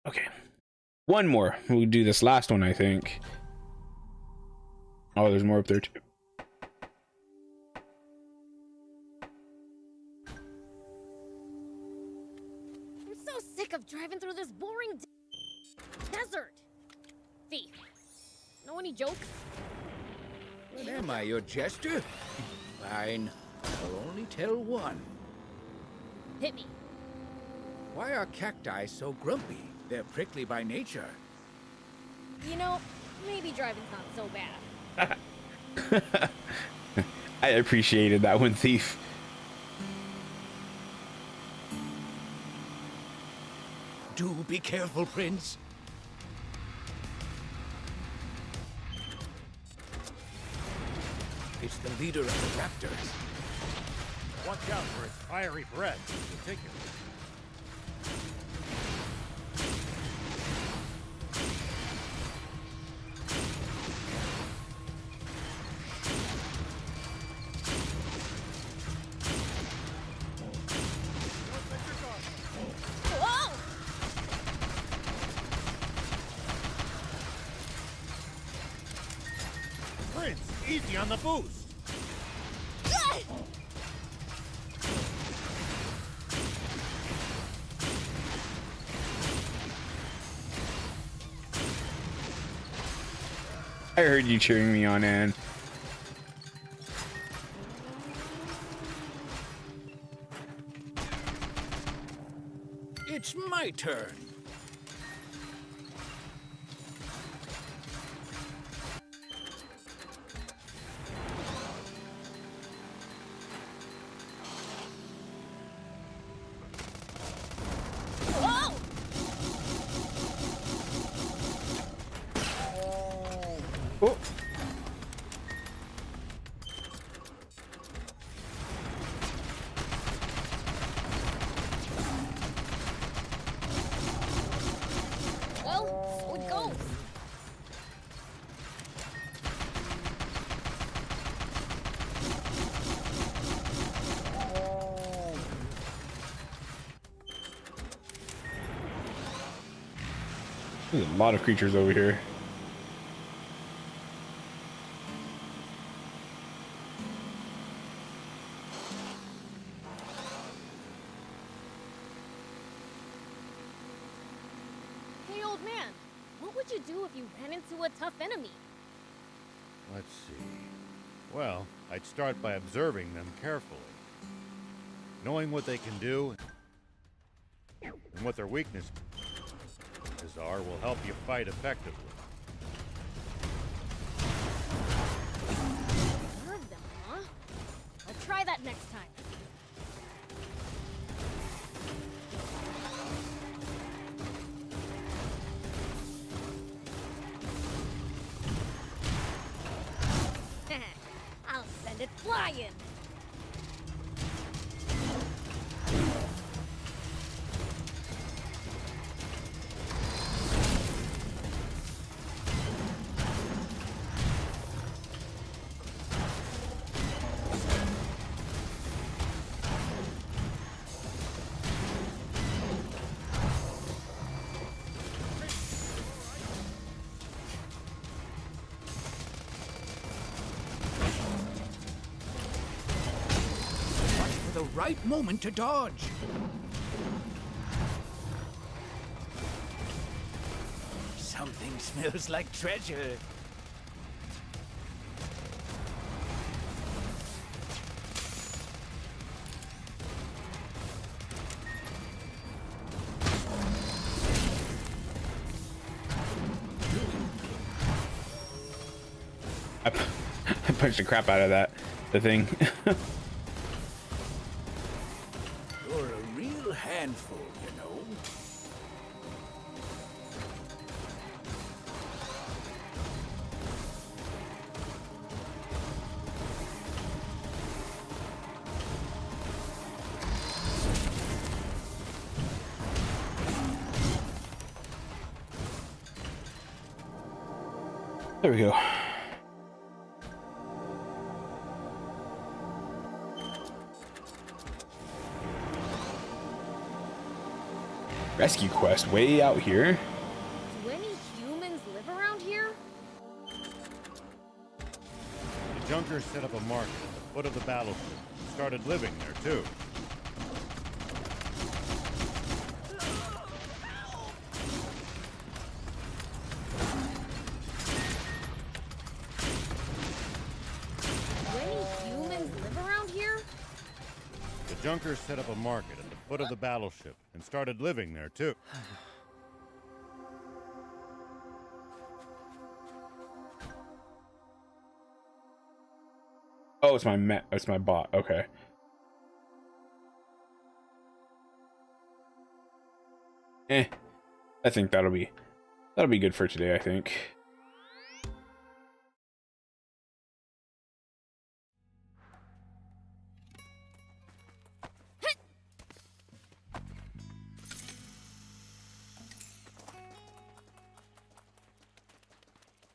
Okay. One more. We'll do this last one, I think. Oh, there's more up there too. I'm so sick of driving through this boring desert. Thief. Know any jokes? What am I, your jester? Fine. I'll only tell one. Hit me. Why are cacti so grumpy? They're prickly by nature. You know, maybe driving's not so bad. I appreciated that one, Thief. Do be careful, Prince. It's the leader of the raptors. Watch out for its fiery breath in particular. Prince, easy on the boost! I heard you cheering me on, Anne. It's my turn. There's a lot of creatures over here. Hey, old man, what would you do if you ran into a tough enemy? Let's see. Well, I'd start by observing them carefully. Knowing what they can do and what their weaknesses are will help you fight effectively. Observe them, huh? I'll try that next time. I'll send it flying. The right moment to dodge. Something smells like treasure. I punched the crap out of the thing. You're a real handful, you know. There we go. Rescue quest way out here. Do any humans live around here? The Junkers set up a market at the foot of the battleship and started living there too. Do any humans live around here? The Junkers set up a market at the foot of the battleship and started living there too. Oh, it's my bot. Okay. I think that'll be good for today, I think.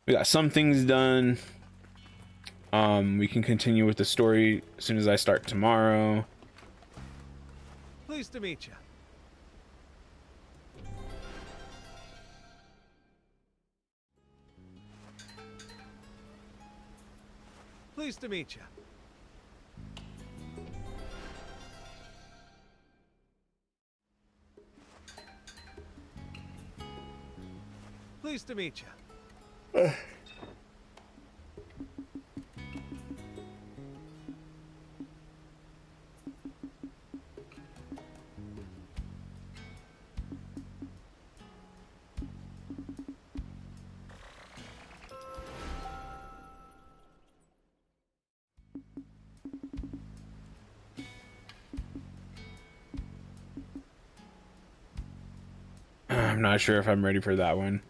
We got some things done. We can continue with the story as soon as I start tomorrow. Pleased to meet you. Pleased to meet you. Pleased to meet you. I'm not sure if I'm ready for that one.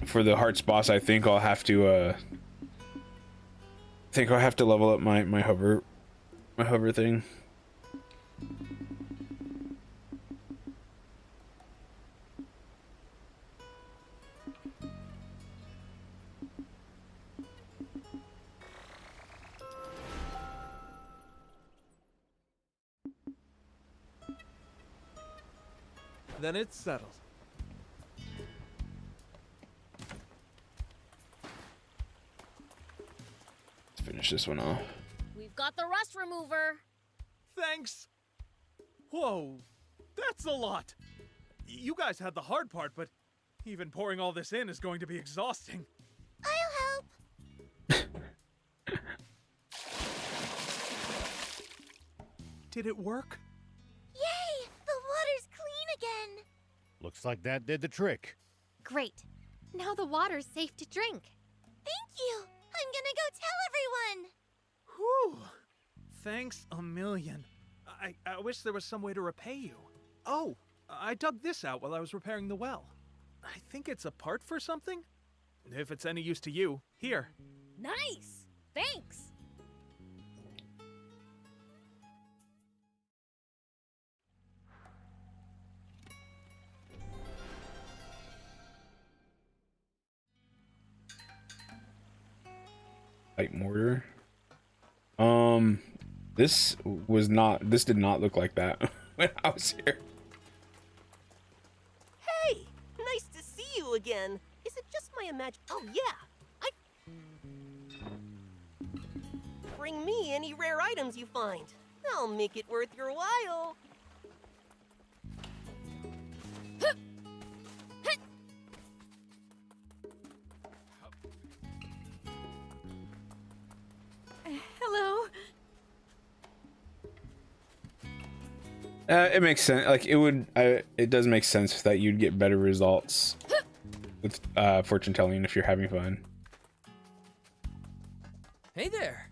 For the Hearts boss, I think I'll have to level up my hover thing. Then it's settled. Let's finish this one off. We've got the rust remover. Thanks. Whoa, that's a lot. You guys had the hard part, but even pouring all this in is going to be exhausting. I'll help. Did it work? Yay! The water's clean again. Looks like that did the trick. Great. Now the water's safe to drink. Thank you. I'm gonna go tell everyone. Whew. Thanks a million. I wish there was some way to repay you. Oh, I dug this out while I was repairing the well. I think it's a part for something? If it's any use to you, here. Nice. Thanks. Light mortar. This did not look like that when I was here. Hey, nice to see you again. Is it just my imagine? Oh yeah, bring me any rare items you find. I'll make it worth your while. Hello. It makes sense. Like it does make sense that you'd get better results with fortune telling if you're having fun. Hey there.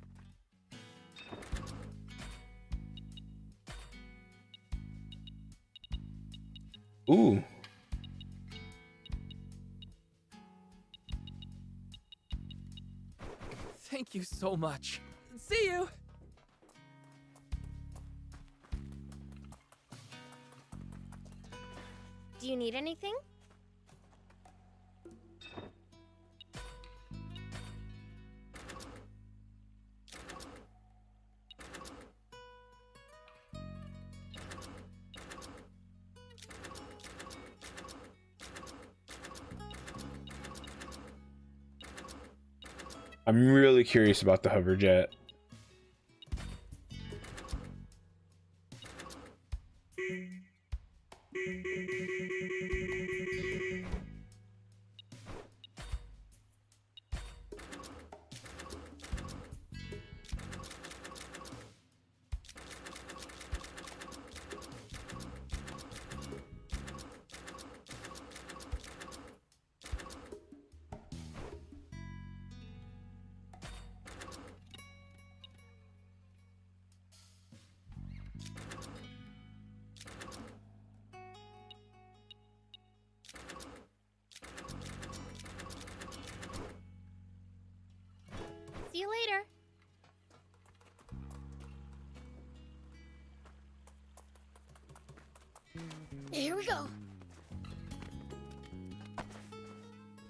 Ooh. Thank you so much. See you. Do you need anything? I'm really curious about the hover jet. See you later. Here we go.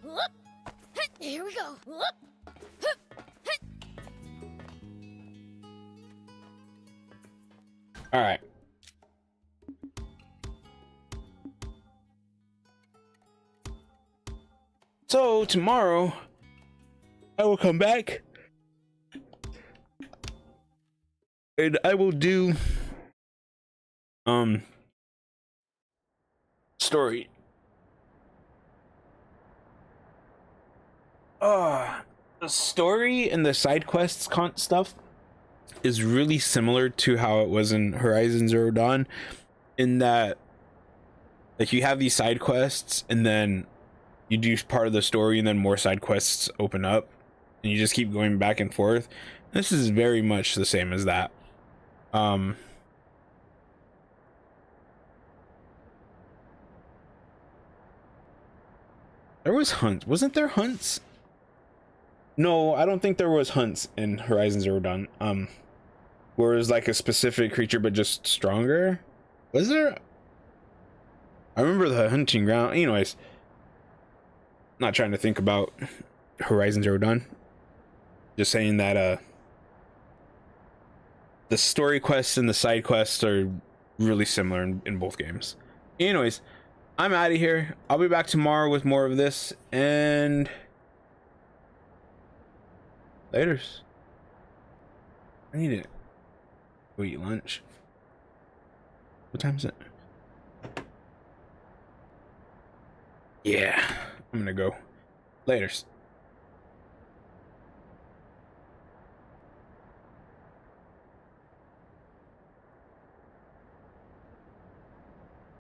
Whoop. Here we go. Whoop. All right. So tomorrow I will come back and I will do story. The story and the side quests stuff is really similar to how it was in Horizon Zero Dawn, in that like you have these side quests and then you do part of the story and then more side quests open up and you just keep going back and forth. This is very much the same as that. There was hunts. Wasn't there hunts? No, I don't think there was hunts in Horizon Zero Dawn. Where it was like a specific creature but just stronger. Was there? I remember the hunting ground. Anyways, not trying to think about Horizon Zero Dawn. Just saying that the story quests and the side quests are really similar in both games. Anyways, I'm out of here. I'll be back tomorrow with more of this, and laters. I need to go eat lunch. What time is it? Yeah, I'm gonna go. Laters.